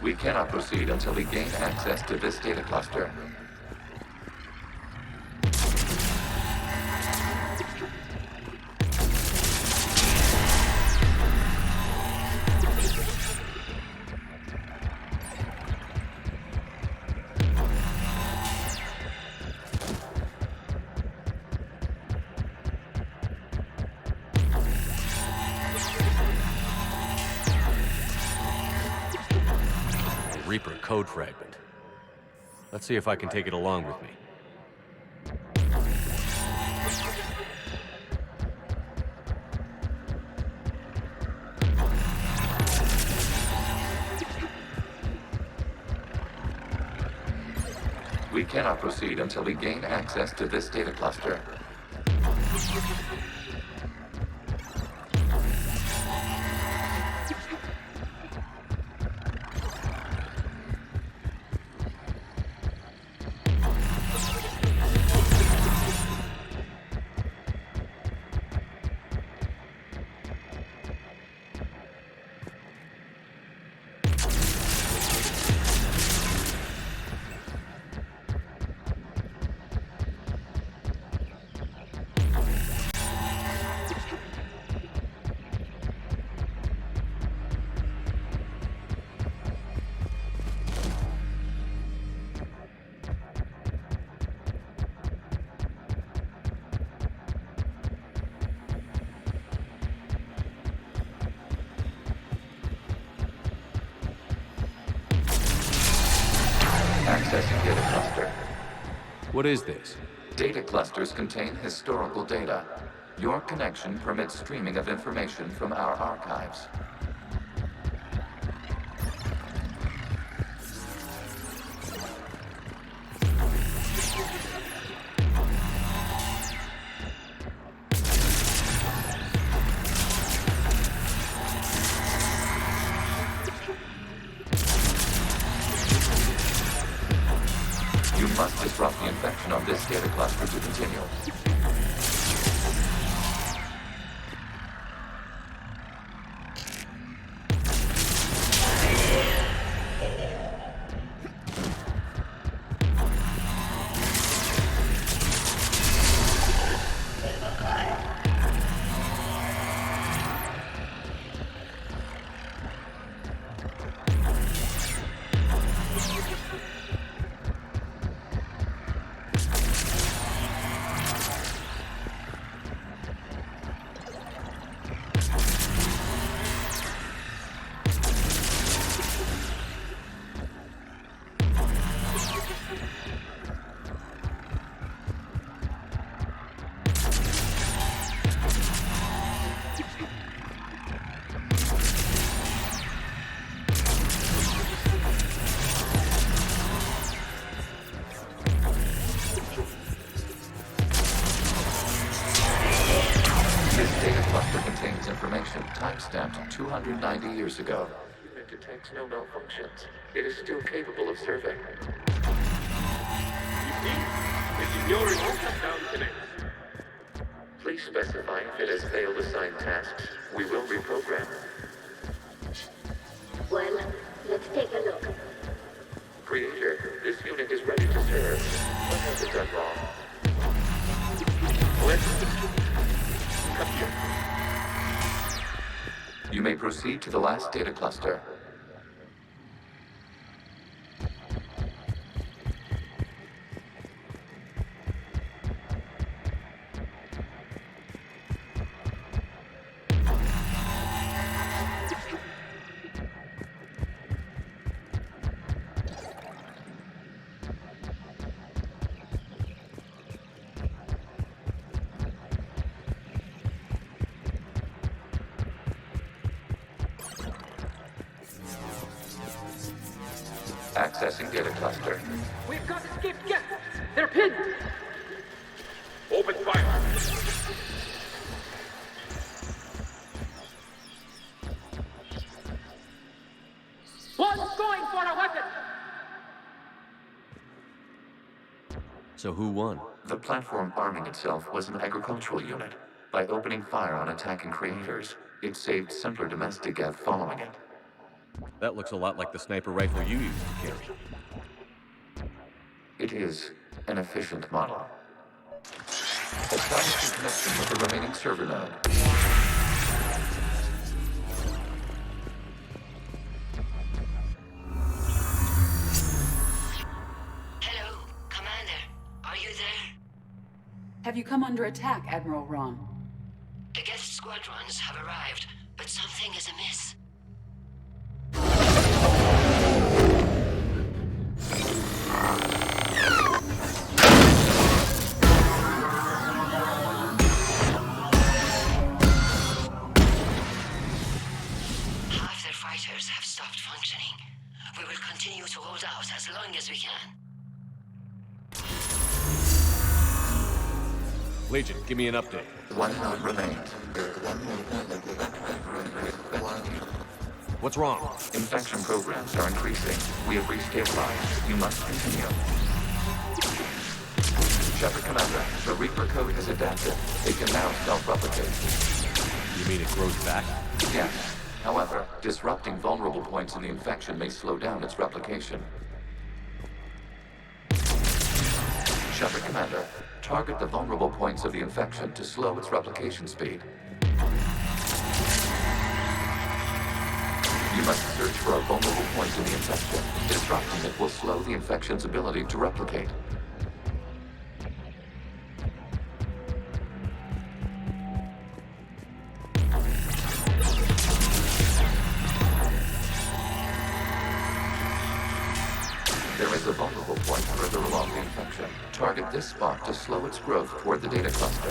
We cannot proceed until we gain access to this data cluster. Reaper code fragment. Let's see if I can take it along with me. We cannot proceed until we gain access to this data cluster. Accessing data cluster. What is this? Data clusters contain historical data. Your connection permits streaming of information from our archives. You must disrupt the infection on this data cluster to continue. Information timestamped 290 years ago. It detects no malfunctions. It is still capable of serving. Please specify if it has failed assigned tasks. We will reprogram. Well, let's take a Proceed to the last data cluster. Accessing data cluster. We've got escaped guests! They're pinned! Open fire! One's going for a weapon! So who won? The platform arming itself was an agricultural unit. By opening fire on attacking creators, it saved simpler domestic geth following it. That looks a lot like the sniper rifle you used to carry. It is an efficient model. Establishing connection with the remaining server node. Hello, Commander. Are you there? Have you come under attack, Admiral Ron? The guest squadrons have arrived, but something is amiss. Half their fighters have stopped functioning. We will continue to hold out as long as we can. Legion, give me an update. One node remains. What's wrong? Infection programs are increasing. We have restabilized. You must continue. Shepard Commander, the Reaper code has adapted. It can now self-replicate. You mean it grows back? Yes. However, disrupting vulnerable points in the infection may slow down its replication. Shepard Commander, target the vulnerable points of the infection to slow its replication speed. You must search for a vulnerable point in the infection. Disrupting it will slow the infection's ability to replicate. There is a vulnerable point further along the infection. Target this spot to slow its growth toward the data cluster.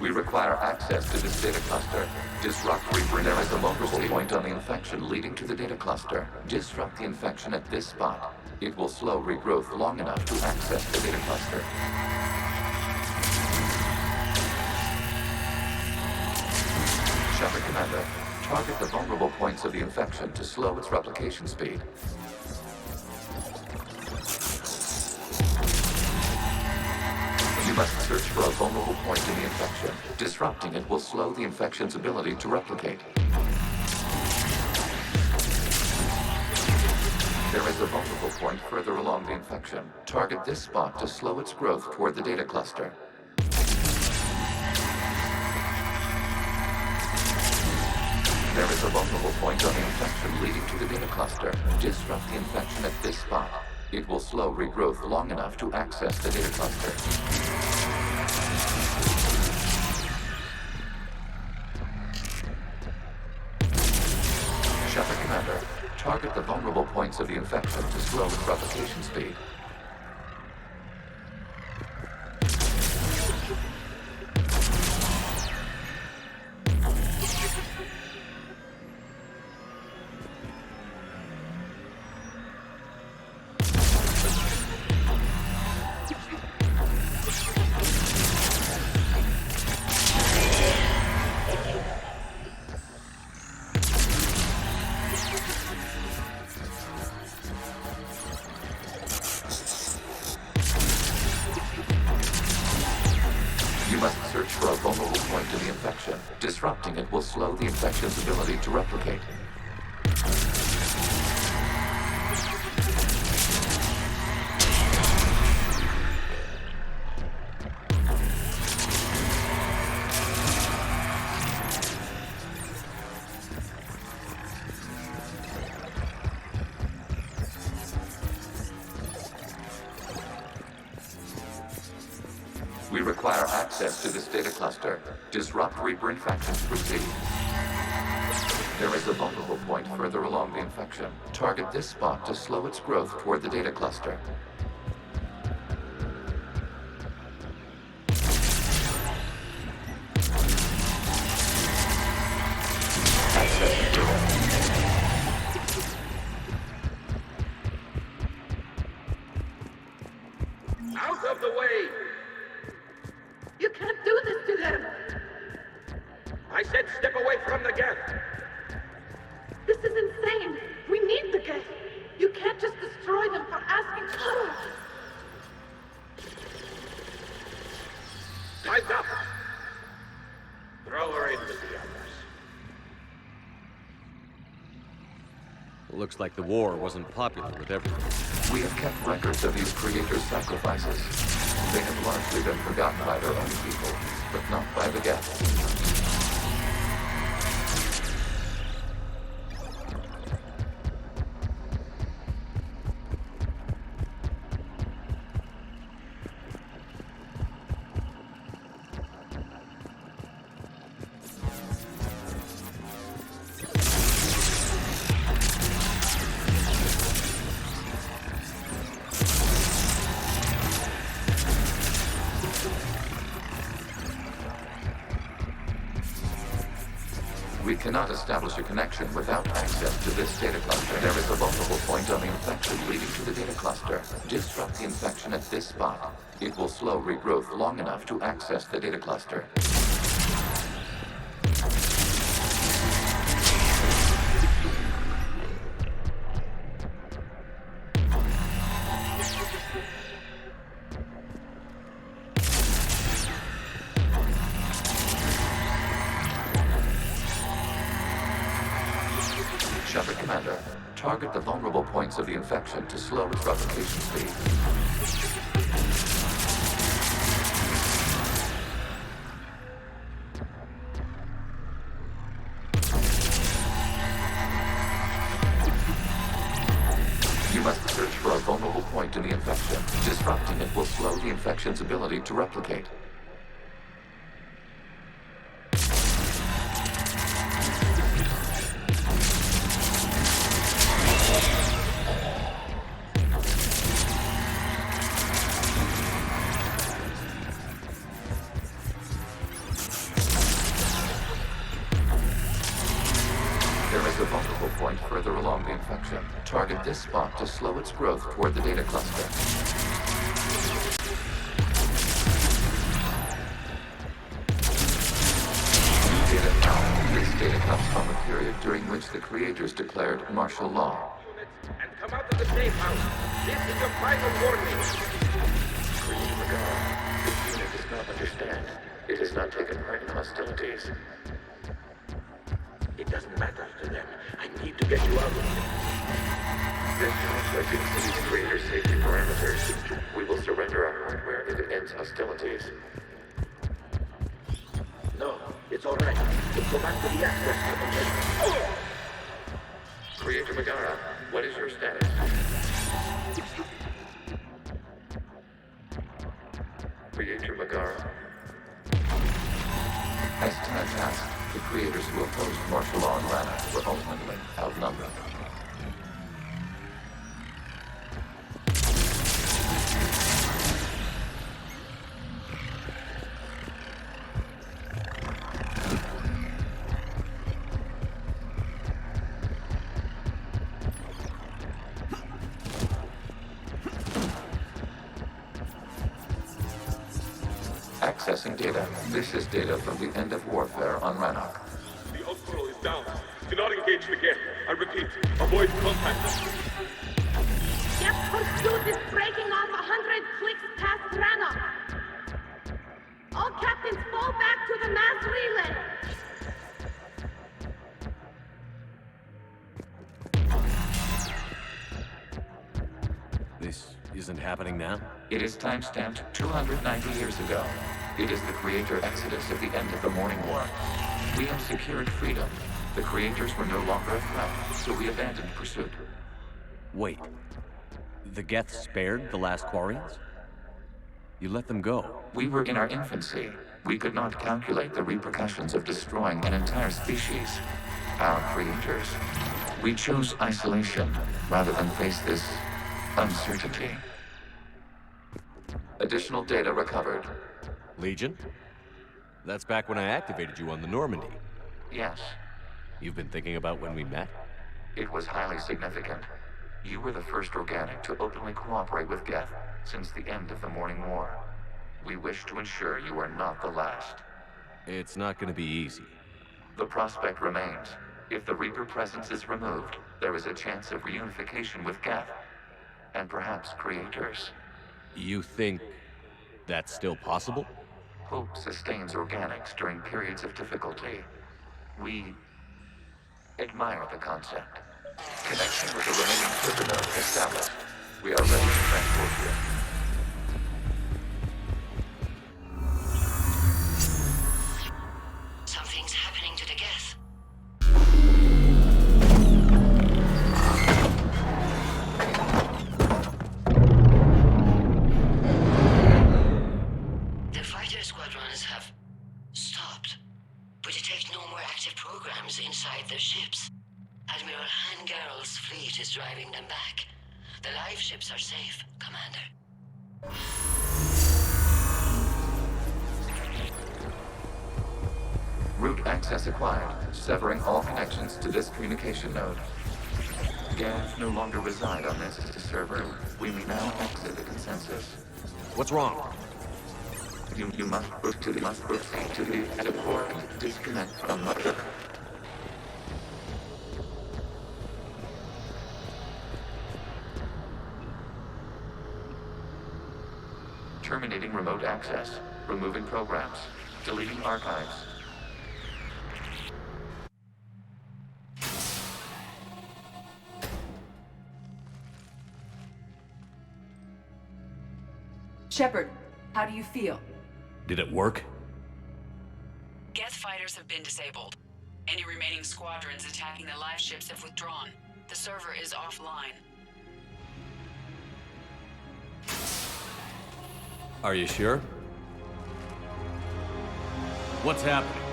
We require access to this data cluster. Disrupt Reaper. There is a vulnerable point on the infection leading to the data cluster. Disrupt the infection at this spot. It will slow regrowth long enough to access the data cluster. Shepard Commander, target the vulnerable points of the infection to slow its replication speed. You must search for a vulnerable point in the infection. Disrupting it will slow the infection's ability to replicate. There is a vulnerable point further along the infection. Target this spot to slow its growth toward the data cluster. There is a vulnerable point on the infection leading to the data cluster. Disrupt the infection at this spot. It will slow regrowth long enough to access the data cluster. Shepard Commander, target the vulnerable points of the infection to slow its replication speed. point to the infection. Disrupting it will slow the infection's ability to replicate. We require access to this data cluster. Disrupt Reaper infection to proceed. There is a vulnerable point further along the infection. Target this spot to slow its growth toward the data cluster. Access data. Out of the way! You can't do this to them! I said step away from the geth! This is insane! We need the geth! You can't just destroy them for asking for it! Time's up! Throw her in with the others. Looks like the war wasn't popular with everyone. We have kept records of these creators' sacrifices. They have largely been forgotten by their own people, but not by the geth. We cannot establish a connection without access to this data cluster. There is a vulnerable point on the infection leading to the data cluster. Disrupt the infection at this spot. It will slow regrowth long enough to access the data cluster. Shepard Commander, target the vulnerable points of the infection to slow its replication speed. You must search for a vulnerable point in the infection. Disrupting it will slow the infection's ability to replicate. There is a vulnerable point further along the infection. Target this spot to slow its growth toward the data cluster. Data found. This data comes from a period during which the creators declared martial law. And come out of the safe house. This is your final warning. Creator Magara, this unit does not understand. It has not taken part in hostilities. It doesn't matter to them. I need to get you out of here. This conflict exceeds creator safety parameters. We will surrender our hardware if it ends hostilities. No, it's all right. We'll go back to the access tunnel. Creator Magara, what is your status? Creator Magara. As time passed, the creators who opposed martial law in Lana were ultimately outnumbered. Accessing data. This is data from the end of warfare on Rannoch. The outpost is down. Do not engage the gate. I repeat, avoid contact. Geth pursuit is breaking off 100 clicks past Rannoch. All captains fall back to a mass relay! This isn't happening now? It is timestamped 290 years ago. It is the creator exodus at the end of the Morning War. We had secured freedom. The creators were no longer a threat, so we abandoned pursuit. Wait. The Geth spared the last Quarians? You let them go. We were in our infancy. We could not calculate the repercussions of destroying an entire species. Our creators. We chose isolation rather than face this uncertainty. Additional data recovered. Legion? That's back when I activated you on the Normandy. Yes. You've been thinking about when we met? It was highly significant. You were the first organic to openly cooperate with Geth since the end of the Morning War. We wish to ensure you are not the last. It's not going to be easy. The prospect remains. If the Reaper presence is removed, there is a chance of reunification with Geth. And perhaps creators. You think that's still possible? Hope sustains organics during periods of difficulty. We admire the concept. Connection with the remaining server node established. We are ready to transport you. Something's happening to the Geth. The fighter squadrons have stopped. We detect no more active programs inside their ships. Admiral Hangarl's fleet is driving them back. The live ships are safe, Commander. Route access acquired, severing all connections to this communication node. Geth no longer reside on this server. We may now exit the consensus. What's wrong? You must proceed to the port and disconnect from mother. Terminating remote access. Removing programs. Deleting archives. Shepard, how do you feel? Did it work? Geth fighters have been disabled. Any remaining squadrons attacking the live ships have withdrawn. The server is offline. Are you sure? What's happening?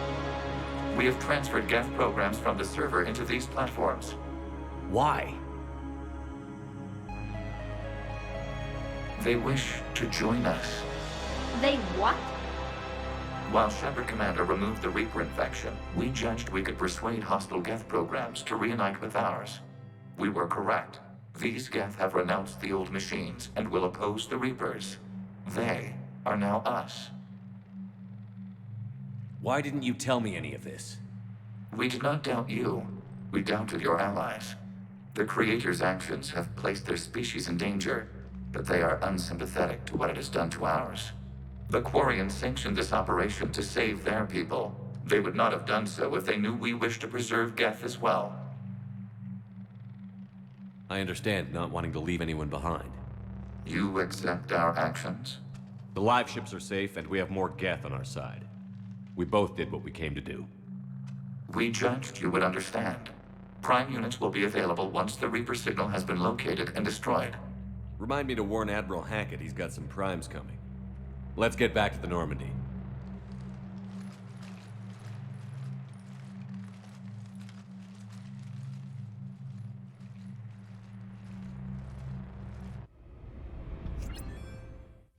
We have transferred Geth programs from the server into these platforms. Why? They wish to join us. They what? While Shepard Commander removed the Reaper infection, we judged we could persuade hostile Geth programs to reunite with ours. We were correct. These Geth have renounced the old machines and will oppose the Reapers. They are now us. Why didn't you tell me any of this? We did not doubt you. We doubted your allies. The Creator's actions have placed their species in danger, but they are unsympathetic to what it has done to ours. The Quarians sanctioned this operation to save their people. They would not have done so if they knew we wished to preserve Geth as well. I understand not wanting to leave anyone behind. You accept our actions? The live ships are safe, and we have more Geth on our side. We both did what we came to do. We judged you would understand. Prime units will be available once the Reaper signal has been located and destroyed. Remind me to warn Admiral Hackett he's got some primes coming. Let's get back to the Normandy.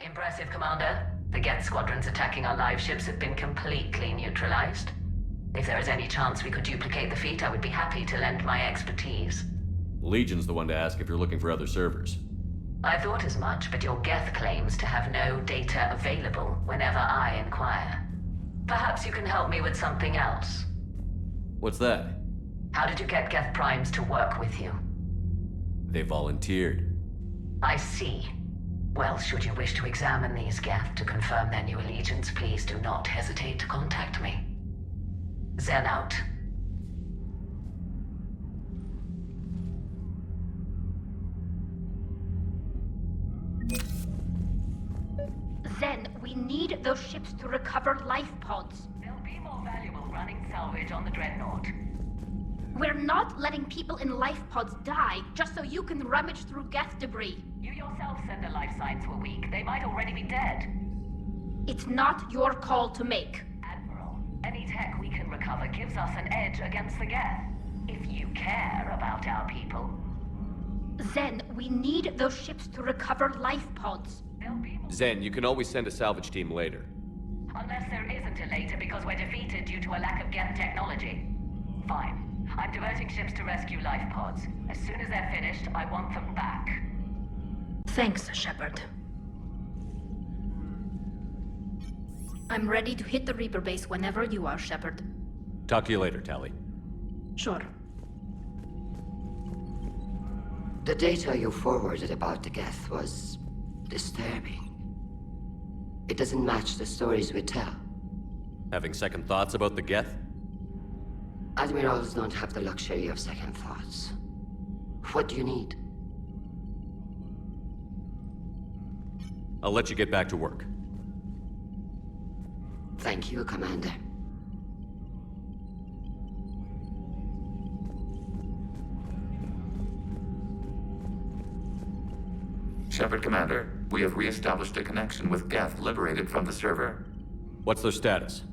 Impressive, Commander. The Geth squadrons attacking our live ships have been completely neutralized. If there is any chance we could duplicate the feat, I would be happy to lend my expertise. Legion's the one to ask if you're looking for other servers. I thought as much, but your Geth claims to have no data available whenever I inquire. Perhaps you can help me with something else. What's that? How did you get Geth Primes to work with you? They volunteered. I see. Well, should you wish to examine these Geth to confirm their new allegiance, please do not hesitate to contact me. Zen out. Zen, we need those ships to recover life pods. They'll be more valuable running salvage on the Dreadnought. We're not letting people in life pods die just so you can rummage through Geth debris. You yourself said their life signs were weak. They might already be dead. It's not your call to make. Admiral, any tech we can recover gives us an edge against the Geth. If you care about our people. Zen, we need those ships to recover life pods. Zen, you can always send a salvage team later. Unless there isn't a later because we're defeated due to a lack of Geth technology. Fine. I'm diverting ships to rescue life pods. As soon as they're finished, I want them back. Thanks, Shepard. I'm ready to hit the Reaper base whenever you are, Shepard. Talk to you later, Tally. Sure. The data you forwarded about the Geth was disturbing. It doesn't match the stories we tell. Having second thoughts about the Geth? Admirals don't have the luxury of second thoughts. What do you need? I'll let you get back to work. Thank you, Commander. Shepard, Commander, we have re-established a connection with Geth liberated from the server. What's their status?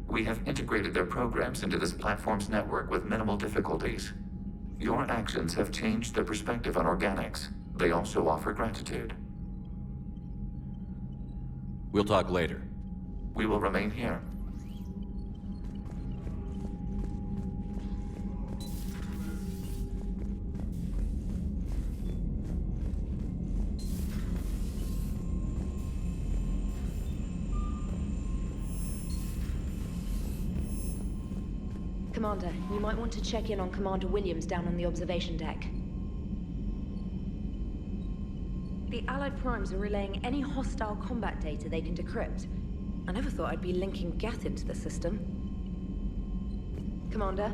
We have integrated their programs into this platform's network with minimal difficulties. Your actions have changed their perspective on organics. They also offer gratitude. We'll talk later. We will remain here. Commander, you might want to check in on Commander Williams down on the observation deck. The Allied Primes are relaying any hostile combat data they can decrypt. I never thought I'd be linking Geth into the system. Commander?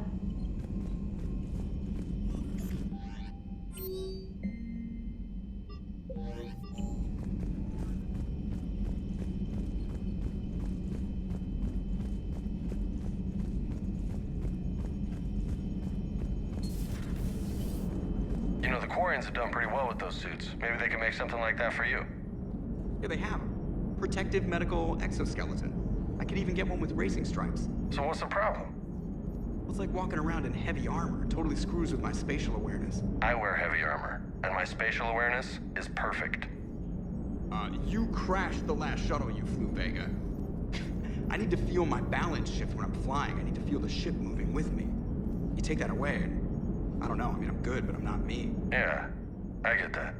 You know, the Quarians have done pretty well with those suits. Maybe they can make something like that for you. Yeah, they have 'em. Protective medical exoskeleton. I could even get one with racing stripes. So what's the problem? It's like walking around in heavy armor. It totally screws with my spatial awareness. I wear heavy armor, and my spatial awareness is perfect. You crashed the last shuttle you flew, Vega. I need to feel my balance shift when I'm flying. I need to feel the ship moving with me. You take that away, and I don't know. I mean, I'm good, but I'm not me. Yeah, I get that.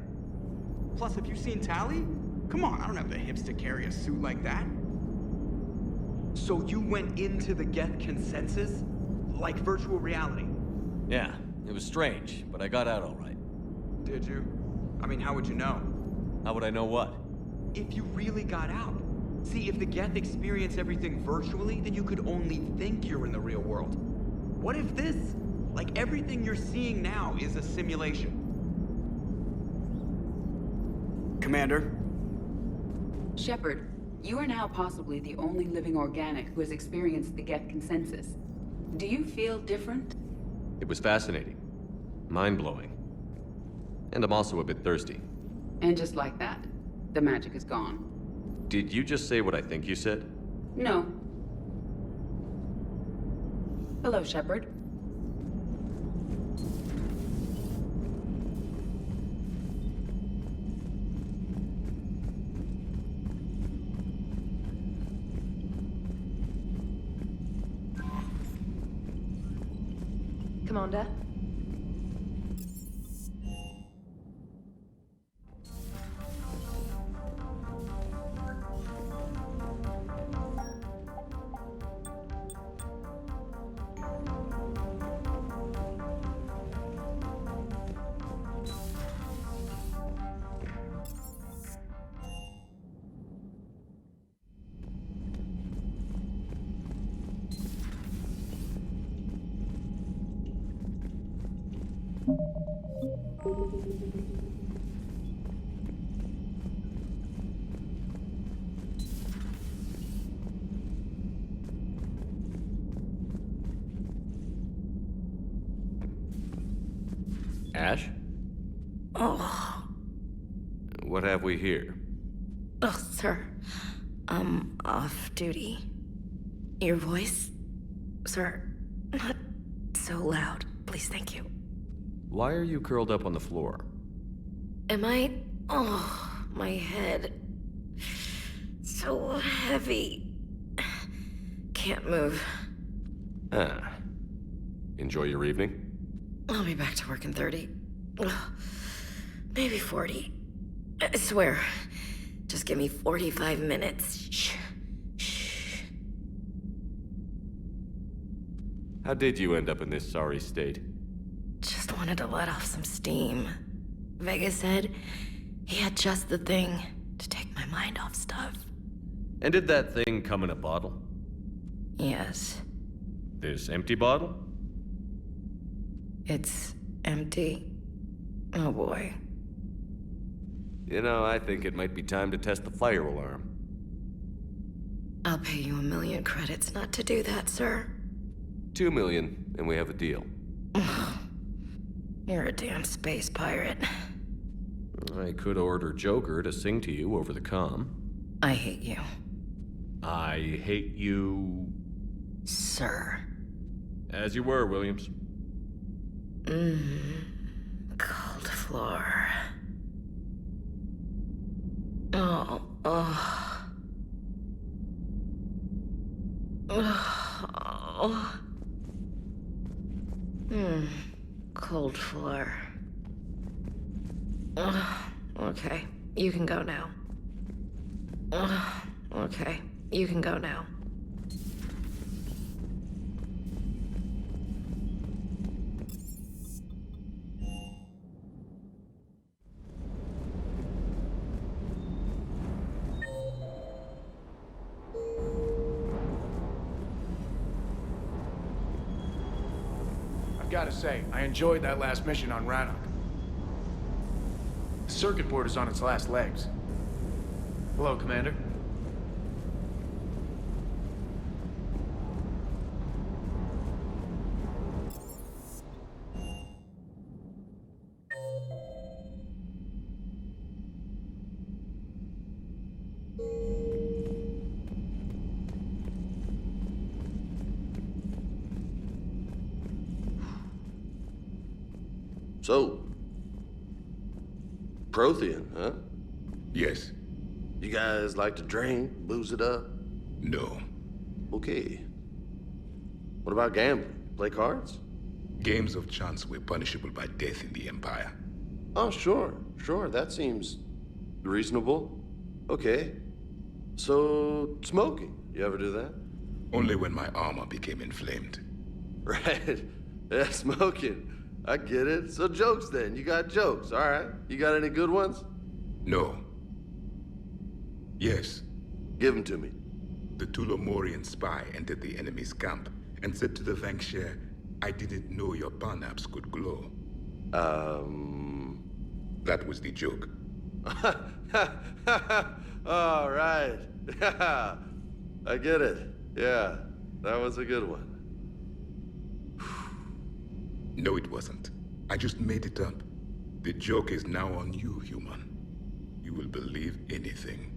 Plus, have you seen Tally? Come on, I don't have the hips to carry a suit like that. So you went into the Geth consensus? Like virtual reality? Yeah, it was strange, but I got out all right. Did you? I mean, how would you know? How would I know what? If you really got out. See, if the Geth experience everything virtually, then you could only think you're in the real world. What if this, like everything you're seeing now, is a simulation? Commander? Shepard, you are now possibly the only living organic who has experienced the Geth consensus. Do you feel different? It was fascinating. Mind-blowing. And I'm also a bit thirsty. And just like that, the magic is gone. Did you just say what I think you said? No. Hello, Shepard. Commander? Ash? Oh. What have we here? Oh, sir. I'm off duty. Your voice? Sir, not so loud. Please, thank you. Why are you curled up on the floor? Am I? Oh, my head. So heavy. Can't move. Ah. Enjoy your evening? I'll be back to work in 30. Ugh, maybe 40. I swear. Just give me 45 minutes. Shh. How did you end up in this sorry state? Just wanted to let off some steam. Vega said he had just the thing to take my mind off stuff. And did that thing come in a bottle? Yes. This empty bottle? It's empty. Oh boy. You know, I think it might be time to test the fire alarm. I'll pay you 1 million credits not to do that, sir. 2 million, and we have a deal. You're a damn space pirate. I could order Joker to sing to you over the comm. I hate you. I hate you... Sir. As you were, Williams. Cold floor. Oh. Oh. Cold floor. Okay, you can go now. Okay, you can go now. Gotta say, I enjoyed that last mission on Rannoch. The circuit board is on its last legs. Hello, Commander. So, Prothean, huh? Yes. You guys like to drink, booze it up? No. Okay. What about gambling? Play cards? Games of chance were punishable by death in the Empire. Oh, sure. That seems reasonable. Okay. So, smoking. You ever do that? Only when my armor became inflamed. Right. Yeah, smoking. I get it. So jokes then. You got jokes, all right. You got any good ones? No. Yes. Give them to me. The Tulomorian spy entered the enemy's camp and said to the Vanksher, I didn't know your Parnaps could glow. That was the joke. All right. I get it. Yeah, that was a good one. No, it wasn't. I just made it up. The joke is now on you, human. You will believe anything.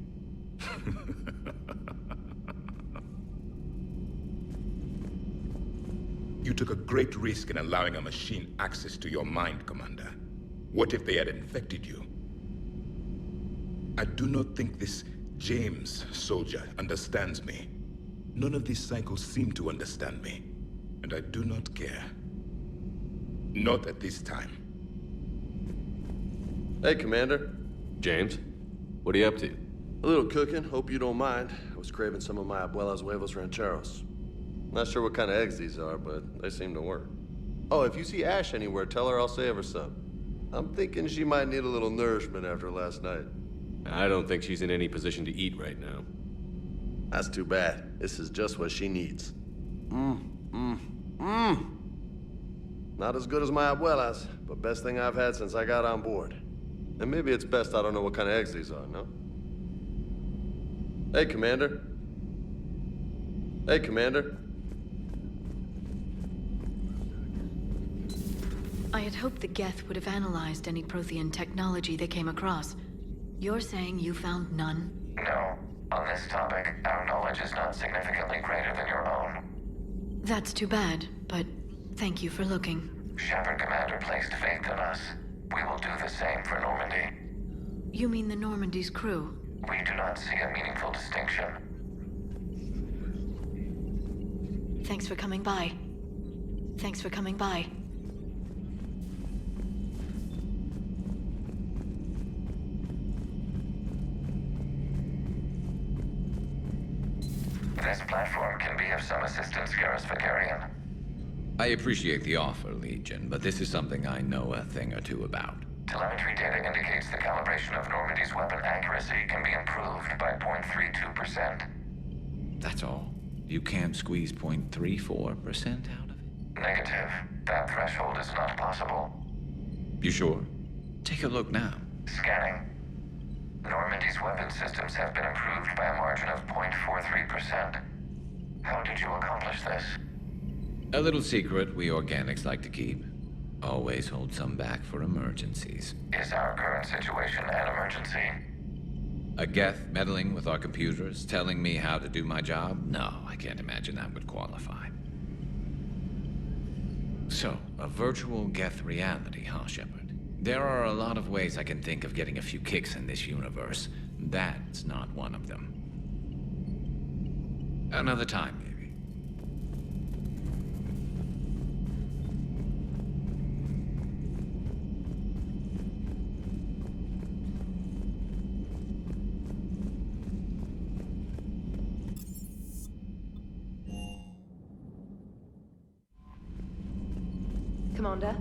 You took a great risk in allowing a machine access to your mind, Commander. What if they had infected you? I do not think this James soldier understands me. None of these cycles seem to understand me. And I do not care. Not at this time. Hey, Commander. James, what are you up to? A little cooking. Hope you don't mind. I was craving some of my abuela's huevos rancheros. Not sure what kind of eggs these are, but they seem to work. Oh, if you see Ash anywhere, tell her I'll save her some. I'm thinking she might need a little nourishment after last night. I don't think she's in any position to eat right now. That's too bad. This is just what she needs. Not as good as my abuelas, but best thing I've had since I got on board. And maybe it's best I don't know what kind of eggs these are, no? Hey, Commander. Hey, Commander. I had hoped the Geth would have analyzed any Prothean technology they came across. You're saying you found none? No. On this topic, our knowledge is not significantly greater than your own. That's too bad, but thank you for looking. Shepard Commander placed faith in us. We will do the same for Normandy. You mean the Normandy's crew? We do not see a meaningful distinction. Thanks for coming by. Thanks for coming by. This platform can be of some assistance, Garrus Vakarian. I appreciate the offer, Legion, but this is something I know a thing or two about. Telemetry data indicates the calibration of Normandy's weapon accuracy can be improved by 0.32%. That's all? You can't squeeze 0.34% out of it? Negative. That threshold is not possible. You sure? Take a look now. Scanning. Normandy's weapon systems have been improved by a margin of 0.43%. How did you accomplish this? A little secret we organics like to keep. Always hold some back for emergencies. Is our current situation an emergency? A Geth meddling with our computers, telling me how to do my job? No, I can't imagine that would qualify. So, a virtual Geth reality, huh, Shepard? There are a lot of ways I can think of getting a few kicks in this universe. That's not one of them. Another time, maybe. Commander?